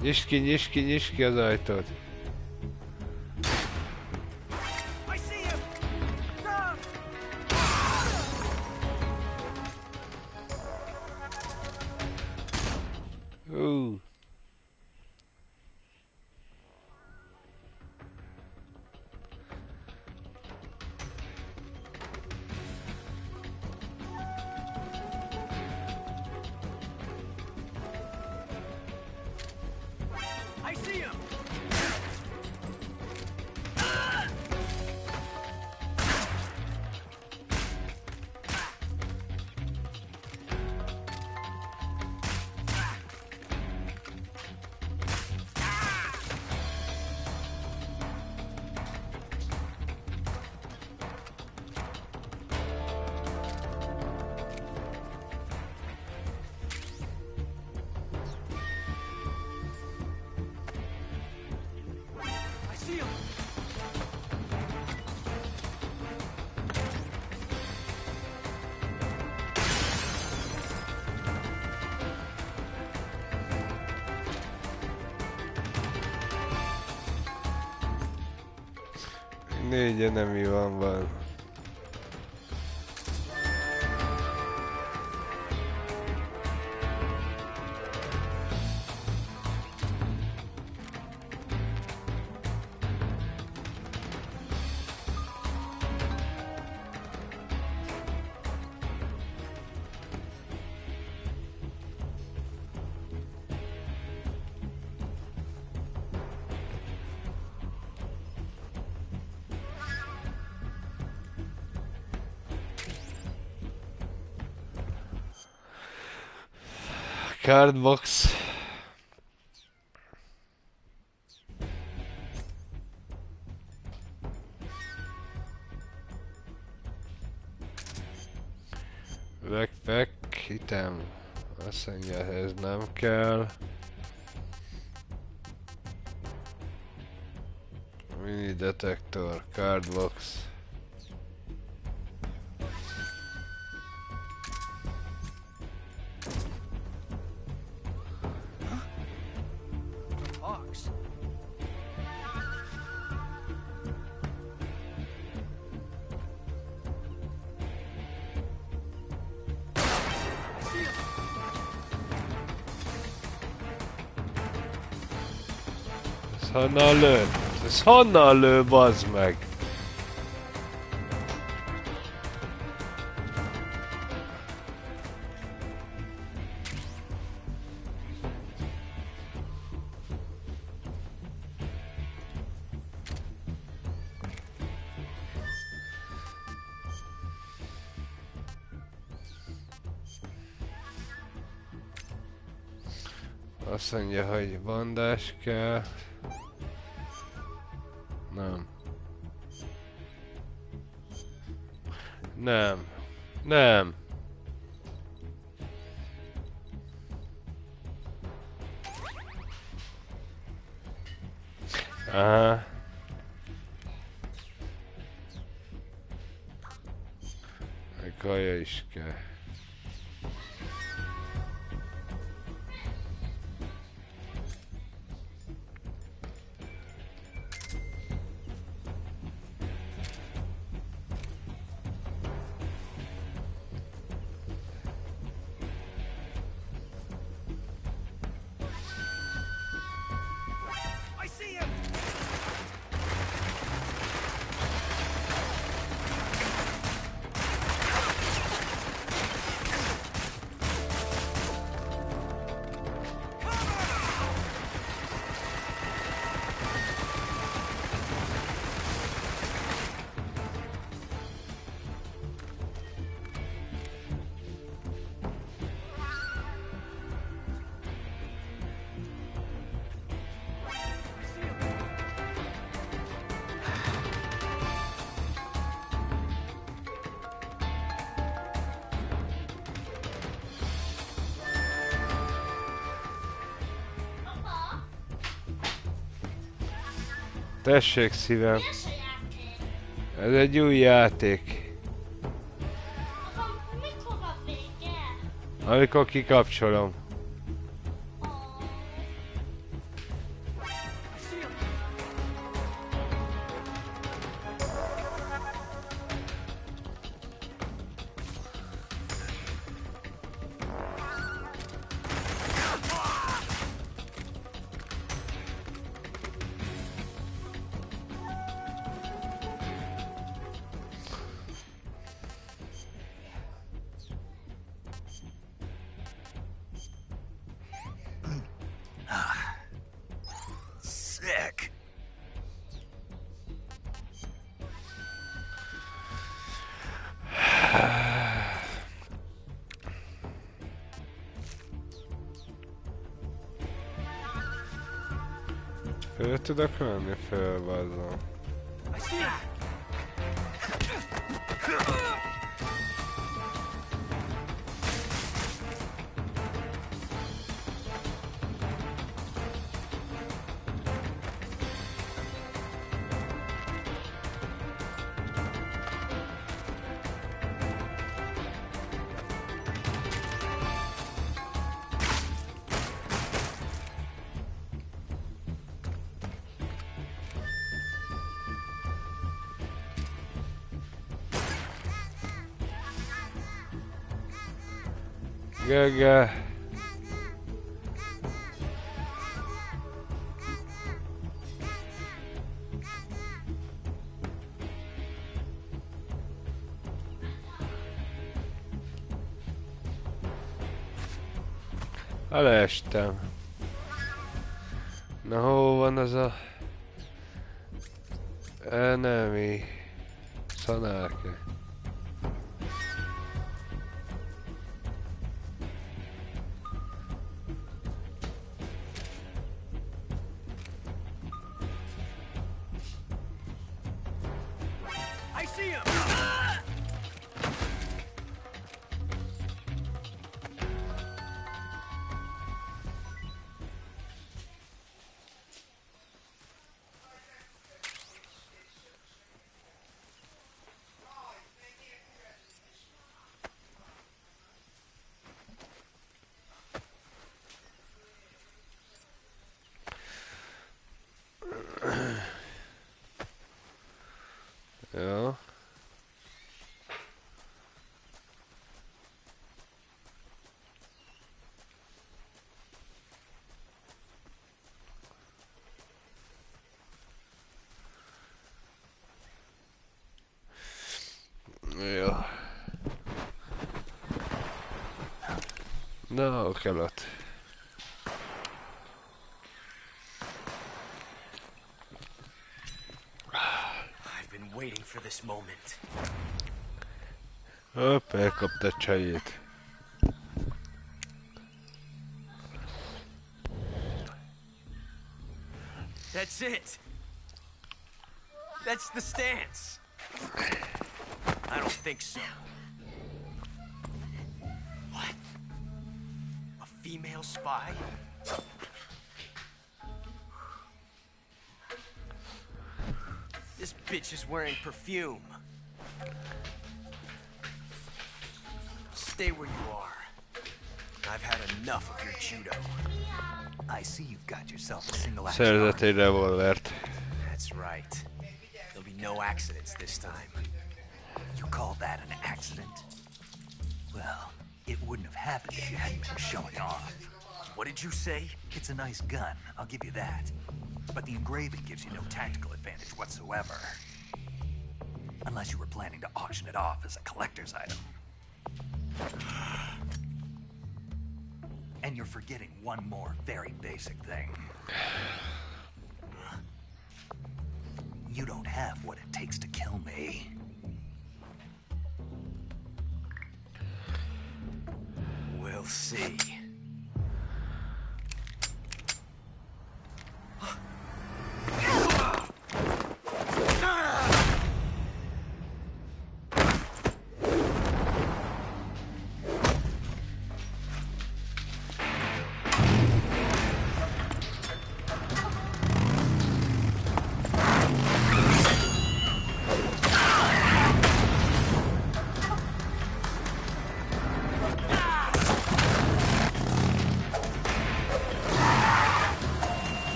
Nyisd ki az ajtót. Négy enemi van. Cardbox. Backpack, item. Azt mondja, ez nem kell. Mini detektor, cardbox. Honnan lő? Ez honnan lő, bazd meg? Azt mondja, hogy bandás kell. Nem. Aha. Meg kaja is kell. Tessék szívem. Ez egy új játék. Amikor kikapcsolom. Sick. Föl tudok menni? Föl, bazzom. Gege. Elestem. Na hol van az a... enemy? Szanálke. Ja. Ja. Na, kellett. Waiting for this moment. Hopp, elkapta a csajét. That's it. That's the stance. I don't think so. What? A female spy? This bitch is wearing perfume. Stay where you are. I've had enough of your judo. I see you've got yourself a single action. Szerzett egy revolvert. That's right. There'll be no accidents this time. You call that an accident? Well, it wouldn't have happened if you hadn't been showing off. What did you say? It's a nice gun, I'll give you that. But the engraving gives you no tactical advantage whatsoever. Unless you were planning to auction it off as a collector's item. And you're forgetting one more very basic thing. You don't have what it takes to kill me. We'll see.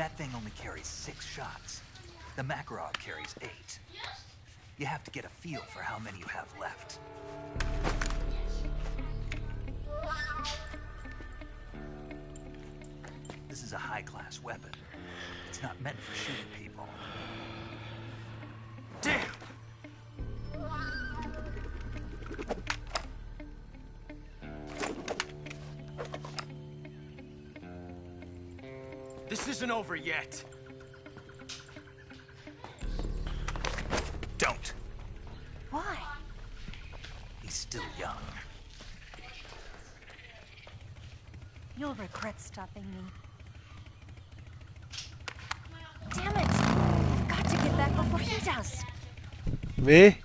That thing only carries 6 shots. The Makarov carries 8. You have to get a feel for how many you have left. This is a high-class weapon. It's not meant for shooting people. Damn! This isn't over yet. Don't. Why? He's still young. You'll regret stopping me. Damn it! I've got to get back before he does. Mi?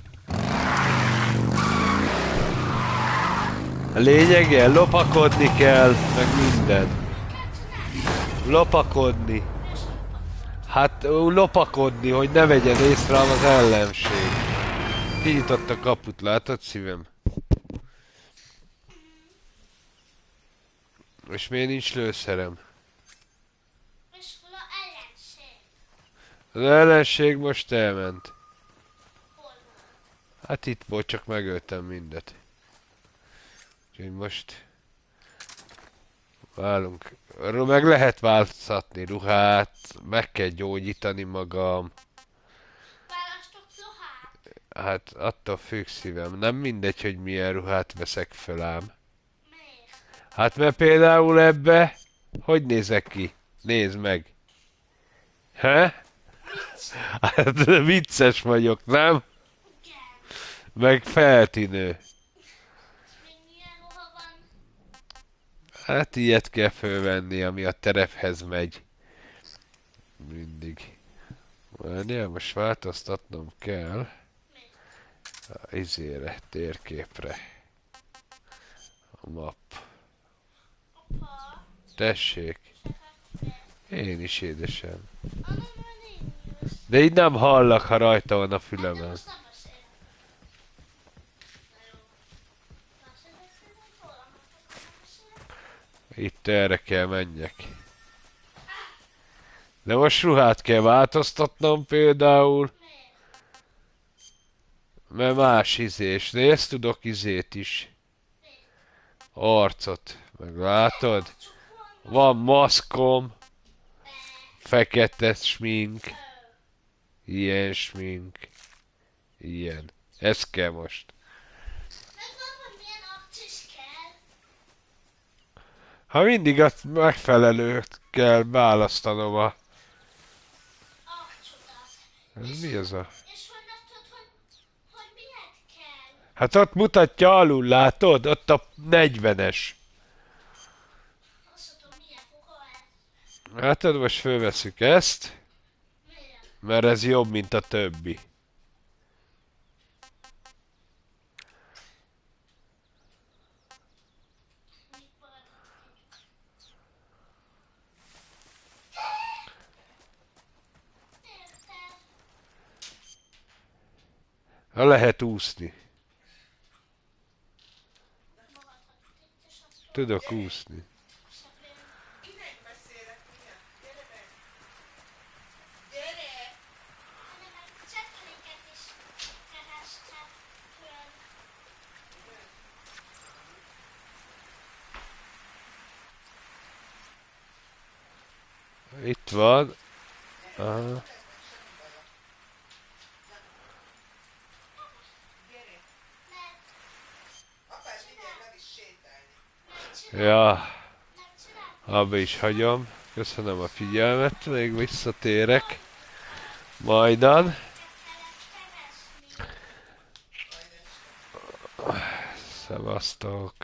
A lényege, lopakodni kell, meg minden. Lopakodni. Hát lopakodni, hogy ne vegyen észre az ellenség. Kinyitott a kaput, látod szívem? És miért nincs lőszerem? Az ellenség most elment. Hát itt volt, csak megöltem mindet. Úgyhogy most... Válunk. Meg lehet változtatni ruhát, meg kell gyógyítani magam. Hát attól függ szívem. Nem mindegy, hogy milyen ruhát veszek föl ám. Hát mert például ebbe... Hogy nézek ki? Nézd meg. He? Hát vicces vagyok, nem? Meg feltűnő. Hát ilyet kell fölvenni, ami a terephez megy. Mindig. Várjál, most változtatnom kell. Izére, térképre. A map. Tessék. Én is, édesem. De így nem hallak, ha rajta van a fülemen. Itt erre kell menjek. De most ruhát kell változtatnom például. Mert más izés. Nézd, tudok izét is. Arcot. Meglátod? Van maszkom. Fekete smink. Ilyen smink. Ilyen. Ez kell most. Ha mindig a megfelelőt kell választanom a... Ez mi az a... Hát ott mutatja alul, látod? Ott a 40-es. Hát most fölveszük ezt. Mert ez jobb, mint a többi. Lehet úszni. Tudok úszni. Itt van. Aha. Ja, abba is hagyom. Köszönöm a figyelmet, még visszatérek. Majdan. Szevasztok.